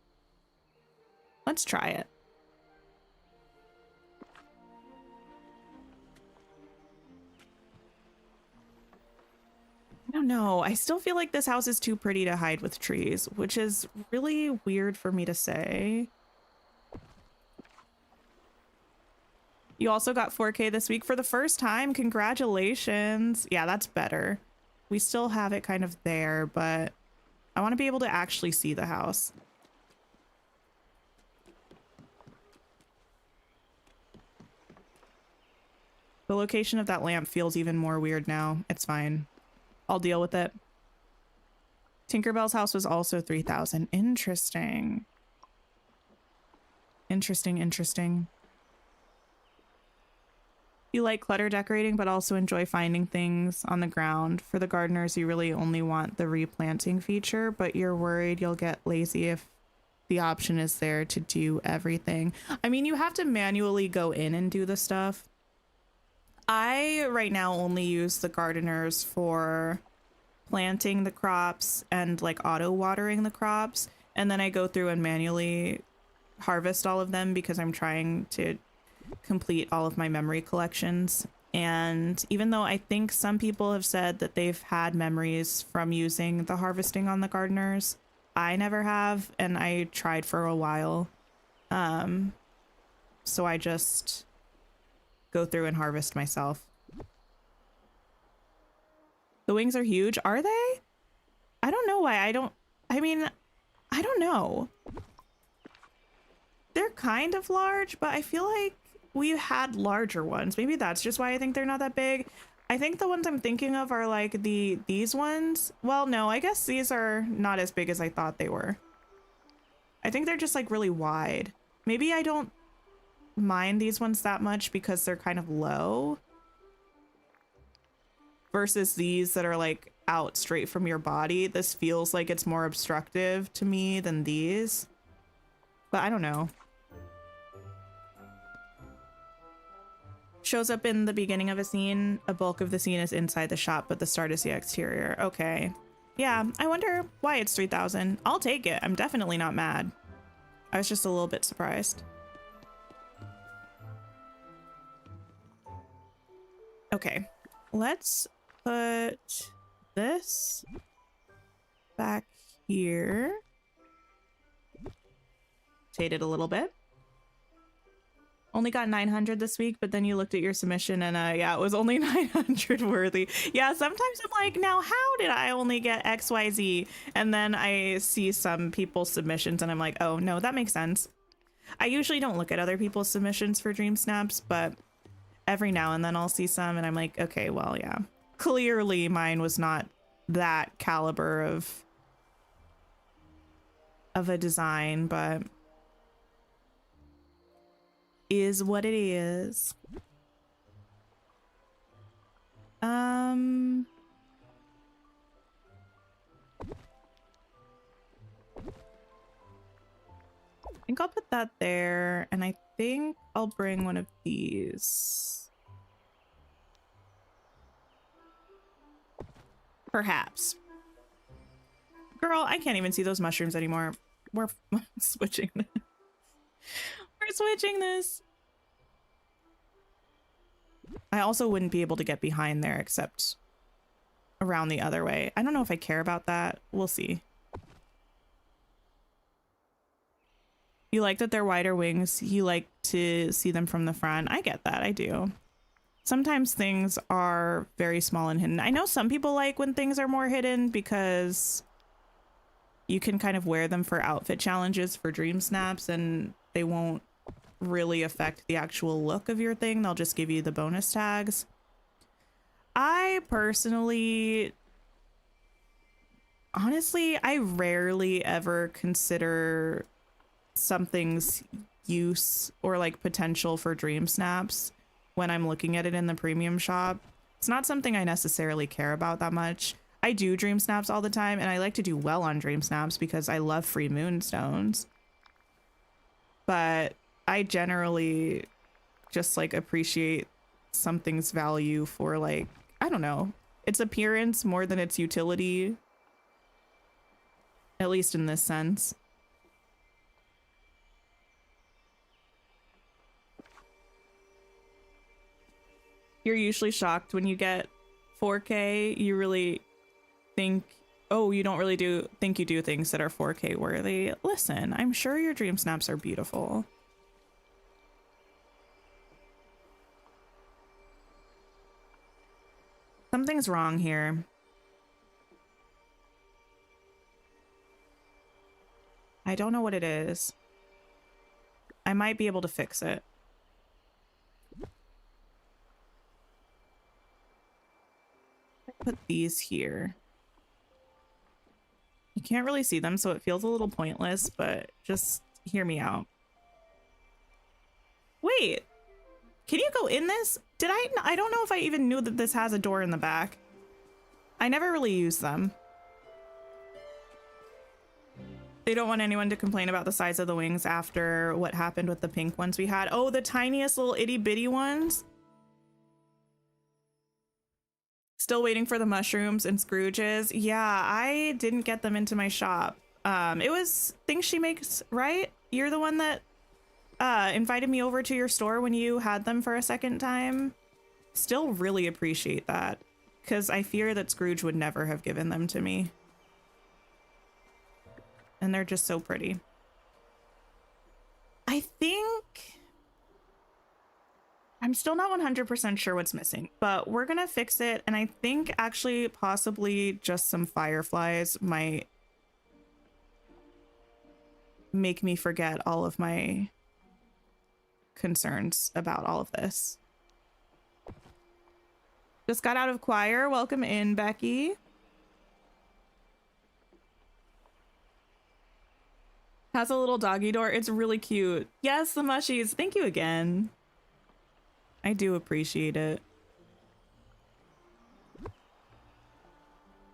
Let's try it. I don't know. I still feel like this house is too pretty to hide with trees, which is really weird for me to say. You also got 4K this week for the first time. Congratulations. Yeah, that's better. We still have it kind of there, but I want to be able to actually see the house. The location of that lamp feels even more weird now. It's fine. I'll deal with it. Tinkerbell's house was also 3,000. Interesting. Interesting. You like clutter decorating, but also enjoy finding things on the ground. For the gardeners, you really only want the replanting feature, but you're worried you'll get lazy if the option is there to do everything. I mean, you have to manually go in and do the stuff. I right now only use the gardeners for planting the crops and like auto watering the crops, and then I go through and manually harvest all of them because I'm trying to complete all of my memory collections. And even though I think some people have said that they've had memories from using the harvesting on the gardeners, I never have, and I tried for a while. So I just go through and harvest myself. The wings are huge. Are they? I don't know why I don't know. They're kind of large, but I feel like we've had larger ones. Maybe that's just why I think they're not that big. I think the ones I'm thinking of are like these ones. Well, no, I guess these are not as big as I thought they were. I think they're just like really wide. Maybe I don't mind these ones that much because they're kind of low versus these that are like out straight from your body. This feels like it's more obstructive to me than these, but I don't know. Shows up in the beginning of a scene. A bulk of the scene is inside the shop, but the start is the exterior. Okay. Yeah, I wonder why it's 3,000. I'll take it. I'm definitely not mad. I was just a little bit surprised. Okay, let's put this back here. Rotate it a little bit. Only got 900 this week, but then you looked at your submission and yeah, it was only 900 worthy. Yeah, sometimes I'm like, now how did I only get XYZ? And then I see some people's submissions and I'm like, oh no, that makes sense. I usually don't look at other people's submissions for DreamSnaps, but every now and then I'll see some and I'm like, okay, well, yeah. Clearly mine was not that caliber of a design, but is what it is. I think I'll put that there, and I think I'll bring one of these. Perhaps. Girl, I can't even see those mushrooms anymore. We're switching this. We're switching this. I also wouldn't be able to get behind there except around the other way. I don't know if I care about that. We'll see. You like that they're wider wings. You like to see them from the front. I get that. I do. sometimes things are very small and hidden. I know some people like when things are more hidden because you can kind of wear them for outfit challenges for DreamSnaps and they won't really affect the actual look of your thing. They'll just give you the bonus tags. I personally, honestly, I rarely ever consider something's use or like potential for DreamSnaps when I'm looking at it in the premium shop. It's not something I necessarily care about that much. I do DreamSnaps all the time and I like to do well on DreamSnaps because I love free moonstones. But I generally just like appreciate something's value for like, I don't know, its appearance more than its utility. At least in this sense. You're usually shocked when you get 4K. You really think, oh, you don't really think you do things that are 4K worthy. Listen, I'm sure your DreamSnaps are beautiful. Something's wrong here. I don't know what it is. I might be able to fix it. Put these here. You can't really see them, so it feels a little pointless, but just hear me out. Wait, can you go in this? I don't know if I even knew that this has a door in the back. I never really use them. They don't want anyone to complain about the size of the wings after what happened with the pink ones we had. Oh, the tiniest little itty bitty ones. Still waiting for the mushrooms and Scrooges. Yeah, I didn't get them into my shop. It was things she makes, right? You're the one that invited me over to your store when you had them for a second time. Still really appreciate that because I fear that Scrooge would never have given them to me. And they're just so pretty. I think I'm still not 100% sure what's missing, but we're gonna fix it. And I think actually possibly just some fireflies might make me forget all of my concerns about all of this. Just got out of choir. Welcome in, Becky. Has a little doggy door. It's really cute. Yes, the mushies. Thank you again. I do appreciate it.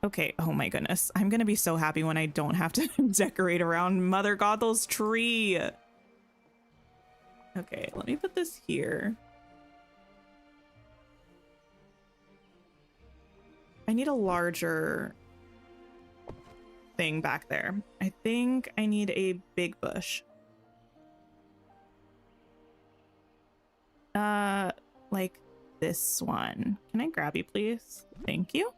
Okay. Oh my goodness. I'm gonna be so happy when I don't have to decorate around Mother Gothel's tree. Okay, let me put this here. I need a larger thing back there. I think I need a big bush. Like this one. Can I grab you, please? Thank you.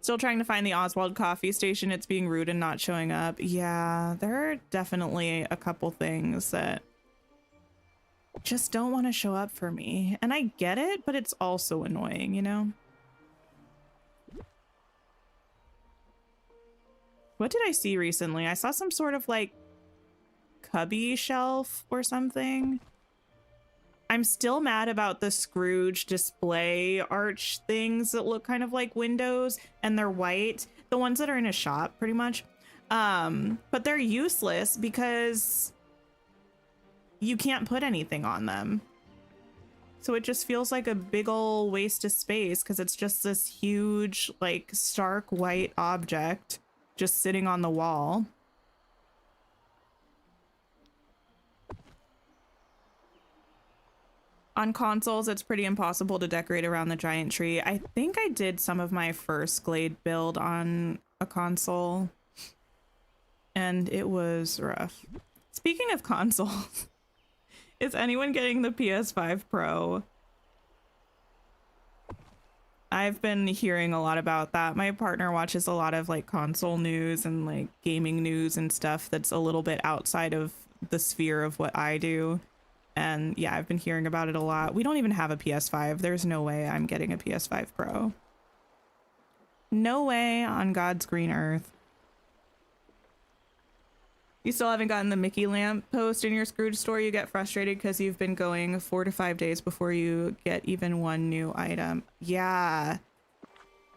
Still trying to find the Oswald coffee station. It's being rude and not showing up. Yeah, there are definitely a couple things that just don't want to show up for me. And I get it, but it's also annoying, you know? What did I see recently? I saw some sort of like cubby shelf or something. I'm still mad about the Scrooge display arch things that look kind of like windows and they're white. The ones that are in a shop pretty much. But they're useless because you can't put anything on them. So it just feels like a big ol' waste of space because it's just this huge like stark white object just sitting on the wall. On consoles, it's pretty impossible to decorate around the giant tree. I think I did some of my first Glade build on a console, and it was rough. Speaking of consoles, is anyone getting the PS5 Pro? I've been hearing a lot about that. My partner watches a lot of like console news and like gaming news and stuff that's a little bit outside of the sphere of what I do. And yeah, I've been hearing about it a lot. We don't even have a PS5. There's no way I'm getting a PS5 Pro. No way on God's green earth. You still haven't gotten the Mickey lamp post in your Scrooge store? You get frustrated because you've been going 4 to 5 days before you get even one new item. Yeah.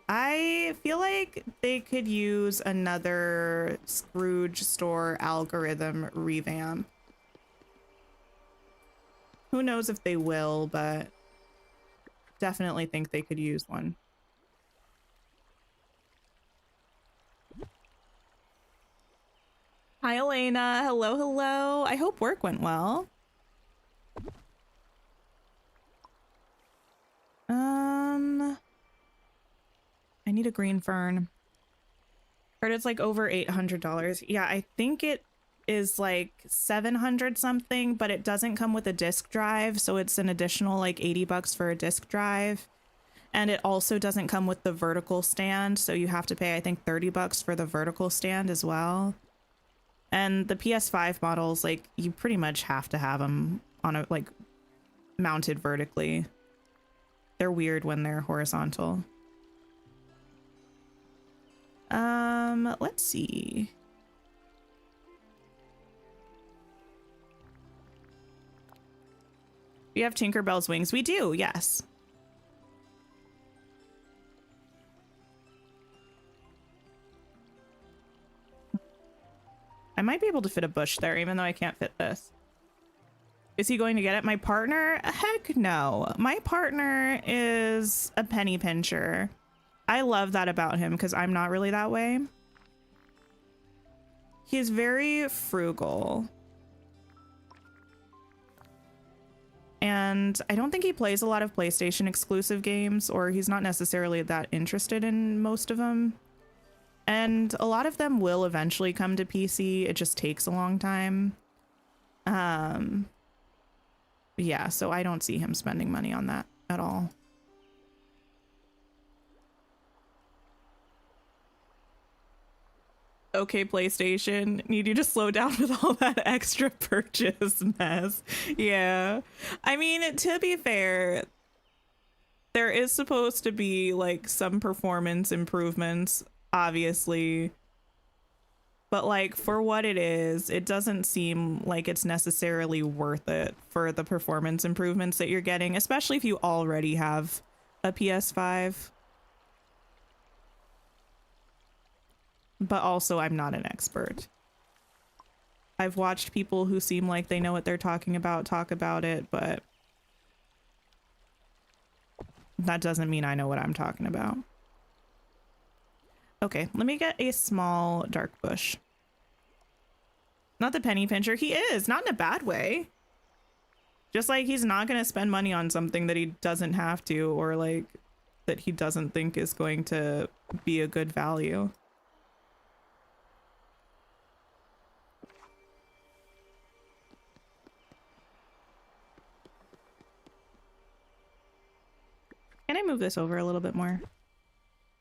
I feel like they could use another Scrooge store algorithm revamp. Who knows if they will, but definitely think they could use one. Hi, Elena. Hello, hello. I hope work went well. I need a green fern. Heard it's like over $800. Yeah, I think it is like 700 something, but it doesn't come with a disk drive, so it's an additional like 80 bucks for a disk drive. And it also doesn't come with the vertical stand, so you have to pay I think 30 bucks for the vertical stand as well. And the PS5 models, like, you pretty much have to have them on a, like, mounted vertically. They're weird when they're horizontal. Let's see. We have Tinkerbell's wings. We do, yes. I might be able to fit a bush there, even though I can't fit this. Is he going to get it? My partner? Heck no. My partner is a penny pincher. I love that about him because I'm not really that way. He's very frugal. And I don't think he plays a lot of PlayStation exclusive games, or he's not necessarily that interested in most of them. And a lot of them will eventually come to PC. It just takes a long time. Yeah, so I don't see him spending money on that at all. Okay, PlayStation, need you to slow down with all that extra purchase mess. Yeah. I mean, to be fair, there is supposed to be like some performance improvements, obviously. But like for what it is, it doesn't seem like it's necessarily worth it for the performance improvements that you're getting, especially if you already have a PS5. But also, I'm not an expert. I've watched people who seem like they know what they're talking about talk about it, but that doesn't mean I know what I'm talking about. Okay, let me get a small dark bush. Not the penny pincher. He is, not in a bad way. Just like he's not going to spend money on something that he doesn't have to, or like that he doesn't think is going to be a good value. Can I move this over a little bit more?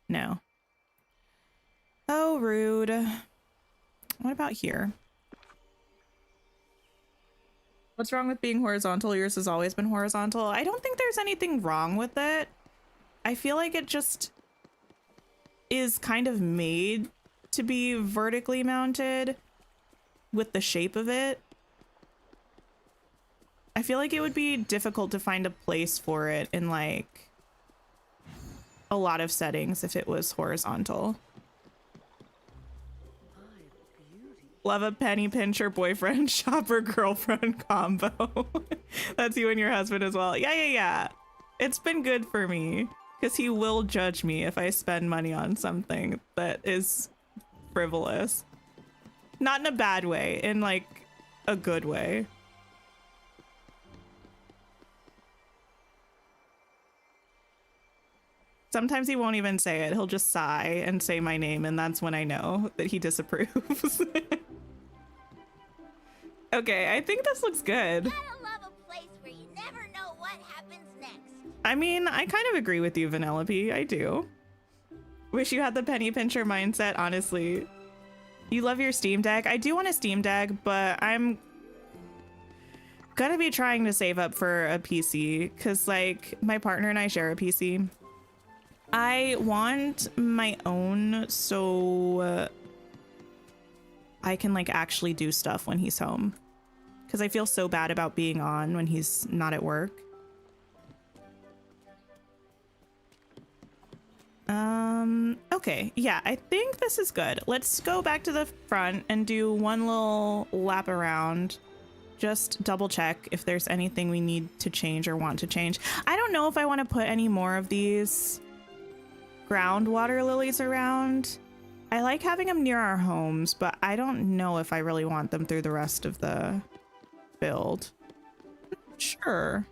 No. Oh, rude. What about here? What's wrong with being horizontal? Yours has always been horizontal. I don't think there's anything wrong with it. I feel like it just is kind of made to be vertically mounted with the shape of it. I feel like it would be difficult to find a place for it in like a lot of settings if it was horizontal. Love a penny pincher boyfriend shopper girlfriend combo. That's you and your husband as well. Yeah. It's been good for me because he will judge me if I spend money on something that is frivolous. Not in a bad way, in like a good way. Sometimes he won't even say it. He'll just sigh and say my name, and that's when I know that he disapproves. Okay, I think this looks good. Gotta love a place where you never know what happens next. I mean, I kind of agree with you, Vanellope. I do. Wish you had the penny pincher mindset, honestly. You love your Steam Deck. I do want a Steam Deck, but gonna be trying to save up for a PC because, like, my partner and I share a PC. I want my own so I can, like, actually do stuff when he's home. Because I feel so bad about being on when he's not at work. Okay, yeah, I think this is good. Let's go back to the front and do one little lap around. Just double check if there's anything we need to change or want to change. I don't know if I want to put any more of these groundwater lilies around. I like having them near our homes, but I don't know if I really want them through the rest of the build. Sure.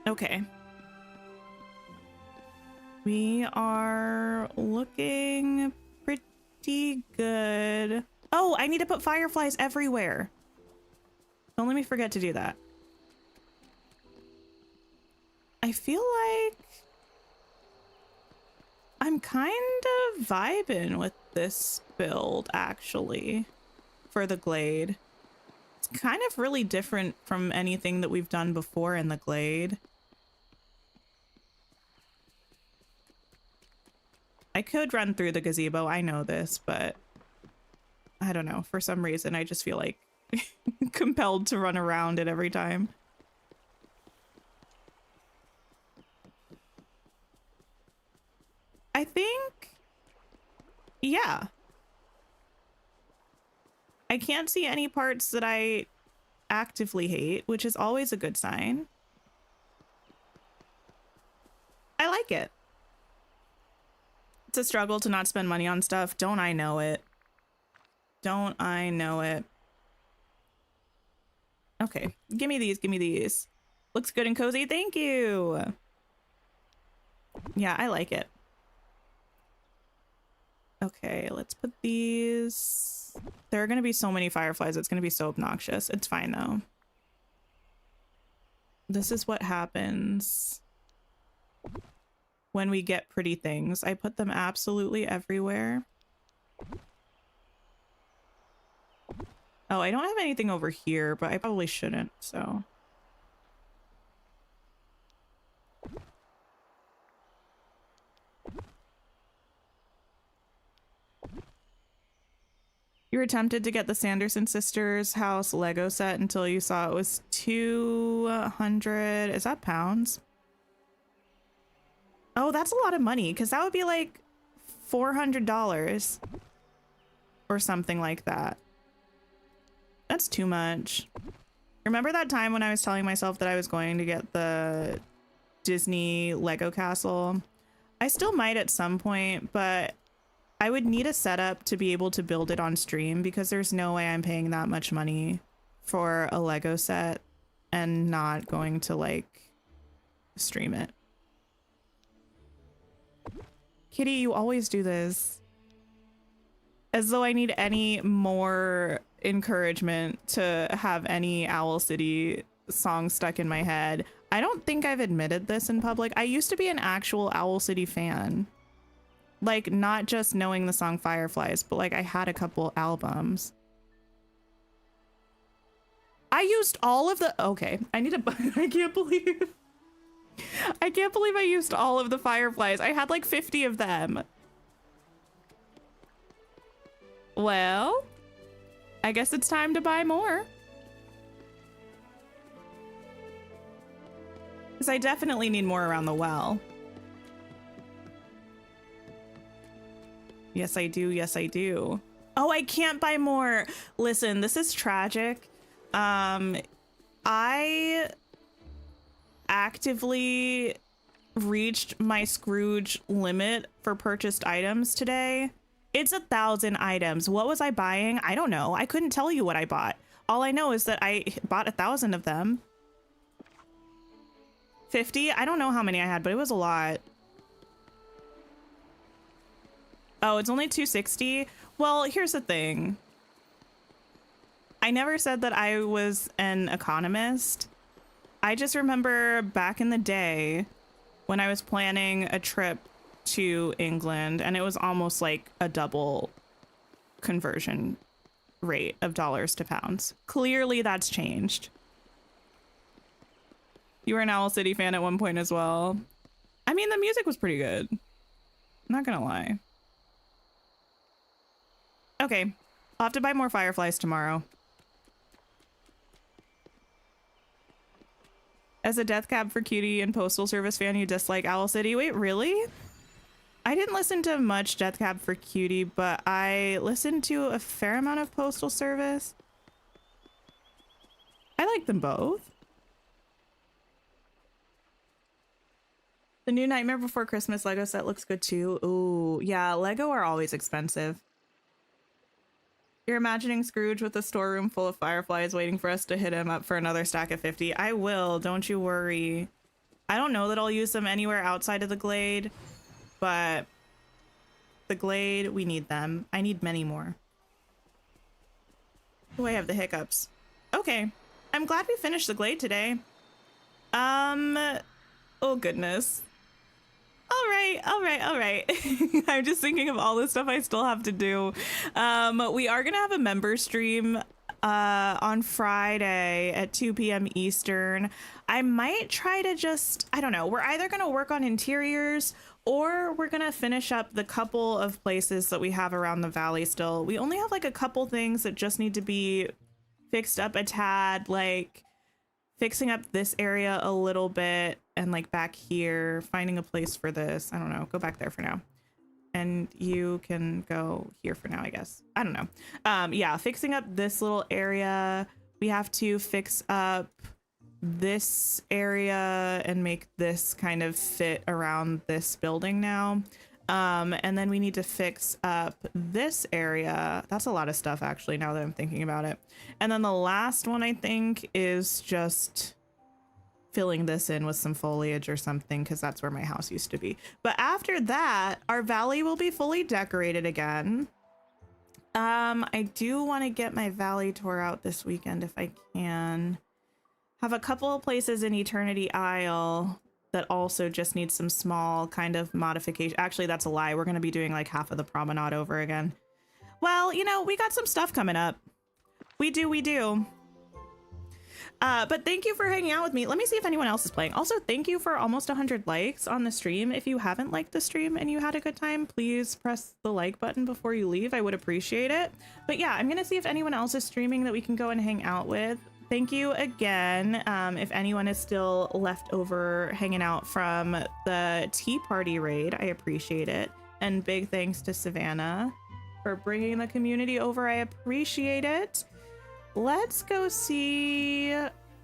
Okay. We are looking pretty good. Oh, I need to put fireflies everywhere. Don't let me forget to do that. I feel like I'm kind of vibing with this build, actually, for the Glade. It's kind of really different from anything that we've done before in the Glade. I could run through the gazebo, I know this, but I don't know. For some reason, I just feel like compelled to run around it every time. I think, yeah. I can't see any parts that I actively hate, which is always a good sign. I like it. It's a struggle to not spend money on stuff. Don't I know it? Don't I know it? Okay, give me these, give me these. Looks good and cozy, thank you. Yeah, I like it. Okay, let's put these. There are gonna be so many fireflies, it's gonna be so obnoxious. It's fine though. This is what happens when we get pretty things. I put them absolutely everywhere. Oh, I don't have anything over here, but I probably shouldn't, so. You were tempted to get the Sanderson sisters house Lego set until you saw it was 200, is that pounds? Oh, that's a lot of money, because that would be like $400 or something like that. That's too much. Remember that time when I was telling myself that I was going to get the Disney Lego castle? I still might at some point, but I would need a setup to be able to build it on stream because there's no way I'm paying that much money for a Lego set and not going to like stream it. Kitty, you always do this. As though I need any more encouragement to have any Owl City song stuck in my head. I don't think I've admitted this in public. I used to be an actual Owl City fan. Like, not just knowing the song Fireflies, but like I had a couple albums. I used all of the, okay, I need to, I can't believe I used all of the Fireflies. I had like 50 of them. Well, I guess it's time to buy more. Because I definitely need more around the well. Yes, I do. Yes, I do. Oh, I can't buy more. Listen, this is tragic. I actively reached my Scrooge limit for purchased items today. It's 1,000 items. What was I buying? I don't know. I couldn't tell you what I bought. All I know is that I bought 1,000 of them. 50? I don't know how many I had, but it was a lot. Oh, it's only 260? Well, here's the thing. I never said that I was an economist. I just remember back in the day when I was planning a trip to England, and it was almost like a double conversion rate of dollars to pounds. Clearly that's changed. You were an Owl City fan at one point as well. I mean, the music was pretty good. Not gonna lie. Okay, I'll have to buy more fireflies tomorrow. As a Death Cab for Cutie and Postal Service fan, you dislike Owl City? Wait, really? I didn't listen to much Death Cab for Cutie, but I listened to a fair amount of Postal Service. I like them both. The new Nightmare Before Christmas Lego set looks good too. Ooh, yeah, Lego are always expensive. You're imagining Scrooge with a storeroom full of fireflies waiting for us to hit him up for another stack of 50. I will, don't you worry. I don't know that I'll use them anywhere outside of the Glade, but the Glade, we need them. I need many more. Oh, I have the hiccups. Okay, I'm glad we finished the Glade today. Oh goodness. All right. I'm just thinking of all the stuff I still have to do. We are gonna have a member stream on Friday at 2 p.m. Eastern. I might try to just, I don't know, we're either gonna work on interiors or we're gonna finish up the couple of places that we have around the valley still. We only have like a couple things that just need to be fixed up a tad, like fixing up this area a little bit and like back here, finding a place for this. I don't know, go back there for now. And you can go here for now, I guess. I don't know. Yeah, fixing up this little area. We have to fix up this area and make this kind of fit around this building now. And then we need to fix up this area. That's a lot of stuff actually, now that I'm thinking about it. And then the last one I think is just filling this in with some foliage or something, because that's where my house used to be. But after that, our valley will be fully decorated again. I do want to get my valley tour out this weekend if I can. Have a couple of places in Eternity Isle that also just need some small kind of modification. Actually, that's a lie. We're going to be doing like half of the promenade over again. Well, you know, we got some stuff coming up. We do. But thank you for hanging out with me. Let me see if anyone else is playing. Also, thank you for almost 100 likes on the stream. If you haven't liked the stream and you had a good time, please press the like button before you leave. I would appreciate it. But yeah, I'm going to see if anyone else is streaming that we can go and hang out with. Thank you again. If anyone is still left over hanging out from the Tea Party raid, I appreciate it. And big thanks to Savannah for bringing the community over. I appreciate it. Let's go see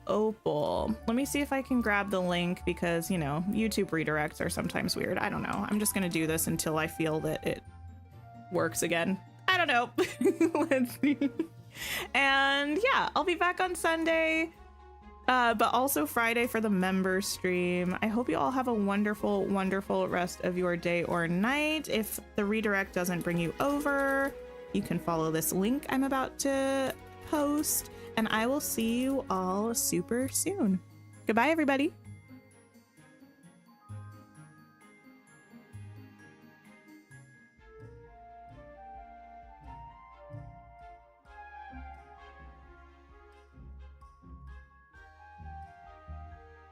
Opal. Let me see if I can grab the link because, you know, YouTube redirects are sometimes weird. I don't know. I'm just going to do this until I feel that it works again. I don't know. Let's see. And yeah, I'll be back on Sunday, but also Friday for the member stream. I hope you all have a wonderful, wonderful rest of your day or night. If the redirect doesn't bring you over, you can follow this link I'm about to post, and I will see you all super soon. Goodbye, everybody.